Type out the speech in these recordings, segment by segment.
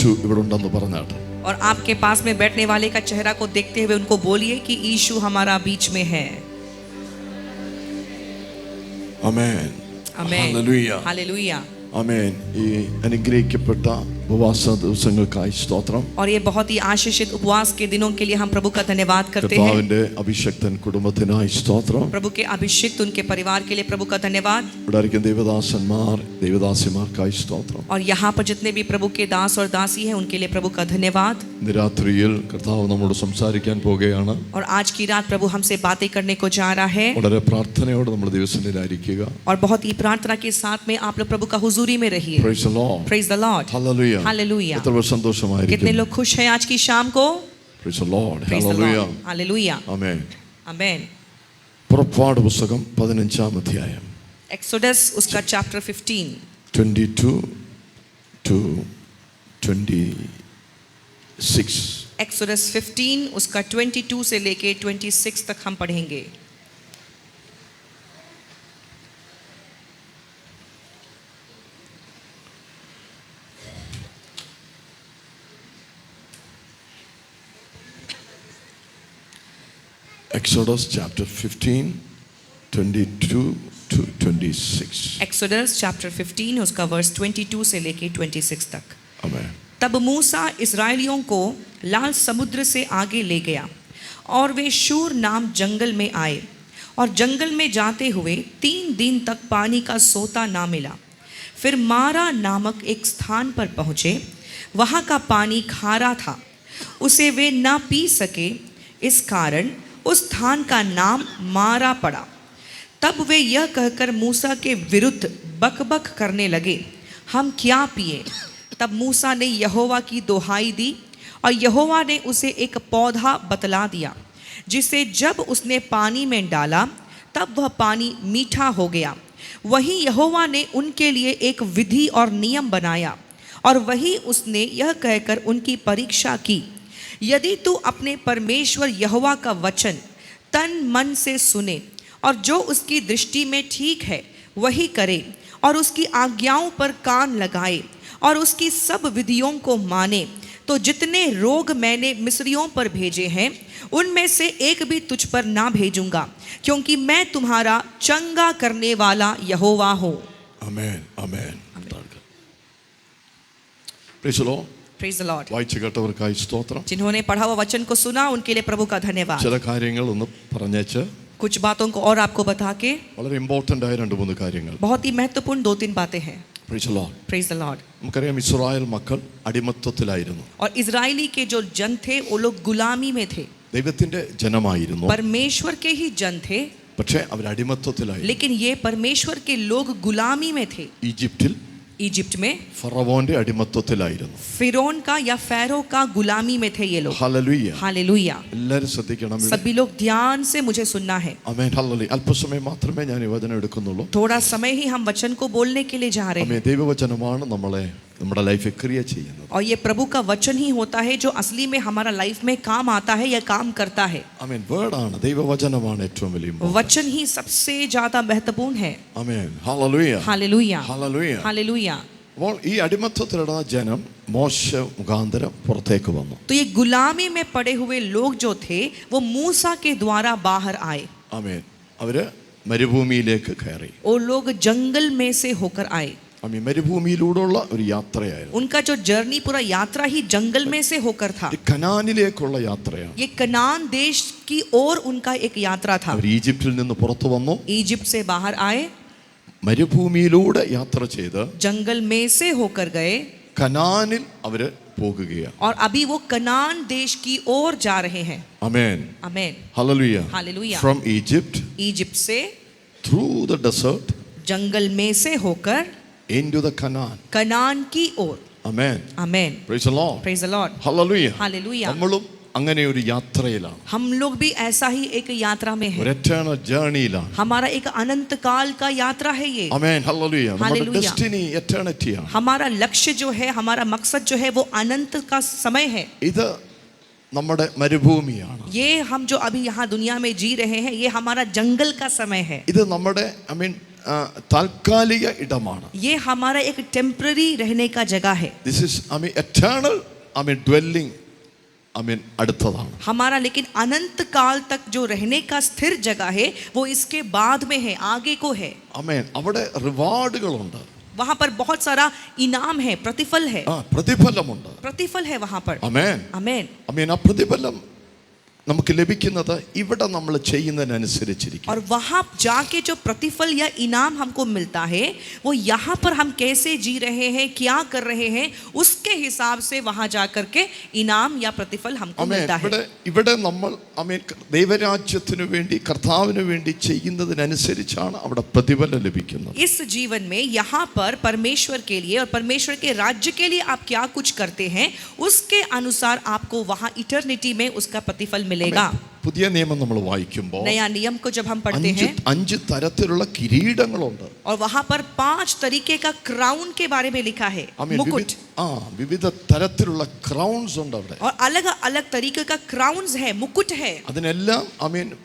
യേശു ഇവിടെ ഉണ്ടെന്ന് പറഞ്ഞാട്ടെ. और आपके पास में बैठने वाले का चेहरा को देखते हुए उनको बोलिए कि यीशु हमारा बीच में है. ആമേൻ. आमेन. ഹല്ലേലൂയ. हालेलुया. ആമേൻ. ഈ അനുഗ്രഹിക്കപ്പെട്ട ഉപവാസ ദിവസങ്ങൾക്കായി സ്തോത്രം. और ये बहुत ही आशीषित उपवास के दिनों के लिए हम प्रभु का धन्यवाद करते हैं. കർത്താവിന്റെ അഭിഷക്തൻ കുടുംബത്തിനായി സ്തോത്രം. प्रभु के अभिषिक्त उनके परिवार के लिए प्रभु का धन्यवाद. ഇവിടെ ഇരിക്കുന്ന ദേവദാസന്മാർ ദേവദാസിമാർക്കായി സ്തോത്രം. और यहाँ पर जितने भी प्रभु के दास और दासी हैं उनके लिए प्रभु का धन्यवाद. ഇന്ന് രാത്രിയിൽ കർത്താവ് നമ്മോട് സംസാരിക്കാൻ പോകുകയാണ്. और आज की रात प्रभु हमसे बातें करने को जा रहा है. വളരെ പ്രാർത്ഥനയോടെ നമ്മൾ ദിവസത്തിലായിരിക്കുക. और बहुत ही प्रार्थना के साथ में आप लोग प्रभु का हुजूरी में रहिए. Praise the Lord. Praise the Lord. Hallelujah. Hallelujah. എത്ര സന്തോഷമായിരിക്കും. कितने लोग खुश हैं आज की शाम को? Praise the Lord. Praise the Hallelujah. Lord. Hallelujah. Amen. Amen. പുറപ്പാട് പുസ്തകം 15-ാം അധ്യായം. Exodus उसका chapter 15. 22 to 26. Exodus 15 उसका 22 से लेके 26 तक हम पढ़ेंगे. Exodus chapter 15, 22 to 26. Exodus chapter 15 उसका verse 22 से लेके 26 तक. Amen. तब मूसा इस्राएलियों को लाल समुद्र से आगे ले गया और वे शूर नाम जंगल में आए और जंगल में जाते हुए 3 दिन तक पानी का सोता ना मिला. फिर मारा नामक एक स्थान पर पहुँचे. वहाँ का पानी खारा था, उसे वे ना पी सके, इस कारण उस स्थान का नाम मारा पड़ा. तब वे यह कहकर मूसा के विरुद्ध बकबक करने लगे, हम क्या पिए? तब मूसा ने यहोवा की दोहाई दी और यहोवा ने उसे एक पौधा बतला दिया, जिसे जब उसने पानी में डाला तब वह पानी मीठा हो गया. वहीं यहोवा ने उनके लिए एक विधि और नियम बनाया और वही उसने यह कहकर उनकी परीक्षा की, यदि तू अपने परमेश्वर यहोवा का वचन तन मन से सुने और जो उसकी दृष्टि में ठीक है वही करे और उसकी आज्ञाओं पर कान लगाए और उसकी सब विधियों को माने, तो जितने रोग मैंने मिस्रियों पर भेजे हैं उनमें से एक भी तुझ पर ना भेजूंगा, क्योंकि मैं तुम्हारा चंगा करने वाला यहोवा हूँ. Amen. Amen. Praise the Lord. Praise the Lord. വായിച്ചു കേട്ടവർക്കായി സ്തോത്രം. जिन्होंने पढ़ा हुआ वचन को सुना उनके लिए प्रभु का धन्यवाद. ചില കാര്യങ്ങൾ ഒന്ന് പറഞ്ഞേച്ച് कुछ बातों को और आपको बता के വളരെ ഇമ്പോർട്ടന്റ് ആയ 2-3 കാര്യങ്ങൾ. बहुत ही महत्वपूर्ण 2-3 बातें हैं. Praise the Lord. Praise the Lord. നമുക്കറിയാം ഇസ്രായേൽ മക്കൾ അടിമത്തത്തിലായിരുന്നു. और इजरायली के जो जन थे वो लोग गुलामी में थे. ദൈവത്തിന്റെ ജനമായിരുന്നു. परमेश्वर के ही जन थे, പക്ഷേ അവർ അടിമത്തത്തിലായിരുന്നു. लेकिन ये परमेश्वर के लोग गुलामी में थे. ഈജിപ്തിൽ इजिप्ट में ഫറവോന്റെ അടിമത്തത്തിലായിരുന്നു. फिरौन का या फैरो का गुलामी में थे ये लोग. ഹല്ലേലൂയ. हालेलुया. എല്ലാവരും ശ്രദ്ധിക്കണം. सभी लोग ध्यान से मुझे सुनना है. ആമേൻ. ഹല്ലേലൂയ. അല്പസമയം മാത്രമേ ഞാൻ ഈ വചനം എടുക്കുന്നുള്ളൂ. थोड़ा समय ही हम वचन को बोलने के लिए जा रहे हैं. ആമേൻ. ദൈവവചനമാണ് നമ്മളെ നമ്മുടെ ലൈഫിൽ ക്രിയ ചെയ്യുന്നത്. और ये प्रभु का वचन ही होता है जो असली में हमारा लाइफ में काम आता है या काम करता है. ആമേൻ. വേർഡാണ്, ദൈവവചനമാണ് ഏറ്റവും വലിയ ഇമ്പോർട്ടന്റ്. वचन ही सबसे ज्यादा महत्वपूर्ण है. Amen. Hallelujah. Hallelujah. Hallelujah. Hallelujah. അപ്പോൾ ഈ അടിമത്തത്തിലുള്ള ജനം മോശ മുഖാന്തരം പുറത്തേക്ക് വന്നു. तो ये गुलामी में पड़े हुए लोग जो थे वो मूसा के द्वारा बाहर आए. ആമേൻ. അവര് മരുഭൂമിയിലേക്ക് കയറി. वो लोग जंगल में से होकर आए. ആമേൻ. മരുഭൂമിയിലൂടെയുള്ള ഒരു യാത്രയായിരുന്നു. उनका जो जर्नी पूरा यात्रा ही जंगल में से होकर था. ഈ കനാനിലേക്കുള്ള യാത്രയാണ്. ये कनान देश की ओर उनका एक यात्रा था. അവർ ഈജിപ്തിൽ നിന്ന് പുറത്തു വന്നു. इजिप्ट से बाहर आए, മരുഭൂമിയിലൂടെ യാത്ര ചെയ്ത് जंगल में से होकर गए കനാനിൽ അവര് പോകുകയാണ്. और अभी वो कनान देश की ओर जा रहे हैं. ആമേൻ. आमेन. Hallelujah. Hallelujah. From Egypt Egypt से through the desert जंगल में से होकर into the Canaan. कनान की ओर. Amen. Amen. Praise the Lord. Praise the Lord. Hallelujah. Hallelujah. നമ്മളും അങ്ങനെ ഒരു യാത്രയിലാണ്. हम लोग भी ऐसा ही एक यात्रा में हैं. ഒരു eternal journeyയിലാണ്. हमारा एक अनंत काल का यात्रा है ये. Amen. Hallelujah. നമ്മുടെ Hallelujah. destiny eternity ആണ്. हमारा लक्ष्य जो है, हमारा मकसद जो है वो अनंत का समय है. ഇത് നമ്മുടെ മരുഭൂമിയാണ്. ये हम जो अभी यहाँ दुनिया में जी रहे हैं ये हमारा जंगल का समय है. ഇത് നമ്മുടെ താൽക്കാലിക ഇടമാണ്. ये हमारा एक टेम्पररी रहने का जगह है. ദിസ് ഈസ് എറ്റേണൽ ഡ്വെല്ലിംഗ് അടുത്തതാണ്. हमारा लेकिन अनंत काल तक जो रहने का स्थिर जगह है वो इसके बाद में है, आगे को है. ആമേൻ. അവിടെ റിവാർഡുകളുണ്ട്. वहां पर बहुत सारा इनाम है, प्रतिफल है. പ്രതിഫലമുണ്ട്. प्रतिफल है वहां पर. ആമേൻ. आमेन. ആമേൻ. ആ പ്രതിഫലം നമുക്ക് ലഭിക്കുന്നത് ഇവിടെ നമ്മൾ ചെയ്യുന്നതിനനുസരിച്ചിരിക്കും. और वहां जाके जो प्रतिफल या इनाम हमको मिलता है वो यहाँ पर हम कैसे जी रहे हैं, क्या कर रहे हैं, उसके हिसाब से वहां जाकर के इनाम या प्रतिफल हमको मिलता है. ഇവിടെ നമ്മൾ ദൈവരാജ്യത്തിനു വേണ്ടി കർത്താവിന് വേണ്ടി ചെയ്യുന്നതിനനുസരിച്ചാണ് അവിടെ പ്രതിഫലം ലഭിക്കുന്നത്. इस जीवन में यहाँ पर परमेश्वर के लिए और परमेश्वर के राज्य के लिए आप क्या कुछ करते हैं उसके अनुसार आपको वहां इटर्निटी में उसका प्रतिफल मिलेगा. പുതിയ നിയമം നമ്മൾ വായിക്കുമ്പോൾ नया नियम को जब हम पढ़ते हैं 5 തരത്തിലുള്ള കിരീടങ്ങളുണ്ട്. और वहां पर 5 तरीके का क्राउन के बारे में लिखा है. मुकुट. വിവിധ തരത്തിലുള്ള ക്രൗൺസ് ഉണ്ട് അവിടെ. और अलग अलग तरीके का क्राउन्स है, मुकुट है. അതിനെല്ലാം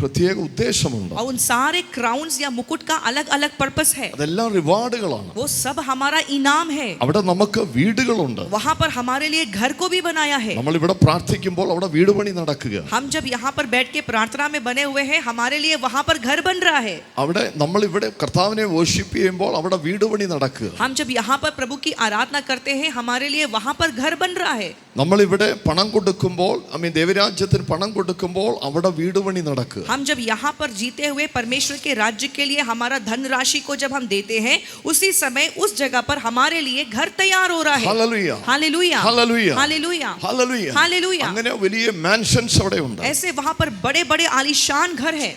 പ്രത്യേക ഉദ്ദേശമുണ്ട്. और उन सारे क्राउन्स या मुकुट का अलग अलग पर्पस है. അതെല്ലാം റിവാർഡുകളാണ്. वो सब हमारा इनाम है. അവിടെ നമുക്ക് വീടുകളുണ്ട്. वहां पर हमारे लिए घर को भी बनाया है. നമ്മൾ ഇവിടെ പ്രാർത്ഥിക്കുമ്പോൾ അവിടെ വീട് പണി നടക്കുക. हम जब यहाँ पर बैठ के प्रार्थना में बने हुए हैं हमारे लिए वहां पर घर बन रहा है. അവിടെ നമ്മൾ ഇവിടെ കർത്താവിനെ വർഷിപ്പ് ചെയ്യുമ്പോൾ അവിടെ വീട് പണി നടക്കുക. हम जब यहाँ पर प्रभु की आराधना करते हैं हमारे लिए वहां पर घर बन रहा है. നമ്മൾ ഇവിടെ പണം കൊടുക്കുമ്പോൾ ദൈവരാജ്യത്തിന് പണം കൊടുക്കുമ്പോൾ അവിടെ വീട് പണി നടക്കുക. हम जब यहाँ पर जीते हुए परमेश्वर के राज्य के लिए हमारा धन राशि को जब हम देते हैं उसी समय उस जगह पर हमारे लिए घर तैयार हो रहा है. Hallelujah. Hallelujah. Hallelujah. Hallelujah. Hallelujah. Hallelujah. അങ്ങനെ വലിയ മാൻഷൻസ് അവിടെ ഉണ്ട്. ऐसे वहां पर बड़े बड़े आलीशान घर है.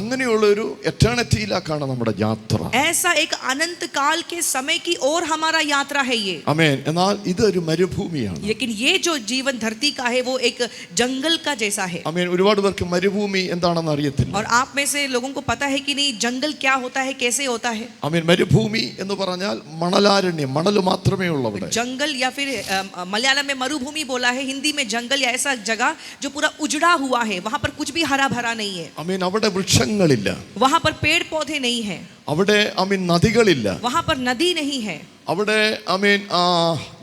അങ്ങനെയുള്ള ഒരു എറ്റർണിറ്റിയിലേക്കാണ് നമ്മുടെ യാത്ര. ऐसा एक अनंत काल के समय की ओर हमारा यात्रा है ये. ആമേൻ. എന്നാൽ ഇതൊരു മരുഭൂമിയാണ്. लेकिन ये जो जीवन धरती का है वो एक जंगल का जैसा है. ആമേൻ. ഒരുപാട് പേർക്ക് മരുഭൂമി എന്താണെന്ന് അറിയത്തില്ല. और आप में से लोगों को पता है कि नहीं जंगल क्या होता है, कैसे होता है. ആമേൻ. മരുഭൂമി എന്ന് പറഞ്ഞാൽ മണലാരണ്യം, മണൽ മാത്രമേ ഉള്ളൂ അവിടെ. जंगल या फिर मलयालम में मरुभूमि बोला है, हिंदी में जंगल या ऐसा जगह जो पूरा उजड़ा हुआ है, वहां पर कुछ भी हरा भरा नहीं है. ആമേൻ. അവിടെ വൃക്ഷങ്ങളില്ല. वहां पर पेड़ पौधे नहीं है. അവിടെ നദികളില്ല. वहां पर नदी नहीं है. അവിടെ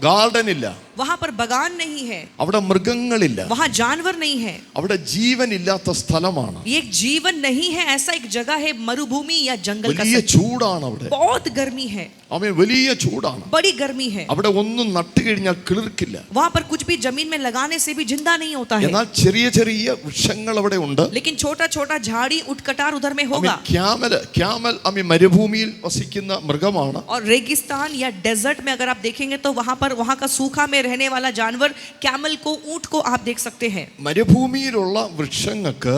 ഗാർഡൻ ഇല്ല. वहां पर बगान नहीं है. അവിടെ മൃഗങ്ങളില്ല. वहां जानवर नहीं है. അവിടെ ജീവനില്ലാത്ത സ്ഥലമാണ്. ये एक जीवन नहीं है, ऐसा एक जगह है मरुभूमि या जंगल का. വലിയ ചൂടാണ് അവിടെ. बहुत गर्मी है. ആമേൻ. വലിയ ചൂടാണ്. बड़ी गर्मी है. അവിടെ ഒന്നും നട്ടു കഴിഞ്ഞാൽ കിളിർക്കില്ല. वहां पर कुछ भी जमीन में लगाने से भी जिंदा नहीं होता है. എന്നാൽ ചെറിയ ചെറിയ വൃക്ഷങ്ങൾ അവിടെ ഉണ്ട്. लेकिन छोटा छोटा झाड़ी उठकटार उधर में होगा. ക്യാമൽ മരുഭൂമിയിൽ വസിക്കുന്ന മൃഗമാണ്. और रेगिस्तान या डेजर्ट में अगर आप देखेंगे तो वहां का सूखा में रहने वाला जानवर कैमल को, ऊंट को आप देख सकते हैं. മരുഭൂമിയിലുള്ള വൃക്ഷങ്ങൾക്ക്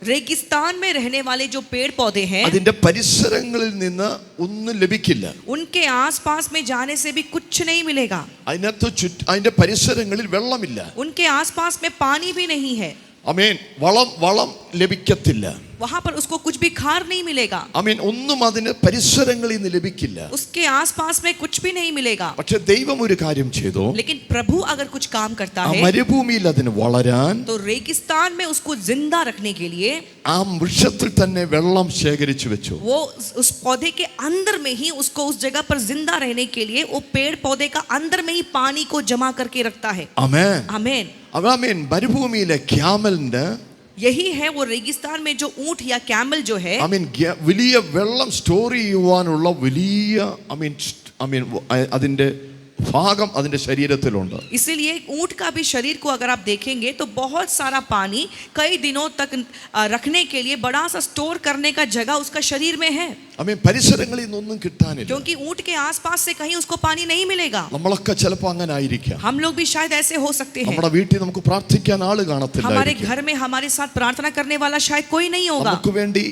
रेगिस्तान में रहने वाले जो पेड़ पौधे हैं അതിന്റെ പരിസരങ്ങളിൽ നിന്ന് ഒന്നും ലഭിക്കില്ല. उनके आसपास में जाने से भी कुछ नहीं मिलेगा. അതിന്റെ പരിസരങ്ങളിൽ വെള്ളമില്ല. उनके आसपास में पानी भी नहीं है. ആമേൻ. വളം ലഭിക്കത്തില്ല. वहां पर उसको कुछ भी खार नहीं मिलेगा. ആമേൻ. ഒന്നും അതിന് പരിസരങ്ങളിൽ നിന്ന് ലഭിക്കില്ല. उसके आसपास में कुछ भी नहीं मिलेगा. പക്ഷേ ദൈവം ഒരു കാര്യം ചെയ്തു. लेकिन प्रभु अगर कुछ काम करता है മരുഭൂമിയിൽ അതിന് വളരാൻ तो रेगिस्तान में उसको जिंदा रखने के लिए ആ വൃക്ഷത്തിൽ തന്നെ വെള്ളം ശേഖരിച്ചു വെച്ചു. वो उस पौधे के अंदर में ही उसको उस जगह पर जिंदा रहने के लिए वो पेड़ पौधे का अंदर में ही पानी को जमा करके रखता है. ആമേൻ. आमेन. ആമേൻ. മരുഭൂമിയിലെ ക്യാമലിന്റെ यही है वो रेगिस्तान में जो ऊंट या कैमल जो है വലിയ വെള്ളം സ്റ്റോർ ചെയ്യുവാനുള്ള വലിയ അതിന്റെ ഭാഗം അതിന്റെ ശരീരത്തിലുണ്ട്. इसीलिए ऊंट का भी शरीर को अगर आप देखेंगे तो बहुत सारा पानी कई दिनों तक रखने के लिए बड़ा सा स्टोर करने का जगह उसका शरीर में है. പരിസരങ്ങളിൽ നിന്നൊന്നും കിട്ടാനില്ല. क्योंकि ऊंट के आसपास से कहीं उसको पानी नहीं मिलेगा. നമ്മളൊക്കെ ചിലപ്പോൾ അങ്ങനെ ആയിരിക്കാം. हम लोग भी शायद ऐसे हो सकते हैं. നമ്മുടെ വീട്ടിൽ നമുക്ക് പ്രാർത്ഥിക്കാൻ ആള് കാണത്തില്ല. हमारे घर में हमारे साथ प्रार्थना करने वाला शायद कोई नहीं होगा. നമുക്ക് വേണ്ടി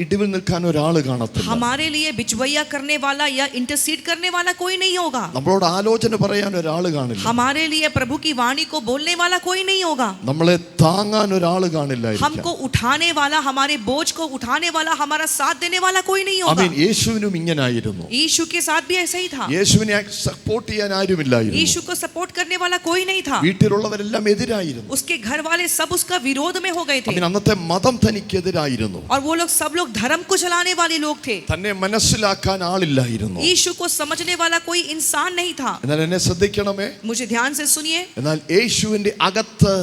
ഇടിവിൽ നിൽക്കാൻ ഒരാൾ കാണത്തില്ല. हमारे लिए बिचवैया करने वाला या इंटरसीड करने वाला कोई नहीं होगा. നമ്മളോട് ആലോചന പറയാൻ ഒരാൾ കാണില്ല. हमारे लिए प्रभु की वाणी को बोलने वाला कोई नहीं होगा. നമ്മളെ താങ്ങാൻ ഒരാൾ കാണില്ല. हमको उठाने वाला, हमारे बोझ को उठाने वाला, हमारा साथ देने वाला कोई नहीं होगा। ആമേൻ. യേശുവിനും ഇങ്ങനായിരുന്നു. यीशु के साथ भी ऐसा ही था। യേശുവിനെ സപ്പോർട്ട് ചെയ്യാൻ ആരുമില്ലായിരുന്നു. यीशु को सपोर्ट करने वाला कोई नहीं था। വീട്ടിലുള്ളവരെല്ലാം എതിരായിരുന്നു. उसके घर वाले सब उसका विरोध में हो गए थे। ആമേൻ. അന്നത്തെ മതം തനിക്കെതിരായിരുന്നു. और वो लोग सब लोग धर्म को चलाने वाले लोग थे। തന്നെ മനസ്സിലാക്കാൻ ആളില്ലായിരുന്നു. यीशु को समझने वाला कोई इंसान नहीं था। എന്നാൽ എന്നെ ശ്രദ്ധിക്കണമേ. मुझे ध्यान से सुनिए। എന്നാൽ യേശുവിന്റെ അകത്ത്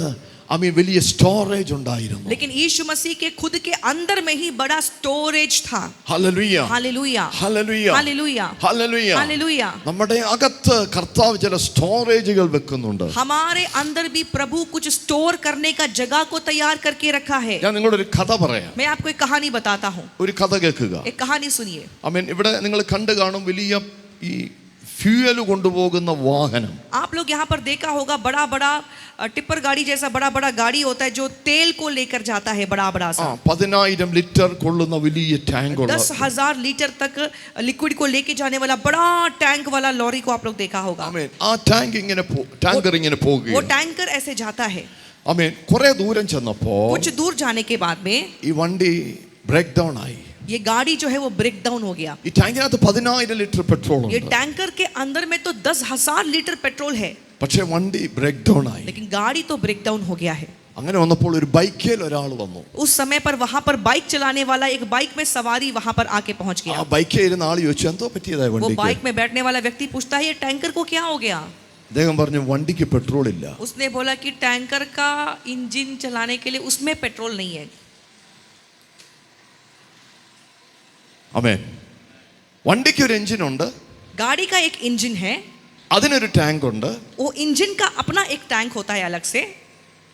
ആമേൻ വലിയ സ്റ്റോറേജ് ഉണ്ടായിരുന്നു. लेकिन यीशु मसीह के खुद के अंदर में ही बड़ा स्टोरेज था। Hallelujah, hallelujah, hallelujah, hallelujah, hallelujah. Hallelujah. നമ്മുടെ അകത്ത് കർത്താവ് ചില സ്റ്റോറേജുകൾ വെക്കുന്നുണ്ട്. हमारे अंदर भी प्रभु कुछ स्टोर करने का जगह को तैयार करके रखा है। ഞാൻ നിങ്ങളോട് ഒരു കഥ പറയാം. मैं आपको एक कहानी बताता हूँ। ഒരു കഥ കേൾക്കുക. एक कहानी सुनिए। ആമേൻ. ഇവിടെ നിങ്ങൾ കണ്ടു കാണും വലിയ ഈ ഫ്യൂവൽ കൊണ്ടുപോകുന്ന വാഹനം. आप लोग यहाँ पर देखा होगा बड़ा बड़ा टिप्पर गाड़ी जैसा बड़ा बड़ा गाड़ी होता है जो तेल को लेकर जाता है, बड़ा बड़ा सा 10,000 ലിറ്റർ കൊള്ളുന്ന വലിയ ടാങ്ക് ഉള്ള 10,000 लीटर तक लिक्विड को लेके जाने वाला बड़ा टैंक वाला लॉरी को आप लोग देखा होगा। ആമേൻ. ആ ടാങ്കർ ഇങ്ങനെ वो പോകുകയാണ്. टैंकर ऐसे जाता है। ആമേൻ. കുറെ ദൂരം ചെന്നപ്പോ कुछ दूर जाने के बाद में ഈ വണ്ടി ബ്രേക്ക് ഡൗൺ ആയി. ये गाड़ी जो है वो ब्रेक डाउन हो गया। ഈ ടാങ്കിനകത്ത് 10,000 ലിറ്റർ പെട്രോൾ ये ഉണ്ട്. टैंकर के अंदर में तो 10,000 लीटर पेट्रोल है, പക്ഷേ വണ്ടി ബ്രേക്ക് ഡൗൺ ആയി. लेकिन गाड़ी तो ब्रेक डाउन हो गया है। അങ്ങനെ വന്നപ്പോൾ ഒരു ബൈക്കിൽ ഒരാൾ വന്നു. उस समय पर वहां पर बाइक चलाने वाला एक बाइक में सवारी वहां पर आके पहुंच ആ गया। ബൈക്കിൽ ഇരുന്ന ആൾ ചോദിച്ചു എന്തോ പറ്റിയതായി वो വണ്ടിക്ക്. बाइक में बैठने वाला व्यक्ति पूछता है ये टैंकर को क्या हो गया। അദ്ദേഹം പറഞ്ഞു വണ്ടിക്ക് പെട്രോൾ ഇല്ല. उसने बोला कि टैंकर का इंजन चलाने के लिए उसमें पेट्रोल नहीं है। ആമേൻ. വണ്ടിക്ക് ഒരു എഞ്ചിൻ ഉണ്ട്, गाड़ी का एक इंजन है, അതിനൊരു ടാങ്ക് ഉണ്ട്. वो इंजन का अपना एक टैंक होता है अलग से,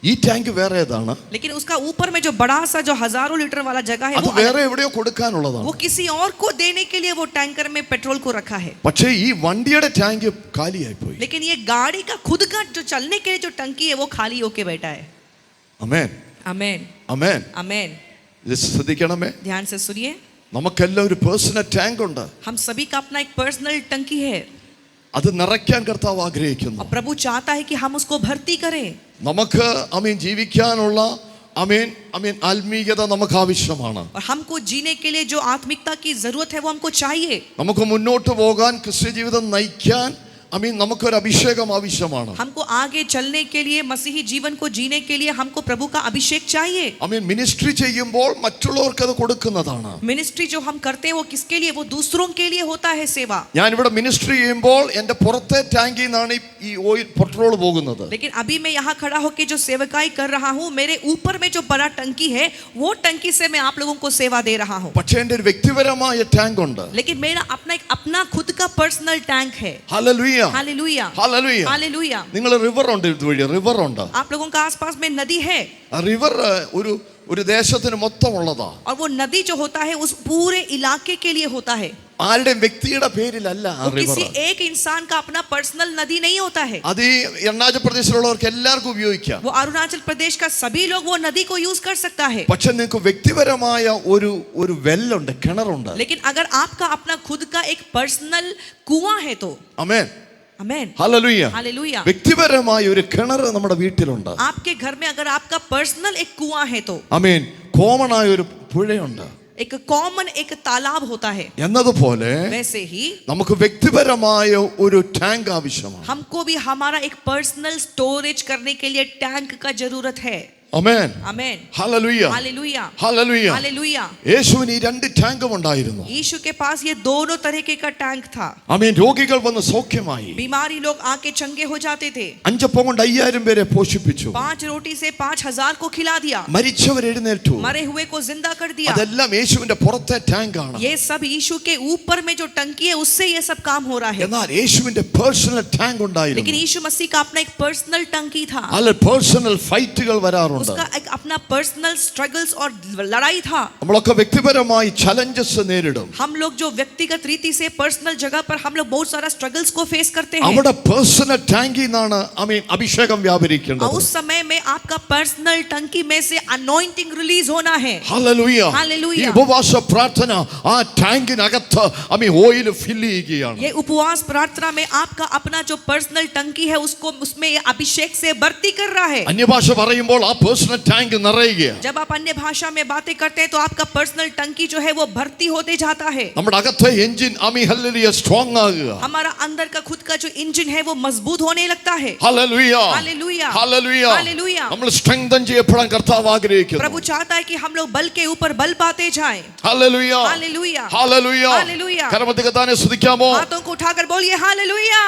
ഈ ടാങ്ക് വേറെ ഏതാണ്? लेकिन उसका ऊपर में जो बड़ा सा जो हजारों लीटर वाला जगह है അത് वो വേറെ എവിടെയോ കൊടുക്കാനുള്ളതാണ്. वो किसी और को देने के लिए वो टैंकर में पेट्रोल को रखा है। പക്ഷേ ഈ വണ്ടിയുടെ ടാങ്ക് കാലിയായി പോയി. लेकिन ये गाड़ी का खुद का जो चलने के लिए जो टंकी है वो खाली होके बैठा है। ആമേൻ, आमेन, ആമേൻ. आमेन। ഇത് ശ്രദ്ധിക്കണമേ. ध्यान से सुनिए। നമുക്കെല്ലാം ഒരു പേഴ്സണൽ ടാങ്ക് ഉണ്ട്. हम सभी का अपना एक पर्सनल टंकी है അത് നിറയ്ക്കാൻ കർത്താവ് ആഗ്രഹിക്കുന്നു. और प्रभु चाहता है कि हम उसको भर्ती करें। നമുക്ക് ആമേൻ ജീവിക്കാനുള്ള ആമേൻ ആമേൻ ആത്മീയത നമുക്ക് ആവശ്യമാണ്. और हमको जीने के लिए जो आत्मिकता की जरूरत है वो हमको चाहिए। നമുക്ക് മുന്നോട്ട് പോകാൻ ക്രിസ്ത്യ ജീവിതം നയിക്കാൻ ആമേൻ നമുക്കൊരു അഭിഷേകം ആവശ്യമാണ്. हमको आगे चलने के लिए मसीही जीवन को जीने के लिए हमको प्रभु का अभिषेक चाहिए। ആമേൻ. മിനിസ്ട്രി ചെയ്യുമ്പോൾ മറ്റുള്ളവർക്ക് അത് കൊടുക്കുന്നതാണ്. मिनिस्ट्री जो हम करते हैं वो किसके लिए? वो दूसरों के लिए होता है सेवा। ഞാൻ ഇവിടെ മിനിസ്ട്രി ചെയ്യുമ്പോൾ എൻ്റെ പുറത്തെ ടാങ്കിൽ നിന്നാണ് ഈ ഓയിൽ പെട്രോൾ പോകുന്നത്. लेकिन अभी मैं यहाँ खड़ा होकर जो सेवकाई कर रहा हूँ, मेरे ऊपर में जो बड़ा टंकी है वो टंकी से मैं आप लोगों को सेवा दे रहा हूँ। പക്ഷേ എൻ്റെ ഒരു വ്യക്തിപരമായ ടാങ്ക് ഉണ്ട്. लेकिन मेरा अपना खुद का पर्सनल टैंक है। Hallelujah, hallelujah, hallelujah. हालेलुया। നിങ്ങൾ റിവർ ഉണ്ട്, ഇതുവഴി റിവർ ഉണ്ട്. आप लोगों का आसपास में नदी है റിവർ ഒരു ദേശത്തിന് മൊത്തം ഉള്ളതാ. और वो नदी जो होता है उस पूरे इलाके के लिए होता है। ആരുടെയും വ്യക്തിയുടെ പേരിലല്ല ആ वो റിവർ. किसी एक इंसान का अपना पर्सनल नदी नहीं होता है। അത് ഈ അരുണാചൽ പ്രദേശിലുള്ളവർക്ക് എല്ലാവർക്കും ഉപയോഗിക്കാം. वो अरुणाचल प्रदेश का सभी लोग वो नदी को यूज कर सकता है। പക്ഷെ നിങ്ങൾക്ക് വ്യക്തിപരമായ ഒരു വെല്ലുണ്ട്, കിണറുണ്ട്. लेकिन अगर आपका अपना खुद का एक पर्सनल कुआं है तो ആമേൻ, आमेन, ഹല്ലേലൂയ. हालेलुया। വ്യക്തിപരമായ ഒരു കിണർ നമ്മുടെ വീട്ടിലുണ്ട്. आपके घर में अगर आपका पर्सनल एक कुआं है तो ആമേൻ. കോമൺ ആയ ഒരു പുഴയുണ്ട്. एक कॉमन एक तालाब होता है। എന്നതുപോലെ वैसे ही നമുക്ക് വ്യക്തിപരമായ ഒരു ടാങ്ക് ആവശ്യമാണ്. हमको भी हमारा एक पर्सनल स्टोरेज करने के लिए टैंक का जरूरत है। ആമേൻ, आमेन, ഹല്ലേലൂയ, हालेलुया, ഹല്ലേലൂയ. हालेलुया। യേശുവിന് ഈ രണ്ട് ടാങ്കും ഉണ്ടായിരുന്നു. यीशु के पास ये दोनों तरीके का टैंक था। ആമേൻ. രോഗികൾ വന്ന് സൗഖ്യമായി. बीमारी लोग आके चंगे हो जाते थे। 5 അപ്പം കൊണ്ട് 5,000 പേരെ പോഷിപ്പിച്ചു. 5 रोटी से 5,000 को खिला दिया। മരിച്ചവർ എഴുന്നേറ്റു. मरे हुए को जिंदा कर दिया। അതെല്ലാം യേശുവിന്റെ പുറത്തെ ടാങ്ക് ആണ്. ये सब यीशु के ऊपर में जो टंकी है उससे ये सब काम हो रहा है। എന്നാൽ യേശുവിന്റെ പേഴ്സണൽ ടാങ്ക് लेकिन ഉണ്ടായിരുന്നു. यीशु मसीह का अपना एक पर्सनल टंकी था। അല്ല പേഴ്സണൽ ഫൈറ്റുകൾ വരാറുണ്ട്. उसका एक अपना पर्सनल स्ट्रगल्स और लड़ाई था। നമ്മളൊക്കെ വ്യക്തിപരമായി ചലഞ്ചസ് നേരിടും. हम लोग जो व्यक्तिगत रीति से पर्सनल जगह पर हम लोग बहुत सारा स्ट्रगल्स को फेस करते हैं। അവിടെ പേഴ്സണൽ ടാങ്കിൽ നിന്നാണ് ആമേൻ അഭിഷേകം और വ്യാപരിക്കേണ്ടത്. उस समय में आपका पर्सनल टंकी में से अनॉइंटिंग रिलीज होना है। ഹല്ലേലൂയ. ഹല്ലേലൂയ. ഈ ഉപവാസ പ്രാർത്ഥന ആ ടാങ്കിനകത്ത് ആമേൻ ഓയിൽ ഫില്ല് ചെയ്യുകയാണ്. ये उपवास प्रार्थना में आपका अपना जो पर्सनल टंकी है उसको उसमें ये अभिषेक से भर्ती कर रहा है। അന്യഭാഷ പറയുമ്പോൾ ആ പേഴ്സണൽ ടാങ്ക് നിറയുകയാണ്. जब आप अन्य भाषा में बातें करते हैं तो आपका पर्सनल टंकी जो है वो भर्ती होते जाता है. നമ്മുടെ അകത്തെ എഞ്ചിൻ ഹല്ലേലൂയ സ്ട്രോങ് ആകുക. हमारा अंदर का खुद का जो इंजन है वो मजबूत होने लगता है. Hallelujah hallelujah hallelujah hallelujah. നമ്മൾ സ്ട്രെങ്തൻ ചെയ്യപ്പെടാൻ കർത്താവ് ആഗ്രഹിക്കുന്നു. प्रभु चाहता है कि हम लोग बल के ऊपर बल पाते जाएं. Hallelujah hallelujah hallelujah hallelujah. കരമതികതാനെ സ്തുതിക്കാമോ? हाथों को उठाकर बोलिए hallelujah.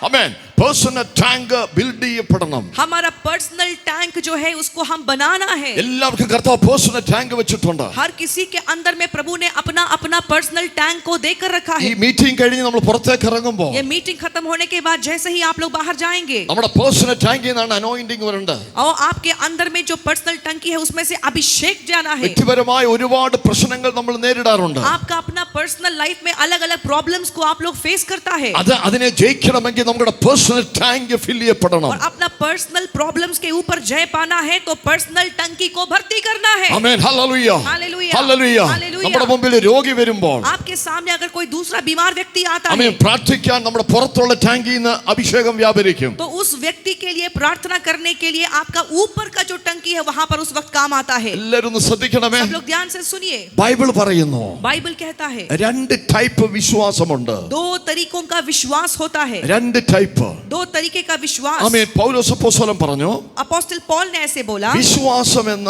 Amen. Personal tank build ചെയ്യപ്പെടണം. हमारा पर्सनल टैंक जो है उसको हम बनाना है. എല്ലാവർക്കും കർത്താവ് പേഴ്സണൽ ടാങ്ക് വെച്ചിട്ടുണ്ട്. हर किसी के अंदर में प्रभु ने अपना अपना पर्सनल टैंक को देकर रखा ഈ है. മീറ്റിംഗ് കഴിഞ്ഞ് നമ്മൾ പുറത്തേക്ക് ഇറങ്ങുമ്പോൾ ये मीटिंग खत्म होने के बाद जैसे ही आप लोग बाहर जाएंगे നമ്മുടെ പേഴ്സണൽ ടാങ്കിൽ നിന്നാണ് അനോയിന്റിംഗ് വരേണ്ടത്. और आपके अंदर में जो पर्सनल टंकी है उसमें से अभिषेक जाना है. വ്യക്തിപരമായ ഒരുപാട് പ്രശ്നങ്ങൾ നമ്മൾ നേരിടാറുണ്ട്. आपका अपना पर्सनल लाइफ में अलग अलग प्रॉब्लम्स को आप लोग फेस करता है. അതിനെ ജയിക്കണമെങ്കിൽ നമ്മുടെ പേഴ്സണൽ ടാങ്ക് ഫിൽ ചെയ്യപ്പെടണം. और अपना पर्सनल प्रॉब्लम्स के ऊपर जय पाना है तो पर्सनल टंकी को भर्ती करना है. Amen. Hallelujah hallelujah hallelujah. Hallelujah. നമ്മുടെ മുമ്പിൽ രോഗി വരുമ്പോൾ आपके सामने अगर कोई दूसरा बीमार व्यक्ति आता है ആമേൻ പ്രാർത്ഥിക്കാൻ നമ്മുടെ പുറത്തുള്ള ടാങ്കിൽ നിന്ന് അഭിഷേകം വ്യാപരിക്കും. तो उस व्यक्ति के लिए प्रार्थना करने के लिए आपका ऊपर का जो टंकी है वहां पर उस वक्त काम आता है. എല്ലാവരും ഒന്ന് ശ്രദ്ധിക്കണമേ. सब लोग ध्यान से सुनिए. ബൈബിൾ പറയുന്നു बाइबल कहता है രണ്ട് ടൈപ്പ് വിശ്വാസമുണ്ട്. दो तरीकों का विश्वास होता है. രണ്ട് ടൈപ്പ്. दो तरीके का विश्वास. ആമേൻ. പൗലോസ് അപ്പോസ്തലൻ പറഞ്ഞു अपोस्टल पॉल ने ऐसे बोला. വിശ്വാസം എന്ന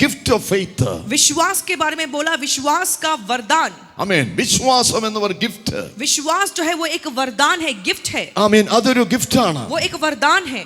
ഗിഫ്റ്റ് ഓഫ് ഫെയ്ത്ത്. विश्वास के बारे में बोला विश्वास का वरदान. ആമേൻ. വിശ്വാസം എന്ന ഒരു ഗിഫ്റ്റ്. विश्वास जो है वो एक वरदान है, गिफ्ट है. ആമേൻ. അതൊരു ഗിഫ്റ്റ് ആണ്. वो एक वरदान है.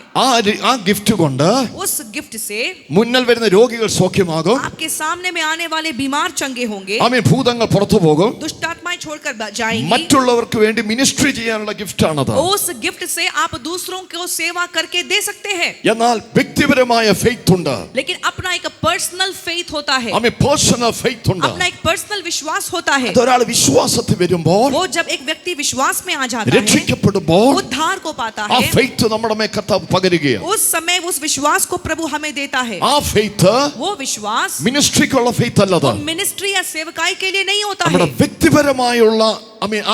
ആ ഗിഫ്റ്റ് കൊണ്ട് उस गिफ्ट से മുന്നിൽ വരുന്ന രോഗികൾ സൗഖ്യമാകും. आपके सामने में आने वाले बीमार चंगे होंगे. ആമേൻ. ഭൂതങ്ങൾ പുറത്തു പോകും. दुष्ट आत्माएं छोड़कर जाएंगी. മറ്റുള്ളവർക്ക് വേണ്ടി മിനിസ്ട്രി ചെയ്യാനുള്ള ഗിഫ്റ്റ് ആണത്. उस गिफ्ट से आप दूसरों को सेवा करके दे सकते हैं. എന്നാൽ വ്യക്തിപരമായ ഫെയ്ത്ത് ഉണ്ട്. लेकिन अपना एक पर्सनल फेथ होता है. ആമേൻ. പേഴ്സണൽ ഫെയ്ത്ത് ഉണ്ട്. अपना एक पर्सनल विश्वास होता है. ഒരാൾ വിശ്വാസത്തിൽ വരുമ്പോൾ वो जब एक व्यक्ति विश्वास में आ जाता है, രക്ഷിക്കപ്പെടുമ്പോൾ उद्धार को पाता ആ है, ഫെയ്ത്ത് നമ്മുടെ മേൽ കർത്താവ് പകരുകയാണ്. उस समय उस विश्वास को प्रभु हमें देता है. ആ ഫെയ്ത്ത് वो विश्वास മിനിസ്ട്രിക്കുള്ള ഫെയ്ത്ത് അല്ലത്. मिनिस्ट्री या सेवकाई के लिए नहीं होता നമ്മുടെ है. വ്യക്തിപരമായുള്ള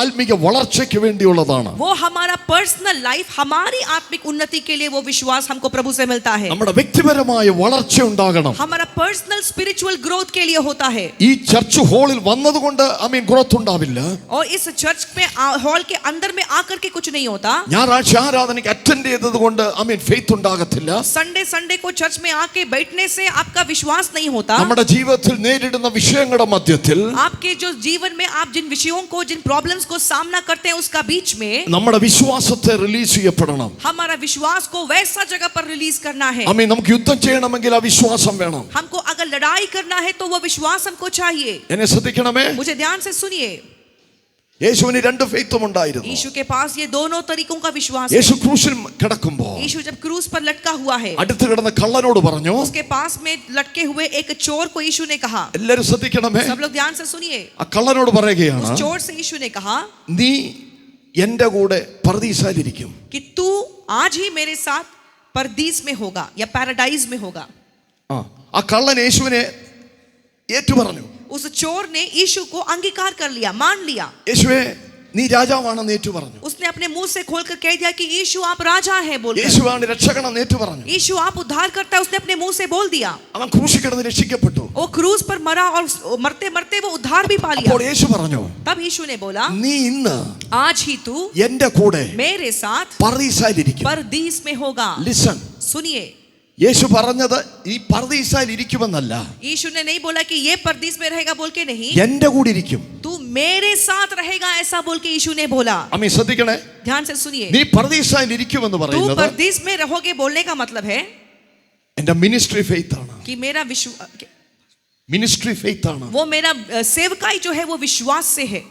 ആത്മീക വളർച്ചയ്ക്ക് വേണ്ടിയുള്ളതാണ്. वो हमारा पर्सनल लाइफ, हमारी आत्मिक उन्नति के लिए वो विश्वास हमको प्रभु से मिलता है. നമ്മുടെ വ്യക്തിപരമായ വളർച്ച ഉണ്ടാകണം. हमारा पर्सनल स्पिरिचुअल ग्रोथ के लिए होता है. ഈ ചർച്ച് ഹാളിൽ വന്നതുകൊണ്ട് ഗ്രോത്ത് ഉണ്ടാവില്ല. और इस चर्च में हॉल के अंदर में आकर के कुछ नहीं होता. ഞായറാഴ്ച ആരാധനയ്ക്ക് അറ്റൻഡ് ചെയ്തതുകൊണ്ട് ഫെയ്ത്ത് ഉണ്ടാകത്തില്ല. संडे को चर्च में आके बैठने से आपका विश्वास नहीं होता. നമ്മുടെ ജീവിതത്തിൽ നേരിടുന്ന വിഷയങ്ങളുടെ മധ്യത്തിൽ आपके जो जीवन में आप जिन विषयों को, जिन प्रॉब्लम्स को सामना करते हैं उसका बीच में നമ്മുടെ വിശ്വാസത്തെ റിലീസ് ചെയ്യപ്പെടണം. हमारा विश्वास को वैसा जगह पर रिलीज करना है. നമുക്ക് യുദ്ധം ചെയ്യണമെങ്കിൽ ആ വിശ്വാസം വേണം. हमको अगर लड़ाई करना है तो वो विश्वास हमको चाहिए. എന്നെ ശ്രദ്ധിക്കണമേ. मुझे ध्यान से सुनिए. യേശുവിന് രണ്ട് ഫെയ്ത്തും ഉണ്ടായിരുന്നു. यीशु के पास ये दोनों तरीकों का विश्वास है. യേശു ക്രൂശിൽ കിടക്കുമ്പോൾ यीशु जब क्रूस पर लटका हुआ है, അടുത്ത് കിടന്ന കള്ളനോട് പറഞ്ഞു, उसके पास में लटके हुए एक चोर को यीशु ने कहा. എല്ലാവരും ശ്രദ്ധിക്കണമേ. सब लोग ध्यान से सुनिए. ആ കള്ളനോട് പറയുകയാണ്, उस चोर से यीशु ने कहा നീ എന്റെ കൂടെ പർദീസായിരിക്കും. कि तू आज ही मेरे साथ परदीस में होगा या पैराडाइज में होगा. ആ കള്ളൻ യേശുവിനെ ഏറ്റുപറഞ്ഞു. उस चोर ने यीशु को अंगीकार कर लिया, मान लिया. യേശുവേ നീ രാജാവാണെന്ന് ഏറ്റുപറഞ്ഞു. उसने अपने मुंह से खोलकर कह दिया कि यीशु आप राजा हैं बोलकर. യേശുവാണ് രക്ഷകനെന്ന് ഏറ്റുപറഞ്ഞു. यीशु आप उद्धार करता है, उसने अपने मुंह से बोल दिया. അവൻ ക്രൂശിൽ കിടന്ന് രക്ഷിക്കപ്പെട്ടു. वो क्रूस पर मरा और मरते मरते वो उद्धार भी पा लिया. അപ്പോൾ യേശു പറഞ്ഞു, तब यीशु ने बोला നീ ഇന്ന് आज ही तू എന്റെ കൂടെ मेरे साथ പർദീസായിരിക്കും. परदीस में होगा. ലിസൺ. सुनिए, യേശു പറഞ്ഞത് ഈ പർദീസായിൽ ഇരിക്കുമെന്നല്ല, यीशु ने नहीं बोला कि ये परदीस में रहेगा बोल के नहीं, എന്റെ കൂടെ ഇരിക്കും. तू मेरे साथ रहेगा ऐसा बोल के यीशु ने बोला. അമ്മേ ശ്രദ്ധിക്കണേ. ध्यान से सुनिए. നീ പർദീസായിൽ ഇരിക്കുമെന്ന് तू പറയുന്നത് परदीस में रहोगे बोलने का मतलब है എന്റെ മിനിസ്ട്രി ഫെയ്ത്ത് ആണ്. कि मेरा മിനിസ്ട്രി ഫെയ്ത്ത് ആണ്. वो मेरा सेवकाई जो है वो विश्वास से है.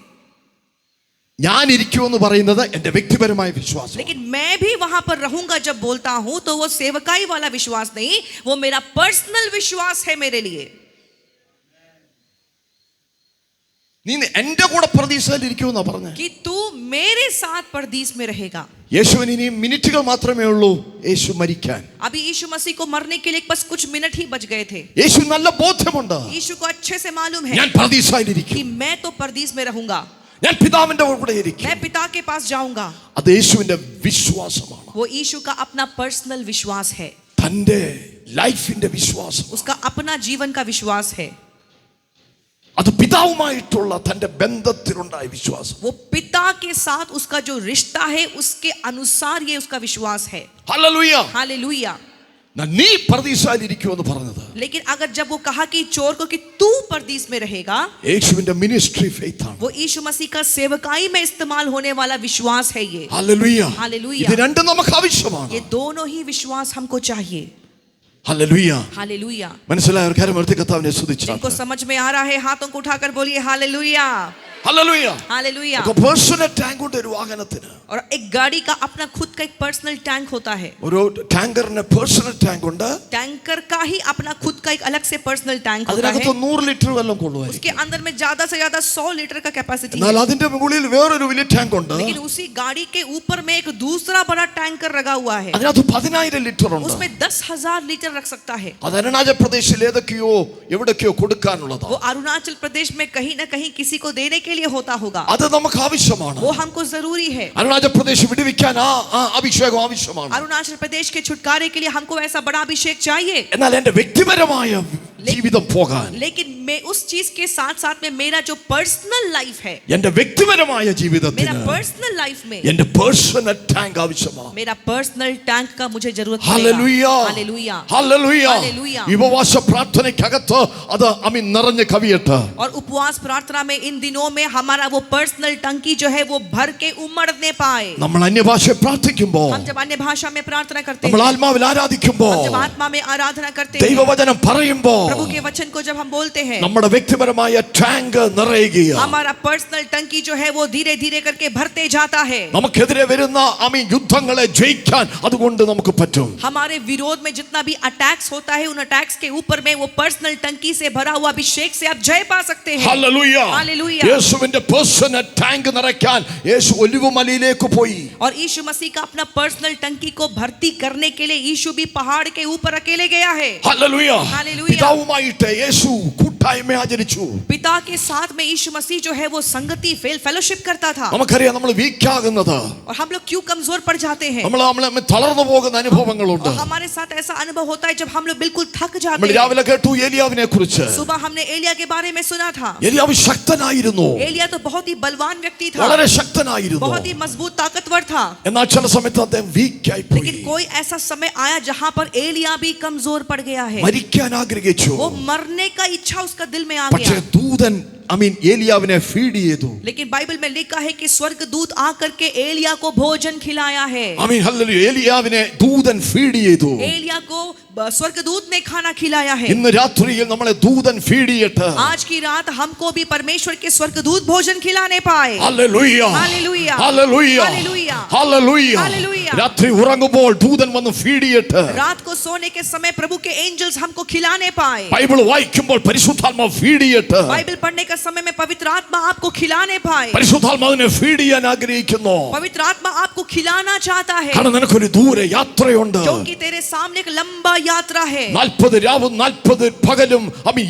ഞാൻ ഇരിക്കുമെന്ന് പറയുന്നത് എന്റെ വ്യക്തിപരമായ വിശ്വാസം. लेकिन मैं भी वहां पर रहूंगा जब बोलता हूं तो वो सेवकाई वाला विश्वास नहीं, वो मेरा पर्सनल विश्वास है मेरे लिए. നീ എന്റെ കൂടെ പർദീസായിൽ ഇരിക്കുമെന്നാ പറഞ്ഞത്. कि तू मेरे साथ परदीस में रहेगा. യേശുവിന് ഇനി മിനിറ്റുകൾ മാത്രമേ ഉള്ളൂ യേശു മരിക്കാൻ. अभी यीशु मसीह को मरने के लिए बस कुछ मिनट ही बच गए थे. യേശു നല്ല ബോധ്യമുണ്ട്, यीशु को अच्छे से मालूम है ഞാൻ പർദീസായിൽ ഇരിക്കും. कि मैं तो परदीस में रहूंगा, ഞാൻ പിതാവിന്റെ കൂടെ ഇരിക്കും. मैं पिता के पास जाऊंगा. അത് യേശുവിന്റെ വിശ്വാസമാണ്. वो यीशु का अपना पर्सनल विश्वास है. തൻ്റെ ലൈഫിന്റെ വിശ്വാസം, उसका अपना जीवन का विश्वास है, അത് പിതാവുമായിട്ടുള്ള തൻ്റെ ബന്ധത്തിലുണ്ടായ വിശ്വാസം. वो पिता के साथ उसका जो रिश्ता है उसके अनुसार ये उसका विश्वास है. ഹല്ലേലൂയ. हालेलुया. നീ പർദീസയിലിരിക്കുമെന്ന് പറഞ്ഞത്, लेकिन अगर जब वो कहा कि चोर को कि तू परदीस में रहेगा, യേശുവിന്റെ മിനിസ്ട്രി ഫെയ്ത്ത് ആണ്. वो यीशु मसीह का सेवकाई में इस्तेमाल होने वाला विश्वास है ये. ഹല്ലേലൂയ. हालेलुया. ഇത് രണ്ടും നമുക്ക് ആവശ്യമാണ്. ये दोनों ही विश्वास हमको चाहिए. ഹല്ലേലൂയ. हालेलुया. മനസ്സിലായ ഒരു കാര്യം എടുത്ത് കർത്താവിനെ സ്തുതിച്ചാട്ടെ. जिनको समझ में आ रहा है हाथों को उठाकर बोलिए हालेलुया. ഹല്ലേലൂയ. हालेलुया. ഒരു പേഴ്സണൽ ടാങ്ക് ഉണ്ട് ഒരു വാഹനത്തിന്. और एक गाड़ी का अपना खुद का एक पर्सनल टैंक होता है. ഒരു ടാങ്കറിന് പേഴ്സണൽ ടാങ്ക് ഉണ്ട്. टैंकर का ही अपना खुद का एक अलग से पर्सनल टैंक होता है. അതിനകത്ത് 100 ലിറ്റർ വെള്ളം കൊള്ളുമായിരിക്കും. उसके अंदर में ज्यादा से ज्यादा 100 लीटर का कैपेसिटी എന്നാൽ है. അതിന്റെ മുകളിൽ വേറൊരു വലിയ ടാങ്ക് ഉണ്ട്. लेकिन उसी गाड़ी के ऊपर में एक दूसरा बड़ा टैंकर लगा हुआ है. അതിനകത്ത് 10,000 ലിറ്റർ ഉണ്ട്. उसमें 10,000 लीटर रख सकता है. അത് അരുണാചൽ പ്രദേശിൽ ഏതൊക്കെയോ എവിടൊക്കെയോ കൊടുക്കാനുള്ളതാണ്. वो अरुणाचल प्रदेश में कहीं ना कहीं किसी को देने के लिए होता होगा. അത് നമുക്ക് ആവശ്യമാണ്. वो हमको जरूरी है. അരുണാചൽ പ്രദേശ് വിടുവിക്കാൻ ആ അഭിഷേകം ആവശ്യമാണ്. अरुणाचल प्रदेश के छुटकारे के लिए हमको ऐसा बड़ा अभिषेक चाहिए. എന്നാൽ എൻ്റെ വ്യക്തിപരമായ ജീവിതം പോകാൻ, लेकिन मैं उस चीज के साथ साथ में मेरा जो पर्सनल लाइफ है, എൻ്റെ വ്യക്തിപരമായ ജീവിതത്തിന് मेरा पर्सनल लाइफ में എൻ്റെ പേഴ്സണൽ ടാങ്ക് ആവശ്യമാണ്. मेरा पर्सनल टैंक का मुझे जरूरत ഹല്ലേലൂയ. हालेलुया. ഹല്ലേലൂയ. हालेलुया. ഈ ഉപവാസ പ്രാർത്ഥനയ്ക്കകത്ത് അത് നിറഞ്ഞ് കവിയട്ടെ. और उपवास प्रार्थना में इन दिनों में हमारा वो पर्सनल टंकी जो है वो भर के उमड़ने पाए. നമ്മൾ അന്യഭാഷ പ്രാർത്ഥിക്കുമ്പോൾ, हम जब अन्य भाषा में प्रार्थना करते നമ്മൾ हैं, ആത്മാവിൽ ആരാധിക്കുമ്പോൾ, हम जब आत्मा में आराधना करते हैं, ദൈവവചനം പറയുമ്പോൾ, प्रभु के वचन को जब हम बोलते हैं, നമ്മുടെ വ്യക്തിപരമായ ടാങ്ക് നിറയുകയാണ്. हमारा पर्सनल टंकी जो है वो धीरे धीरे करके भरते जाता है. നമുക്കെതിരെ വരുന്ന യുദ്ധങ്ങളെ ജയിക്കാൻ അതുകൊണ്ട് നമുക്ക് പറ്റും. हमारे विरोध में जितना भी अटैक्स होता है, उन अटैक्स के ऊपर में वो पर्सनल टंकी से भरा हुआ अभिषेक से आप जय पा सकते हैं. ഹല്ലേലൂയ. हालेलुया. യേശുവിന്റെ പേഴ്സണൽ ടാങ്ക് നിറയ്ക്കാൻ യേശു ഒലിവുമലയിലേക്ക് പോയി. और यीशु मसीह का अपना पर्सनल टंकी को भर्ती करने के लिए यीशु भी पहाड़ के ऊपर अकेले गया है. ഹല്ലേലൂയ. हालेलुया. പിതാവുമായിട്ട് യേശു കൂട്ടായ്മ ആചരിച്ചു. पिता के साथ में यीशु मसीह जो है वो संगति फेलोशिप करता था. നമുക്കറിയാം നമ്മൾ വീക്ക് ആകുന്നത്, और हम लोग क्यों कमजोर पड़ जाते हैं, നമ്മൾ തളർന്നു പോകുന്ന അനുഭവങ്ങളുണ്ട്. और हमारे साथ ऐसा अनुभव होता है जब हम लोग बिल्कुल थक जाते നമ്മൾ हैं. രാവിലെ കേട്ടു ഏലിയാവിനെ കുറിച്ച്. सुबह हमने एलिया के बारे में सुना था. ഏലിയാവ് ശക്തനായിരുന്നു, एलिया तो बहुत ही बलवान व्यक्ति था, വളരെ ശക്തനായിരുന്നു. बहुत ही मजबूत ताकतवर था. എന്നാൽ ചില സമയത്ത് അദ്ദേഹം വീക്കായി പോയി. लेकिन कोई ऐसा समय आया जहां पर एलिया भी कमजोर पड़ गया है. മരിക്കാൻ ആഗ്രഹിച്ചു. वो मरने का इच्छा उसका दिल में आ പക്ഷേ गया. ദൂതൻ ഏലിയാവിനെ ഫീഡ് ചെയ്തു. लेकिन बाइबल में लिखा है कि स्वर्गदूत आकर के एलिया को भोजन खिलाया है. ഹല്ലേലൂയ. ഏലിയാവിനെ ദൂതൻ ഫീഡ് ചെയ്തു. एलिया को स्वर्गदूत ने खाना खिलाया है. ഇന്ന് രാത്രിയിൽ നമ്മളെ ദൂതൻ ഫീഡ് ചെയ്യട്ടെ. आज की रात हमको भी परमेश्वर के स्वर्गदूत भोजन खिलाने पाए. Hallelujah. Hallelujah. Hallelujah. Hallelujah. Hallelujah. Hallelujah. രാത്രി ഉറങ്ങുമ്പോൾ ദൂതൻ വന്ന് ഫീഡ് ചെയ്യട്ടെ. रात को सोने के समय प्रभु के एंजल्स हमको खिलाने पाए. ബൈബിൾ വായിക്കുമ്പോൾ പരിശുദ്ധാത്മാവ് ഫീഡ് ചെയ്യട്ടെ. बाइबल पढ़ने का समय में पवित्र आत्मा आपको खिलाने पाए. പരിശുദ്ധാത്മാവിനെ ഫീഡ് ചെയ്യാൻ ആഗ്രഹിക്കുന്നു. पवित्र आत्मा आपको खिलाना चाहता है, കാരണം നിനക്കൊരു ദൂരെ യാത്രയുണ്ട്. क्योंकि तेरे सामने एक लंबा यात्रा है. 40 രാവും 40 പകലും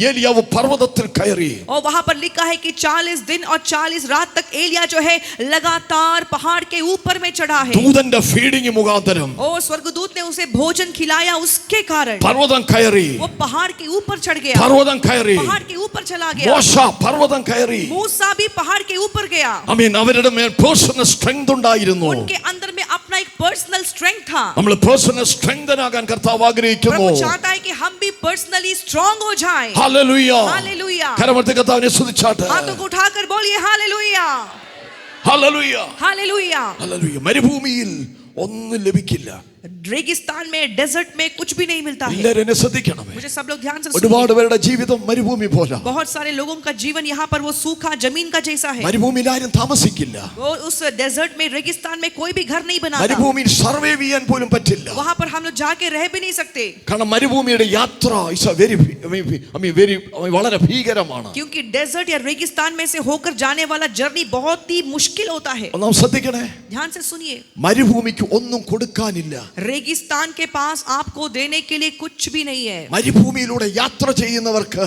ഏലിയാവ് പർവ്വതത്തിൽ കയറി. और वहां पर लिखा है कि 40 दिन और 40 रात तक एलिया जो है लगातार पहाड़ के ऊपर में चढ़ा है. ദൂതന്റെ ഫീഡിംഗ് മുഖാന്തരം और स्वर्गदूत ने उसे भोजन खिलाया, उसके कारण പർവ്വതം കയറി. वो पहाड़ के ऊपर चढ़ गया, പർവ്വതം കയറി. पहाड़ के ऊपर चला गया. മോശ പർവ്വതം കയറി. मूसा भी पहाड़ के ऊपर गया. അവരുടെ മേൽ പേഴ്സണൽ സ്ട്രെങ്ത് ഉണ്ടായിരുന്നു. उनके अंदर में अपना एक पर्सनल स्ट्रेंथ था. നമ്മൾ പേഴ്സണൽ സ്ട്രെങ്തൻ ആകാൻ കർത്താവ് ആഗ്രഹിക്കുന്നു. प्रभु चाहता है कि हम भी पर्सनली स्ट्रांग हो जाएं. ഹല്ലേലൂയ. हालेलुया. കരമർത്തി കർത്താവിനെ സ്തുതിച്ചാട്ടെ. हाथों को उठाकर बोलिए हालेलुया. ഹല്ലേലൂയ. हालेलुया. ഹല്ലേലൂയ. മരുഭൂമിയിൽ ഒന്നും ലഭിക്കില്ല. रेगिस्तान में, डेजर्ट में कुछ भी नहीं मिलता है. എല്ലാവരും എന്നെ ശ്രദ്ധിക്കണമേ. मुझे सब लोग ध्यान से ഒരുപാട് सुनिए. പേരുടെ ജീവിതം മരുഭൂമി പോലെ. बहुत सारे लोगों का जीवन यहाँ पर वो सूखा जमीन का जैसा है. മരുഭൂമിയിൽ ആരും താമസിക്കില്ല. वो उस डेजर्ट में, रेगिस्तान में कोई भी घर नहीं बनाता. മരുഭൂമിയിൽ സർവൈവ് ചെയ്യാൻ പോലും പറ്റില്ല. वहां पर हम लोग जाके रह भी नहीं सकते, കാരണം മരുഭൂമിയുടെ യാത്ര വളരെ ഭീകരമാണ്. क्योंकि डेजर्ट या रेगिस्तान में से होकर जाने वाला जर्नी बहुत ही मुश्किल होता है. ഒന്നാം ശ്രദ്ധിക്കണേ. ध्यान से सुनिए. മരുഭൂമിക്ക് ഒന്നും കൊടുക്കാനില്ല. रेगिस्तान के पास आपको देने के लिए कुछ भी नहीं है. മരുഭൂമിയിലൂടെ യാത്ര ചെയ്യുന്നവർക്ക്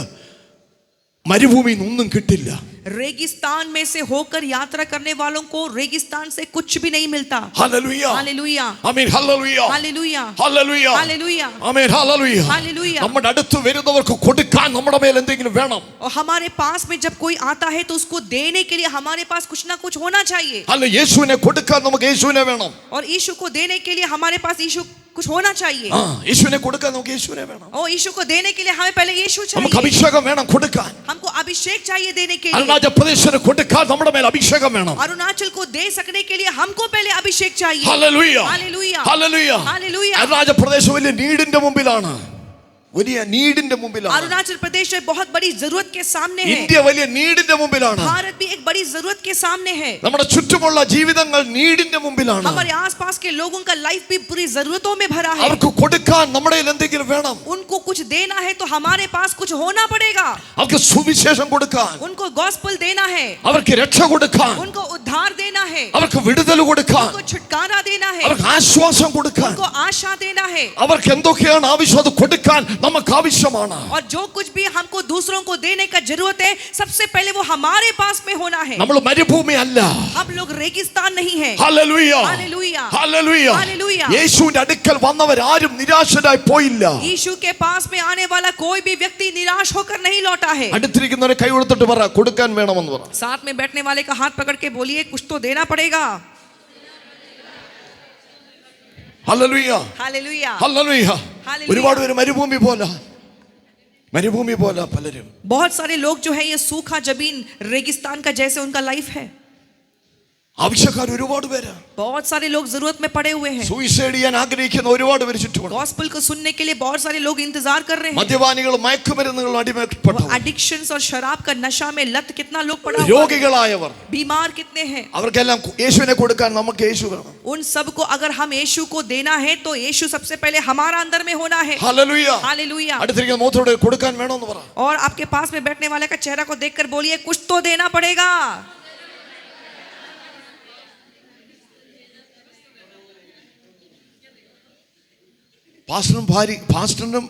മരുഭൂമിയിൽ ഒന്നും കിട്ടില്ല. रेगिस्तान में से होकर यात्रा करने वालों को रेगिस्तान से कुछ भी नहीं मिलता। ഹല്ലേലൂയ. हालेलुया, ആമേൻ. ഹല്ലേലൂയ. Hallelujah, hallelujah. हालेलुया, ആമേൻ. ഹല്ലേലൂയ. हालेलुया। നമ്മുടെ അടുത്ത് വരുന്നവർക്ക് കൊടുക്കാൻ നമ്മുടെ മേൽ എന്തെങ്കിലും വേണം. और हमारे पास में जब कोई आता है तो उसको देने के लिए हमारे पास कुछ ना कुछ होना चाहिए। അല്ല, യേശുവിനെ കൊടുക്കാൻ നമുക്ക് യേശുവിനെ വേണം. और यीशु को देने के लिए हमारे पास यीशु कुछ होना चाहिए। യേശുവിനെ കൊടുക്കാൻ നമുക്ക് യേശുവിനെ വേണം. और यीशु को देने के लिए हमें पहले यीशु നമുക്ക് चाहिए। അഭിഷേകം വേണം കൊടുക്കാൻ. हमको अभिषेक चाहिए देने के लिए। അരുണാചൽ പ്രദേശിന് കൊടുക്കാൻ നമ്മുടെ മേൽ അഭിഷേകം വേണം. अरुणाचल को दे सकने के लिए हमको पहले अभिषेक चाहिए। Hallelujah. Hallelujah, hallelujah. Hallelujah. Arunachal Pradesh വലിയ നീഡിന്റെ മുമ്പിലാണ്. വലിയ നീഡിന്റെ മുമ്പിലാണ്. अरुणाचल प्रदेश में बहुत बड़ी जरूरत के सामने है। ഇന്ത്യ വലിയ നീഡിന്റെ മുമ്പിലാണ്. भारत भी एक बड़ी जरूरत के सामने है। നമ്മുടെ ചുറ്റുമുള്ള ജീവിതങ്ങൾ നീഡിന്റെ മുമ്പിലാണ്. हमारे आसपास के लोगों का लाइफ भी पूरी जरूरतों में भरा है। അവർക്ക് കൊടുക്കാൻ നമ്മുടെ കയ്യിൽ എന്തെങ്കിലും വേണം. उनको कुछ देना है तो हमारे पास कुछ होना पड़ेगा। അവർക്ക് സുവിശേഷം കൊടുക്കാൻ, उनको गॉस्पेल देना है, അവർക്ക് രക്ഷ കൊടുക്കാൻ, उनको उद्धार देना है, അവർക്ക് വിടുതൽ കൊടുക്കാൻ, उनको छुटकारा देना है, അവർക്ക് ആശ്വാസം കൊടുക്കാൻ, उनको आशा देना है। അവർക്ക് എന്തൊക്കെയാണ് ആവശ്യം അത് കൊടുക്കാൻ നമുക്ക് ആവശ്യമാണ്. और जो कुछ भी हमको दूसरों को देने का जरूरत है सबसे पहले वो हमारे पास में होना है। നമ്മൾ മരുഭൂമി അല്ല. हम लोग रेगिस्तान नहीं है। ഹല്ലേലൂയ. Hallelujah, hallelujah. हालेलुया। യേശുവിന്റെ അടുക്കൽ വന്നവരാരും നിരാശരായി പോയില്ല. यीशु के पास में आने वाला कोई भी व्यक्ति निराश होकर नहीं लौटा है। അടുത്തിരിക്കുന്നവരെ കൈ കൊടുത്തിട്ട് പറ, കൊടുക്കാൻ വേണമെന്ന് പറ. साथ में बैठने वाले का हाथ पकड़ के बोलिए कुछ तो देना पड़ेगा। ഹല്ലേലൂയ. Hallelujah, hallelujah. ഹല്ലേലൂയ. ഒരുപാട് പേര് മരുഭൂമി പോലെ പലരും. बहुत सारे लोग जो है ये सूखा जमीन रेगिस्तान का जैसे उनका लाइफ है। ആവശ്യക്കാർ ഒരുപാട് പേര്. बहुत सारे लोग जरूरत में पड़े हुए हैं। സൂയിസൈഡ് ചെയ്യാൻ ആഗ്രഹിക്കുന്ന ഒരുപാട് പേര് ചുറ്റുമുണ്ട്. गॉस्पेल को सुनने के लिए बहुत सारे लोग इंतजार कर रहे हैं। മദ്യപാനികളും മയക്കുമരുന്നുകളും അടിമപ്പെട്ടു. एडिक्शंस और शराब का नशा में लत कितना लोग पड़ा हुआ है। രോഗികളായവർ, बीमार कितने हैं। അവർക്കെല്ലാം യേശുവിനെ കൊടുക്കാൻ നമുക്ക് യേശു വേണം. उन सबको अगर हम यीशु को देना है तो यीशु सबसे पहले हमारा अंदर में होना है। ഹല്ലേലൂയ. हालेलुया। അടുത്തിരിക്കുന്ന മുഖത്തോട് കൊടുക്കാൻ വേണമെന്ന് പറ. और आपके पास में बैठने वाले का चेहरा को देखकर बोलिए कुछ तो देना पड़ेगा। പാസ്റ്ററിനും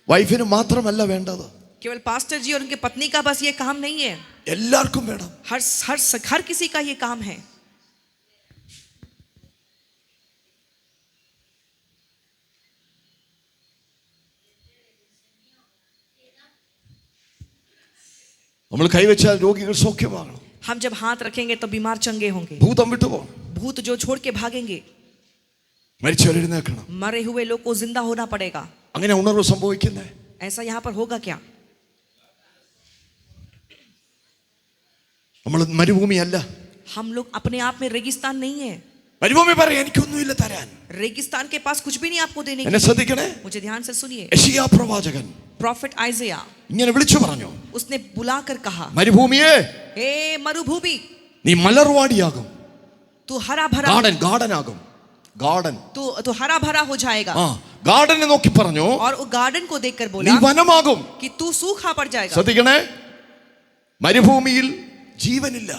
വൈഫിനും മാത്രമല്ല വേണ്ടത്. केवल पास्टर जी और उनके पत्नी का बस ये काम नहीं है, എല്ലാവർക്കും വേണം. हर किसी का ये काम है। നമ്മൾ കൈവച്ചാൽ രോഗികൾ സൗഖ്യമാകണം. हम जब हाथ रखेंगे तो बीमार चंगे होंगे, ഭൂതം വിട്ടുപോകണം. भूत जो छोड़ के भागेंगे, മരിച്ചവർ എഴുന്നേൽക്കണം. मरे हुए लोग को जिंदा होना पड़ेगा। അങ്ങനെ ഉണർവ് സംഭവിക്കുന്നേ. ऐसा यहाँ पर होगा क्या? നമ്മൾ മരുഭൂമി അല്ല. हम लोग अपने आप में रेगिस्तान नहीं है। മരുഭൂമി പറയാൻ എനിക്കൊന്നുമില്ല തരാൻ. रेगिस्तान के पास कुछ भी नहीं आपको देने के എന്നെ लिए। ശ്രദ്ധിക്കണേ. मुझे ध्यान से सुनिए। യെശയ്യാ പ്രവാചകൻ प्रॉफिट आइज़िया ഇങ്ങനെ വിളിച്ചു പറഞ്ഞു, उसने बुलाकर कहा, മരുഭൂമിയെ हे मरुभूमि, നീ മലർവാടിയാകും. तू हरा भरा, ഗാർഡൻ तू हरा भरा हो जाएगा। ഗാർഡനെ നോക്കി പറഞ്ഞു, और वो गार्डन को देखकर നീ बोला വനമാകും. कि तू सूखा पड़ जाएगा। ശ്രദ്ധിക്കണേ, മരുഭൂമിയിൽ ജീവനില്ല.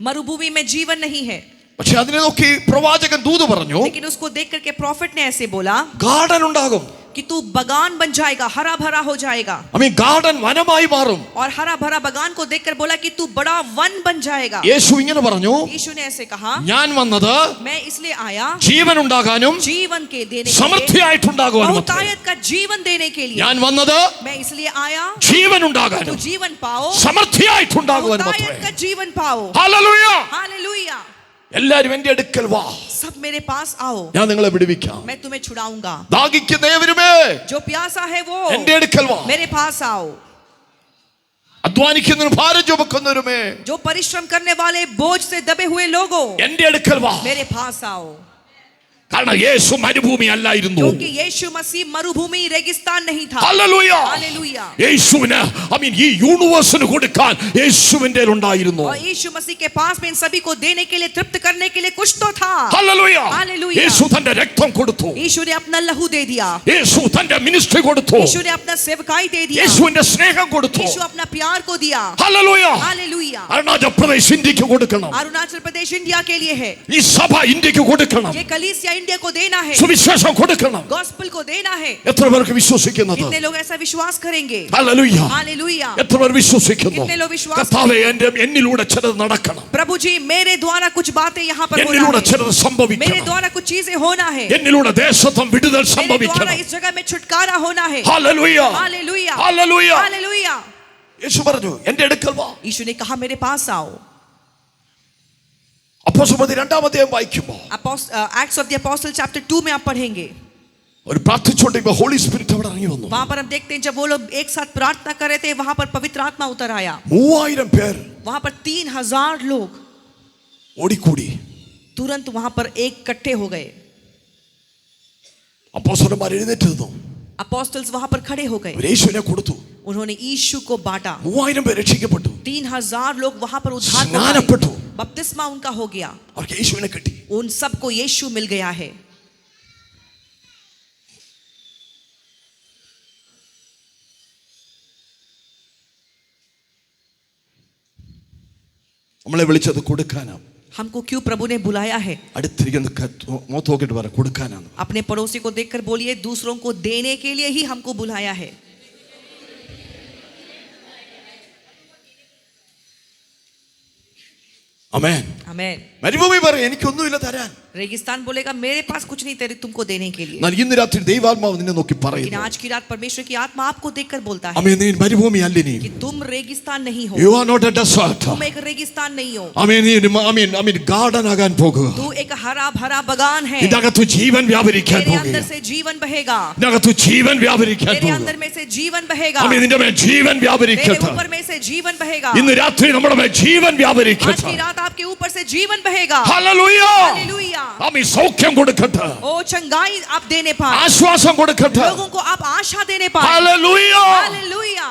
मरुभूमि में जीवन नहीं है। പക്ഷെ അതിനെ നോക്കി പ്രവാചകൻ ദൂത് പറഞ്ഞു, लेकिन उसको देख करके प्रॉफिट ने ऐसे बोला ഗാർഡൻ ഉണ്ടാകും. कि तू बगान बन जाएगा, हरा भरा हो जाएगा। ഗാർഡൻ വനമായി മാറും. और हरा भरा बगान को देखकर बोला कि तू बड़ा वन बन जाएगा। യേശു ഇങ്ങനെ പറഞ്ഞു, यीशु ने ऐसे कहा, ഞാൻ വന്നത് मैं इसलिए आया ജീവൻ ഉണ്ടാകാനും जीवन के देने के लिए, സമൃദ്ധിയായിട്ടുണ്ടാകുവാനും. बहुतायत का जीवन देने के लिए। ഞാൻ വന്നത് मैं इसलिए आया ജീവൻ तू ഉണ്ടാകാനും जीवन पाओ, സമൃദ്ധിയായിട്ടുണ്ടാകുവാനും. बहुतायत का जीवन पाओ। ഹല്ലേലൂയ. हालेलुया। എല്ലാരും എന്റെ അടുക്കൽ വാ, सब मेरे पास आओ, ഞാൻ നിങ്ങളെ വിടുവിക്കാം. मैं तुम्हें छुड़ाऊंगा। ദാഹിക്കുന്ന ഏവരുമേ जो प्यासा है वो എന്റെ അടുക്കൽ വാ. मेरे पास आओ। അധ്വാനിക്കുന്നവരും ഭാരം ചുമക്കുന്നവരുമേ जो परिश्रम करने वाले बोझ से दबे हुए लोगों എന്റെ അടുക്കൽ വാ. मेरे पास आओ। കാരണം യേശു മരുഭൂമി അല്ലായിരുന്നു. क्योंकि यीशु मसीह मरुभूमि रेगिस्तान नहीं था। ഹല്ലേലൂയ. हालेलुया। യേശുവിന് ഈ യൂണിവേഴ്സിന് കൊടുക്കാൻ യേശുവിന്റെ ഉണ്ടായിരുന്നു. और यीशु मसीह के पास में इन सभी को देने के लिए, तृप्त करने के लिए कुछ तो था। ഹല്ലേലൂയ. हालेलुया। യേശു തന്റെ രക്തം കൊടുത്തു. यीशु ने अपना लहू दे दिया। യേശു തന്റെ മിനിസ്ട്രി കൊടുത്തു. यीशु ने अपना सेवकाई दे दिया। യേശുവിന്റെ സ്നേഹം കൊടുത്തു. यीशु अपना प्यार को दिया। ഹല്ലേലൂയ. हालेलुया। അരുണാചൽ പ്രദേശ് ഇന്ത്യക്ക് കൊടുക്കണം. अरुणाचल प्रदेश इंडिया के लिए है। ഈ സഭ ഇന്ത്യക്ക് കൊടുക്കണം. ये कलीसिया इंडिया को देना है, സുവിശേഷം കൊടുക്കണം. गॉस्पेल को देना है. എത്ര പേർക്ക് വിശ്വസിക്കുന്നത്? कितने लोग ऐसा विश्वास करेंगे? ഹല്ലേലൂയ. हालेलुया. എത്ര പേർ വിശ്വസിക്കുന്നു? कितने लोग विश्वास കർത്താവേ എന്നിലൂടെ ചിലത് നടക്കണം. प्रभु जी मेरे द्वारा कुछ बातें यहाँ पर होना എന്നിലൂടെ है, ചിലത് मेरे സംഭവിക്കണം. द्वारा कुछ चीजें होना है, എന്നിലൂടെ ദേശത്തും വിടുതൽ मेरे द्वारा സംഭവിക്കണം. इस जगह में छुटकारा होना है. ഹല്ലേലൂയ. हालेलुया. ഹല്ലേലൂയ. हालेलुया. യേശു പറഞ്ഞു എന്റെ അടുക്കൽ വാ. यीशु ने कहा मेरे पास आओ. അപ്പോസ്തലപ്രവൃത്തി 2-ാം അധ്യായം വായിക്കുമ്പോൾ acts of the apostle chapter 2 में आप पढ़ेंगे. ഒരു പ്രാർത്ഥിച്ചുകൊണ്ടിരിക്കുമ്പോൾ ഹോളി സ്പിരിറ്റ് അവിടെ ഇറങ്ങി വന്നു. वहां पर हम देखते हैं जब वो लोग एक साथ प्रार्थना कर रहे थे, वहां पर पवित्र आत्मा उतर आया. 3000 പേർ वहां पर 3000 लोग ഓടിക്കൂടി. तुरंत वहां पर एक इकट्ठे हो गए. അപ്പോസ്തലന്മാർ എഴുന്നേറ്റ് നിന്നു. अपोस्टल्स वहां पर खड़े हो गए. യേശുവിനെ കൊടുത്തു. उन्होंने यीशु को बांटा. 3000 പേർ രക്ഷിക്കപ്പെട്ടു. 3000 लोग वहां पर उद्धार को സ്നാനപ്പെട്ടു. पाए. बपतिस्मा उनका हो गया. അവർക്ക് യേശുവിനെ കിട്ടി. उन सबको यीशु मिल गया है. നമ്മളെ വിളിച്ചത് കൊടുക്കാനാണ്. हमको क्यों प्रभु ने बुलाया है? അടുത്തിരിക്കുന്ന മുഖത്ത് നോക്കിയിട്ട് പറ കൊടുക്കാനാണ്. अपने पड़ोसी को देखकर बोलिए दूसरों को देने के लिए ही हमको बुलाया है. ആമേൻ. आमेन. മരുഭൂമി പറയും എനിക്കൊന്നുമില്ല തരാൻ. रेगिस्तान बोलेगा मेरे पास कुछ नहीं तेरे तुमको देने के लिए. എന്നാൽ ഇന്ന് രാത്രി ദൈവാത്മാവ് നിന്നെ നോക്കി लेकिन പറയുന്നു. आज की रात परमेश्वर की आत्मा आपको देखकर बोलता है ആമേൻ. നീ മരുഭൂമി അല്ല നീ. कि तुम रेगिस्तान नहीं हो. You are not a desert. तुम एक रेगिस्तान नहीं हो. ആമേൻ. നീ ഗാർഡൻ ആകാൻ പോകുക. तू एक हरा भरा बगान है. ഇതിനകത്ത് ജീവൻ വ്യാപരിക്കാൻ तेरे പോകുക. अंदर से जीवन बहेगा. ഇതിനകത്ത് ജീവൻ വ്യാപരിക്കാൻ तेरे പോകുക. अंदर में से जीवन बहेगा. ആമേൻ. നിന്റെ മേൽ ജീവൻ तेरे വ്യാപരിക്കട്ടെ. ऊपर में से जीवन बहेगा. ഇന്ന് രാത്രി നമ്മുടെ മേൽ ജീവൻ आज വ്യാപരിക്കട്ടെ. की रात आपके ऊपर से जीवन बहेगा. ഹല്ലേലൂയ. हालेलुया. ആമേൻ. സൗഖ്യം കൊടുക്കട്ടെ. ओ चंगाई आप देने पाए. ആശ്വാസം കൊടുക്കട്ടെ. लोगों को आप आशा देने पाए. ഹല്ലേലൂയ. हालेलुया.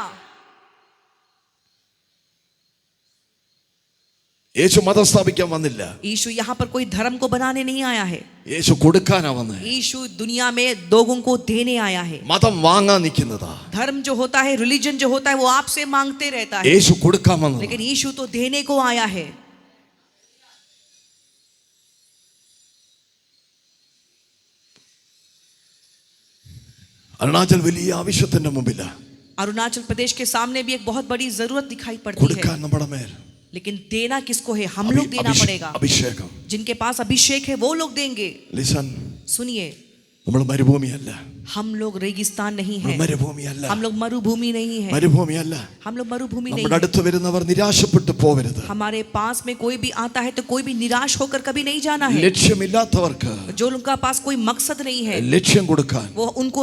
യേശു മതം സ്ഥാപിക്കാൻ വന്നില്ല. यीशु यहाँ पर कोई धर्म को बनाने नहीं आया है. യേശു കൊടുക്കാനാ വന്നത്. यीशु दुनिया में लोगों को देने आया है. മതം വാങ്ങാൻ നിൽക്കുന്നതാ. धर्म जो होता है, रिलीजन जो होता है, वो आपसे मांगते रहता है. യേശു കൊടുക്കാൻ വന്നത്. लेकिन यीशु तो देने को आया है. അരുണാചൽ വലിയ ആവശ്യത്തിന്റെ മുമ്പില്ല. अरुणाचल प्रदेश के सामने भी एक बहुत बड़ी जरूरत दिखाई पड़ती കൊടുക്കാൻ है. നമ്മുടെ മേൽ लेकिन देना किसको है? हम लोग देना पड़ेगा. അഭിഷേകം. जिनके पास अभिषेक है वो लोग देंगे. ലിസൺ. सुनिए, നമ്മൾ മരുഭൂമിയല്ല. हम लोग रेगिस्तान नहीं है. മരുഭൂമിയല്ല. हम लोग मरुभूमि नहीं है. മരുഭൂമിയല്ല. हम लोग मरुभूमि नहीं നമ്മുടെ है. അടുത്ത് വരുന്നവർ നിരാശപ്പെട്ടു പോവരുത്. हमारे पास में कोई भी आता है तो कोई भी निराश होकर कभी नहीं जाना है. ലക്ഷ്യമില്ലാത്തവർക്ക് जो उनका पास कोई मकसद नहीं है, ലക്ഷ്യം കൊടുക്കാൻ. वो उनको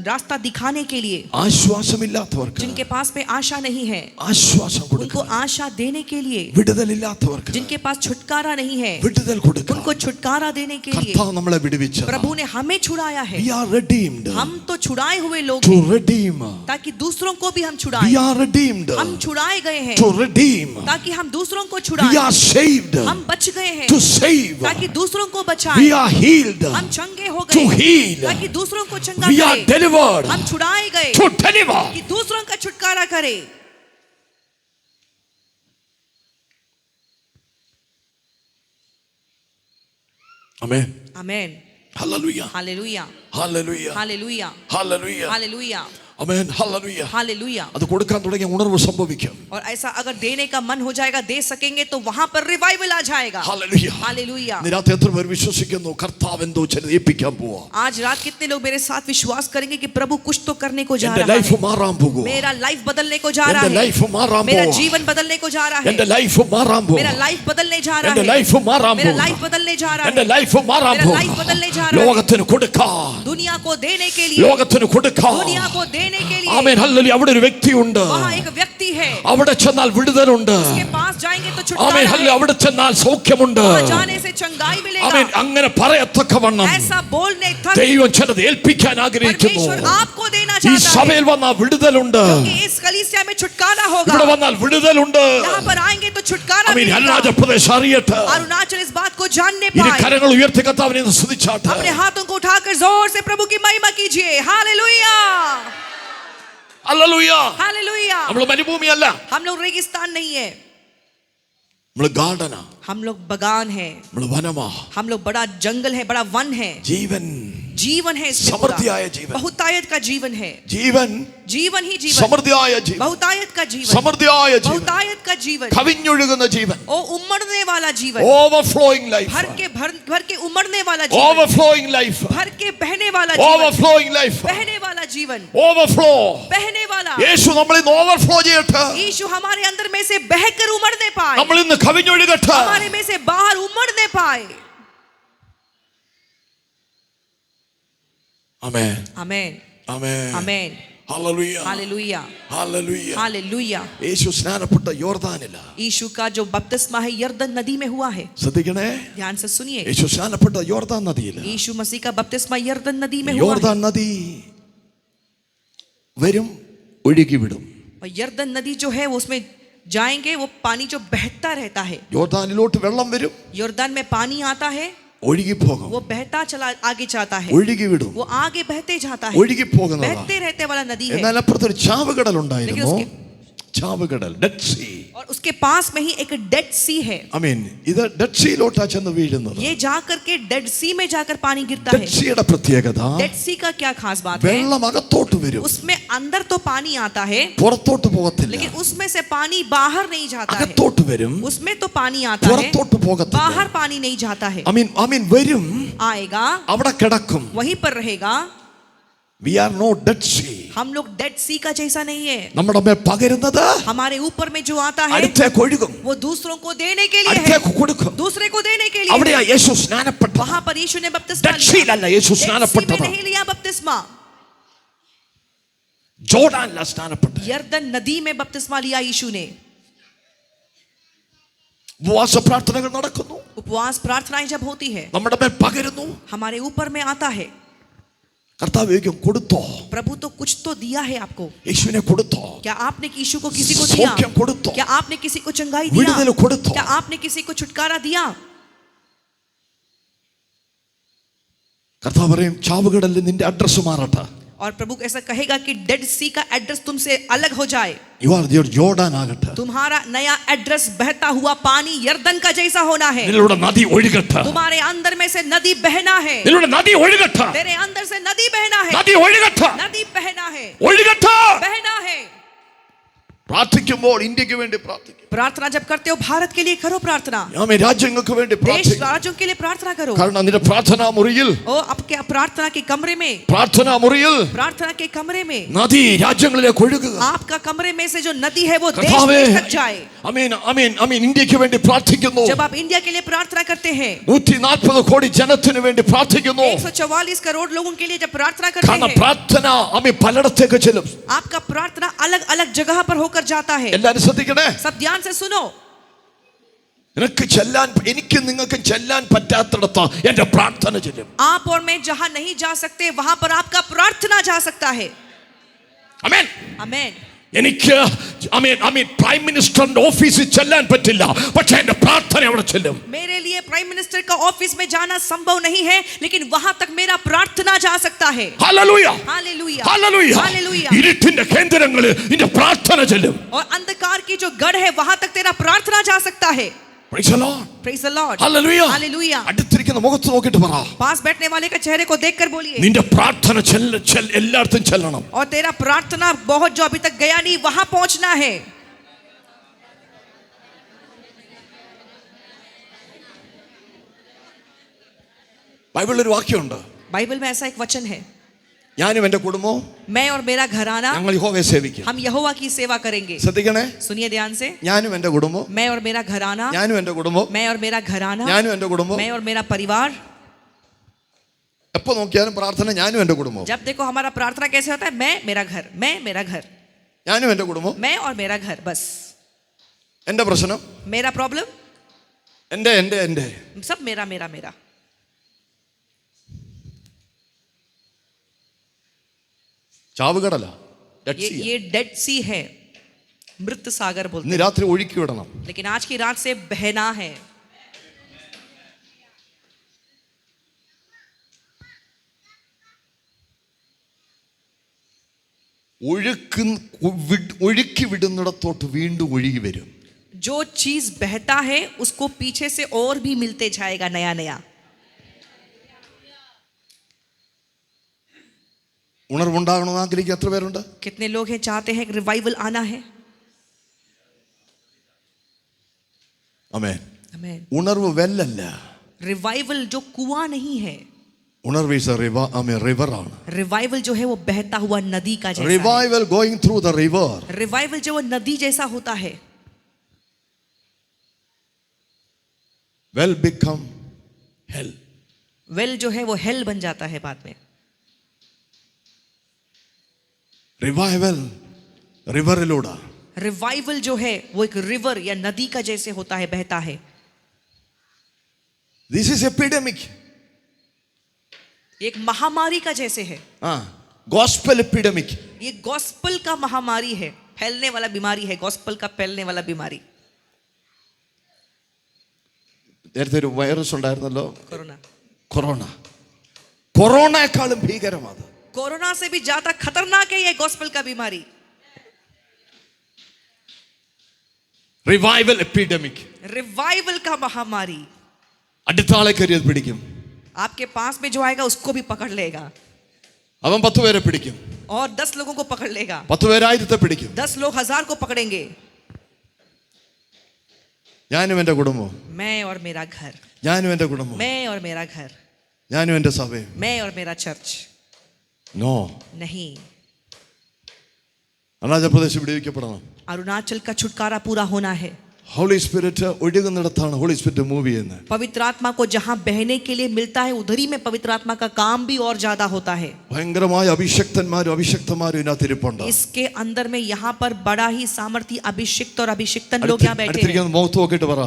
रास्ता दिखाने के लिए. ആശ്വാസമില്ലാത്തവർക്ക് जिनके पास में आशा नहीं है, ആശ്വാസം उनको കൊടുക്കാൻ. आशा देने के लिए. വിടുതലില്ലാത്തവർക്ക് जिनके पास छुटकारा नहीं है, വിടുതൽ കൊടുക്കാൻ. उनको छुटकारा देने के लिए. കർത്താവ് നമ്മളെ വിടുവിച്ചു. प्रभु ने हमें छुड़ाया है. We are redeemed. हम तो छुड़ाए हुए लोग To हैं, redeem. ताकि दूसरों को भी हम We छुड़ाएं. are redeemed. हम छुड़ाए गए हैं To redeem. ताकि हम दूसरों को We छुड़ाएं. are saved. हम बच गए हैं To save. ताकि दूसरों को We बचाएं. are healed. हम चंगे हो To गए heal. ताकि दूसरों को चंगा We are करें. delivered. हम छुड़ाए गए To deliver. कि दूसरों का छुटकारा करे. Amen. आमेन. Hallelujah. Hallelujah. Hallelujah. Hallelujah. Hallelujah. Hallelujah. Amen. Hallelujah. Hallelujah. അത് കൊടുക്കാൻ തുടങ്ങിയ ഉണർവ് സംഭവിക്കും. और ऐसा अगर देने का मन हो जाएगा, दे सकेंगे तो वहां पर रिवाइवल आ जाएगा. Hallelujah. हालेलुया. നിരാത്തെ എത്ര പേർ വിശ്വസിക്കുന്നു കർത്താവ് എന്തോ ചിലത് ഏൽപ്പിക്കാൻ പോവാ. आज रात कितने लोग मेरे साथ विश्वास करेंगे कि प्रभु कुछ तो करने को जा എന്റെ रहा ലൈഫ് है. മാറാൻ പോകുക. मेरा लाइफ बदलने को जा रहा എന്റെ है. ലൈഫ് മാറാൻ मेरा പോകുക. जीवन बदलने को जा रहा है. എന്റെ ലൈഫ് മാറാൻ പോകുക. मेरा लाइफ बदलने जा रहा എന്റെ है. ലൈഫ് മാറാൻ मेरा പോകുക. लाइफ बदलने जा रहा എന്റെ है. ലൈഫ് മാറാൻ मेरा പോകുക. लाइफ बदलने जा रहा है. ലോകത്തിന് കൊടുക്കാൻ. दुनिया को देने के लिए. ലോകത്തിന് കൊടുക്കാൻ. दुनिया को देने के लिए. ആമേൻ. ഹല്ലേലൂയ. അവിടെ ഒരു വ്യക്തിയുണ്ട്. वहाँ एक व्यक्ति है. അവിടെ ചെന്നാൽ വിടുതലുണ്ട്. उसके पास जाएंगे तो ആമേൻ. छुटकारा ഹല്ലേലൂയ. है. അവിടെ ചെന്നാൽ സൗഖ്യമുണ്ട്. वहाँ जाने से चंगाई ആമേൻ. मिलेगा. അങ്ങനെ പറയത്തക്കവണ്ണം ऐसा बोलने तक ദൈവം ചിലത് ഏൽപ്പിക്കാൻ ആഗ്രഹിക്കുന്നു. परमेश्वर आपको देना ഈ चाहता है. സഭയിൽ വന്നാൽ വിടുതലുണ്ട്. कि इस कलीसिया में छुटकारा होगा. ഇവിടെ വന്നാൽ വിടുതലുണ്ട്. यहाँ पर आएंगे तो छुटकारा ആമേൻ. मिलेगा. അരുണാചൽ പ്രദേശ് അറിയട്ടെ. अरुणाचल इस बात को जानने ഇനി पाए. കരങ്ങൾ ഉയർത്തി കർത്താവിനെ സ്തുതിച്ചാട്ടെ. अपने हाथों को उठाकर जोर से प्रभु की महिमा कीजिए. हालेलुया. ഹല്ലേലൂയ. हालेलुया. നമ്മൾ മരുഭൂമിയല്ല. हम लोग रेगिस्तान नहीं है. നമ്മള് ഗാർഡനാ, हम लोग बगान है, നമ്മള് വനമാ. हम लोग बड़ा जंगल है, बड़ा वन है. ജീവൻ, जीवन है इसमें पूरा. സമൃദ്ധിയായ ജീവൻ, बहुतायत का जीवन है. ജീവൻ, जीवन ही जीवन, സമൃദ്ധിയായ ജീവൻ, बहुतायत का जीवन, സമൃദ്ധിയായ ജീവൻ, बहुतायत का जीवन, കവിഞ്ഞൊഴുകുന്ന ജീവൻ, ओ उमड़ने वाला जीवन, ഓവർഫ്ലോയിങ് ലൈഫ്, भर के उमड़ने वाला जीवन, ഓവർഫ്ലോയിങ് ലൈഫ്, भर के बहने वाला जीवन, ഓവർഫ്ലോയിങ് ലൈഫ്, बहने वाला जीवन, ഓവർഫ്ലോ. बहने वाला. യേശു നമ്മളിൽ നിന്ന് ഓവർഫ്ലോ ചെയ്യട്ടെ. यीशु हमारे अंदर में से बहकर उमड़ने पाए, നമ്മളിൽ നിന്ന് കവിഞ്ഞൊഴുകട്ടെ. हमारे में से बाहर उमड़ने पाए. ആമേൻ, आमेन, ആമേൻ, आमेन, ഹല്ലേലൂയ, हालेलुया, ഹല്ലേലൂയ. हालेलुया. യേശു സ്നാനപ്പെട്ട യോർദാനില, यीशु का जो बपतिस्मा है यरदन नदी में हुआ है. ശ്രദ്ധിക്കണേ. ध्यान से सुनिए. യേശു സ്നാനപ്പെട്ട യോർദാൻ നദിയിൽ, यीशु मसीह का बपतिस्मा यरदन नदी में हुआ है. യോർദാൻ നദി വരും, ഒഴുകി വിടും. और यरदन नदी जो है उसमें जाएंगे, वो पानी जो बहता रहता है. യോർദാനിലോട്ട് വെള്ളം വരും, यरदन में पानी आता है, ഒഴുകി പോകും, वो बहता चला आगे जाता है, ഒഴുകി വിടും, वो आगे बहते जाता है, ഒഴുകി പോകുന്നതാ. बहते रहते वाला नदी है. എന്നാൽ അപ്പുറത്തൊരു ചാവുകടൽ ഉണ്ടായിരുന്നു. लेकिन ചാവുകടൽ, ഡെഡ് സീ. और उसके पास में ही एक डेड सी है. ഐ മീൻ ഇത് ഡെഡ് സീയിലോട്ടാ ചെന്ന് വീഴുന്നത്. ये जाकर के डेड सी में जाकर पानी गिरता ഡെഡ് है. സീയുടെ പ്രത്യേകത, डेड सी का क्या खास बात है? വെള്ളം അകത്തോട്ട് വരും, उसमें अंदर तो पानी आता है, പുറത്തോട്ട് പോകത്തില്ല. लेकिन उसमें से पानी बाहर नहीं जाता है. അകത്തോട്ട് വരും, उसमें तो पानी आता है, പുറത്തോട്ട് പോകത്തില്ല. बाहर पानी नहीं जाता है. ഐ മീൻ വരും, आएगा, അവിടെ കിടക്കും. वहीं पर रहेगा. We are not dead see. हम लोग डेड सी का जैसा नहीं है. നമ്മുടെ മേൽ പകരുന്നത് हमारे ऊपर में जो आता है അടുത്തേക്ക് ഒഴുകും, वो दूसरों को देने के लिए है, അടുത്തേക്ക് കൊടുക്കും. दूसरे को देने के लिए അവിടെയാ है. യേശു സ്നാനപ്പെട്ടത്. वहां पर यीशु ने बपतिस्मा ഡെഡ് സീയിലല്ല യേശു डेड सी में സ്നാനപ്പെട്ടത്, नहीं लिया बपतिस्मा, ജോർഡാനിലാ സ്നാനപ്പെട്ടത്. यरदन नदी में बपतिस्मा लिया यीशु ने. ഉപവാസ പ്രാർത്ഥനകൾ നടക്കുന്നു, उपवास प्रार्थनाएं जब होती है, നമ്മുടെ മേൽ പകരുന്നു. हमारे ऊपर में आता है. കർത്താവ് കൊടുത്തോ? प्रभु तो कुछ तो दिया है आपको. യേശുവിനെ കൊടുത്തോ? क्या आपने यीशु को किसी को दिया? സൗഖ്യം കൊടുത്തോ? क्या आपने किसी को चंगाई दिया? വിടുതൽ കൊടുത്തോ? क्या आपने किसी को छुटकारा दिया? കർത്താവ് പറയും, ചാവുകടലിൽ നിന്റെ അഡ്രസ് മാറട്ടെ. और प्रभु ऐसा कहेगा कि डेड सी का एड्रेस तुमसे अलग हो जाए. യു ആർ യുവർ ജോർഡാൻ ആകട്ടെ. तुम्हारा नया एड्रेस बहता हुआ पानी यरदन का जैसा होना है. നിങ്ങളുടെ നദി ഒഴുകട്ടെ. तुम्हारे अंदर में से नदी बहना है. നിങ്ങളുടെ നദി ഒഴുകട്ടെ. तेरे अंदर से नदी बहना है. നദി ഒഴുകട്ടെ. नदी बहना है. ഒഴുകട്ടെ. बहना है. പ്രാർത്ഥിക്കുമ്പോൾ ഇന്ത്യക്ക് വേണ്ടി പ്രാർത്ഥിക്കും. प्रार्थना जब करते हो भारत के लिए करो प्रार्थना. ആമേൻ. രാജ്യങ്ങൾക്ക് വേണ്ടി देश പ്രാർത്ഥിക്കും. राज्यों के लिए प्रार्थना करो. കാരണം നിന്റെ പ്രാർത്ഥനാ മുറിയിൽ, ओ आपके प्रार्थना के कमरे में, പ്രാർത്ഥനാ മുറിയിൽ प्रार्थना के कमरे में നദി രാജ്യങ്ങളിലേക്ക് ഒഴുകുക. आपका कमरे में से जो नदी है वो देश കർത്താവേ, देश तक जाए. ആമേൻ, ആമേൻ, ആമേൻ. ഇന്ത്യക്ക് വേണ്ടി പ്രാർത്ഥിക്കുന്നു. जब आप इंडिया के लिए प्रार्थना करते हैं, 140 കോടി ജനത്തിന് വേണ്ടി പ്രാർത്ഥിക്കുന്നു. 144 करोड़ लोगों के लिए जब प्रार्थना करते കാരണം हैं, പ്രാർത്ഥന ആമേൻ പലയിടത്തേക്ക് ചെല്ലും. आपका प्रार्थना अलग अलग जगह पर होकर जाता है. എല്ലാവരും ശ്രദ്ധിക്കണേ. सब ध्यान से सुनो. നിനക്ക് ചെല്ലാൻ, എനിക്ക് നിങ്ങൾക്ക് ചെല്ലാൻ പറ്റാത്തിടത്ത് എന്റെ പ്രാർത്ഥന ചെല്ലും. आप और मैं जहां नहीं जा सकते वहां पर आपका प्रार्थना जा सकता है. ആമേൻ. आमेन. എനിക്ക് ആമേൻ, ആമേൻ, പ്രൈം മിനിസ്റ്ററിന്റെ ഓഫീസിൽ ചെല്ലാൻ പറ്റില്ല, പക്ഷേ എന്റെ പ്രാർത്ഥന അവിടെ ചെല്ലും. मेरे लिए प्राइम मिनिस्टर का ऑफिस में जाना संभव नहीं है, लेकिन वहां तक मेरा प्रार्थना जा सकता है. Hallelujah, hallelujah, hallelujah. हालेलुया. ഇരുട്ടിന്റെ കേന്ദ്രങ്ങളിൽ നിന്റെ പ്രാർത്ഥന ചെല്ലും. और अंधकार की जो गढ़ है वहां तक तेरा प्रार्थना जा सकता है. Praise the Lord. Praise the Lord. Hallelujah. Hallelujah. അടുത്തിരിക്കുന്ന മുഖത്ത് നോക്കിയിട്ട് പറ, पास बैठने वाले के चेहरे को देखकर बोलिए, നിന്റെ പ്രാർത്ഥന എല്ലായിടത്തും ചെല്ലണം. और तेरा प्रार्थना बहुत जो अभी तक गया नहीं वहां पहुंचना है. ബൈബിളിൽ ഒരു വാക്യമുണ്ട്. बाइबल में ऐसा एक वचन है, ഞാനും എന്റെ കുടുംബവും मैं और मेरा घराना ഞങ്ങൾ യഹോവയെ സേവിക്കും. हम यहोवा की सेवा करेंगे. ശ്രദ്ധിക്കണേ. सुनिए ध्यान से. ഞാനും എന്റെ കുടുംബവും, मैं और मेरा घराना, ഞാനും എന്റെ കുടുംബവും, मैं और मेरा घराना, ഞാനും എന്റെ കുടുംബവും. मैं और मेरा परिवार. എപ്പോ നോക്കിയാലും പ്രാർത്ഥന ഞാനും എന്റെ കുടുംബവും, जब देखो हमारा प्रार्थना कैसे होता है, मैं मेरा घर, मैं मेरा घर, ഞാനും എന്റെ കുടുംബവും. मैं और मेरा घर. बस എന്റെ പ്രശ്നം, मेरा प्रॉब्लम, എന്റെ എന്റെ എന്റെ सब मेरा मेरा मेरा. ചാവുകടല, ये डेड सी है, मृत सागर बोलते ഇന്ന് രാത്രി ഒഴുക്കി വിടണം. हैं. लेकिन आज की रात से बहना है. ഒഴുക്കി വിടുന്നിടത്തോട്ട് വീണ്ടും ഒഴുകി വരും. जो चीज बहता है उसको पीछे से और भी मिलते जाएगा नया नया. ഉണർവുണ്ടാകണമെന്ന് ആഗ്രഹിക്കുക എത്ര പേരുണ്ട്? कितने लोग हैं चाहते हैं कि रिवाइवल आना है? ആമേൻ. आमीन. ഉണർവ് വെല്ലല്ല. रिवाइवल जो कुआं नहीं है. ഉണർവ് ഈസ് എ റിവർ ആണ്. रिवाइवल जो है वो बहता हुआ नदी का जैसा है. Revival going through the river. Revival जो वो नदी जैसा होता है. Well become hell. वेल जो है वो हेल बन जाता है बाद में. Revival रिवरिലൂടെ. रिवाइवल जो है वो एक रिवर या नदी का जैसे होता है, बहता है. This is epidemic. एक महामारी का जैसे है. Gospel epidemic. ये गॉस्पल का महामारी है, फैलने वाला बीमारी है. गॉस्पल का फैलने वाला बीमारी. നേരത്തെ ഒരു വൈറസ് ഉണ്ടായിരുന്നല്ലോ, कोरोना. കൊറോണയെക്കാളും ഭീകരമാണ്. कोरोना से भी ज्यादा खतरनाक है ये गॉस्पल का बीमारी. Revival epidemic. रिवाइवल का महामारी. അടുത്ത ആളെ കയറിയത് പിടിക്കും. आपके पास में जो आएगा उसको भी पकड़ लेगा. അവൻ 10 പേരെ പിടിക്കും. और 10 लोगों को पकड़ लेगा. 10 പേര് 1000 പിടിക്കും. 10 लोग 1000 को पकड़ेंगे. ഞാനും എൻ്റെ കുടുംബവും, मैं और मेरा घर, ഞാനും എൻ്റെ കുടുംബവും, मैं और मेरा घर, ഞാനും എൻ്റെ സഭയും. मैं और मेरा चर्च. നോ. नहीं. അരുണാചൽ പ്രദേശ് വിടുവിക്കപ്പെടണം. अरुणाचल का छुटकारा पूरा होना है. ഹോളി സ്പിരിറ്റ് ഒഴുകുന്നിടത്താണ് ഹോളി സ്പിരിറ്റ് മൂവ് ചെയ്യുന്നത്. पवित्र आत्मा को जहां बहने के लिए मिलता है उधर ही में पवित्र आत्मा का काम भी और ज्यादा होता है. ഭയങ്കരമായ അഭിഷക്തന്മാരും അഭിഷക്തമാരും ഇതിനകത്ത് ഇരിപ്പുണ്ട്. इसके अंदर में यहाँ पर बड़ा ही सामर्थी अभिषिक्त और अभिषिक्तन लोग यहाँ बैठे हैं. അടുത്തിരിക്കുന്ന മുഖത്ത് നോക്കിയിട്ട് പറ,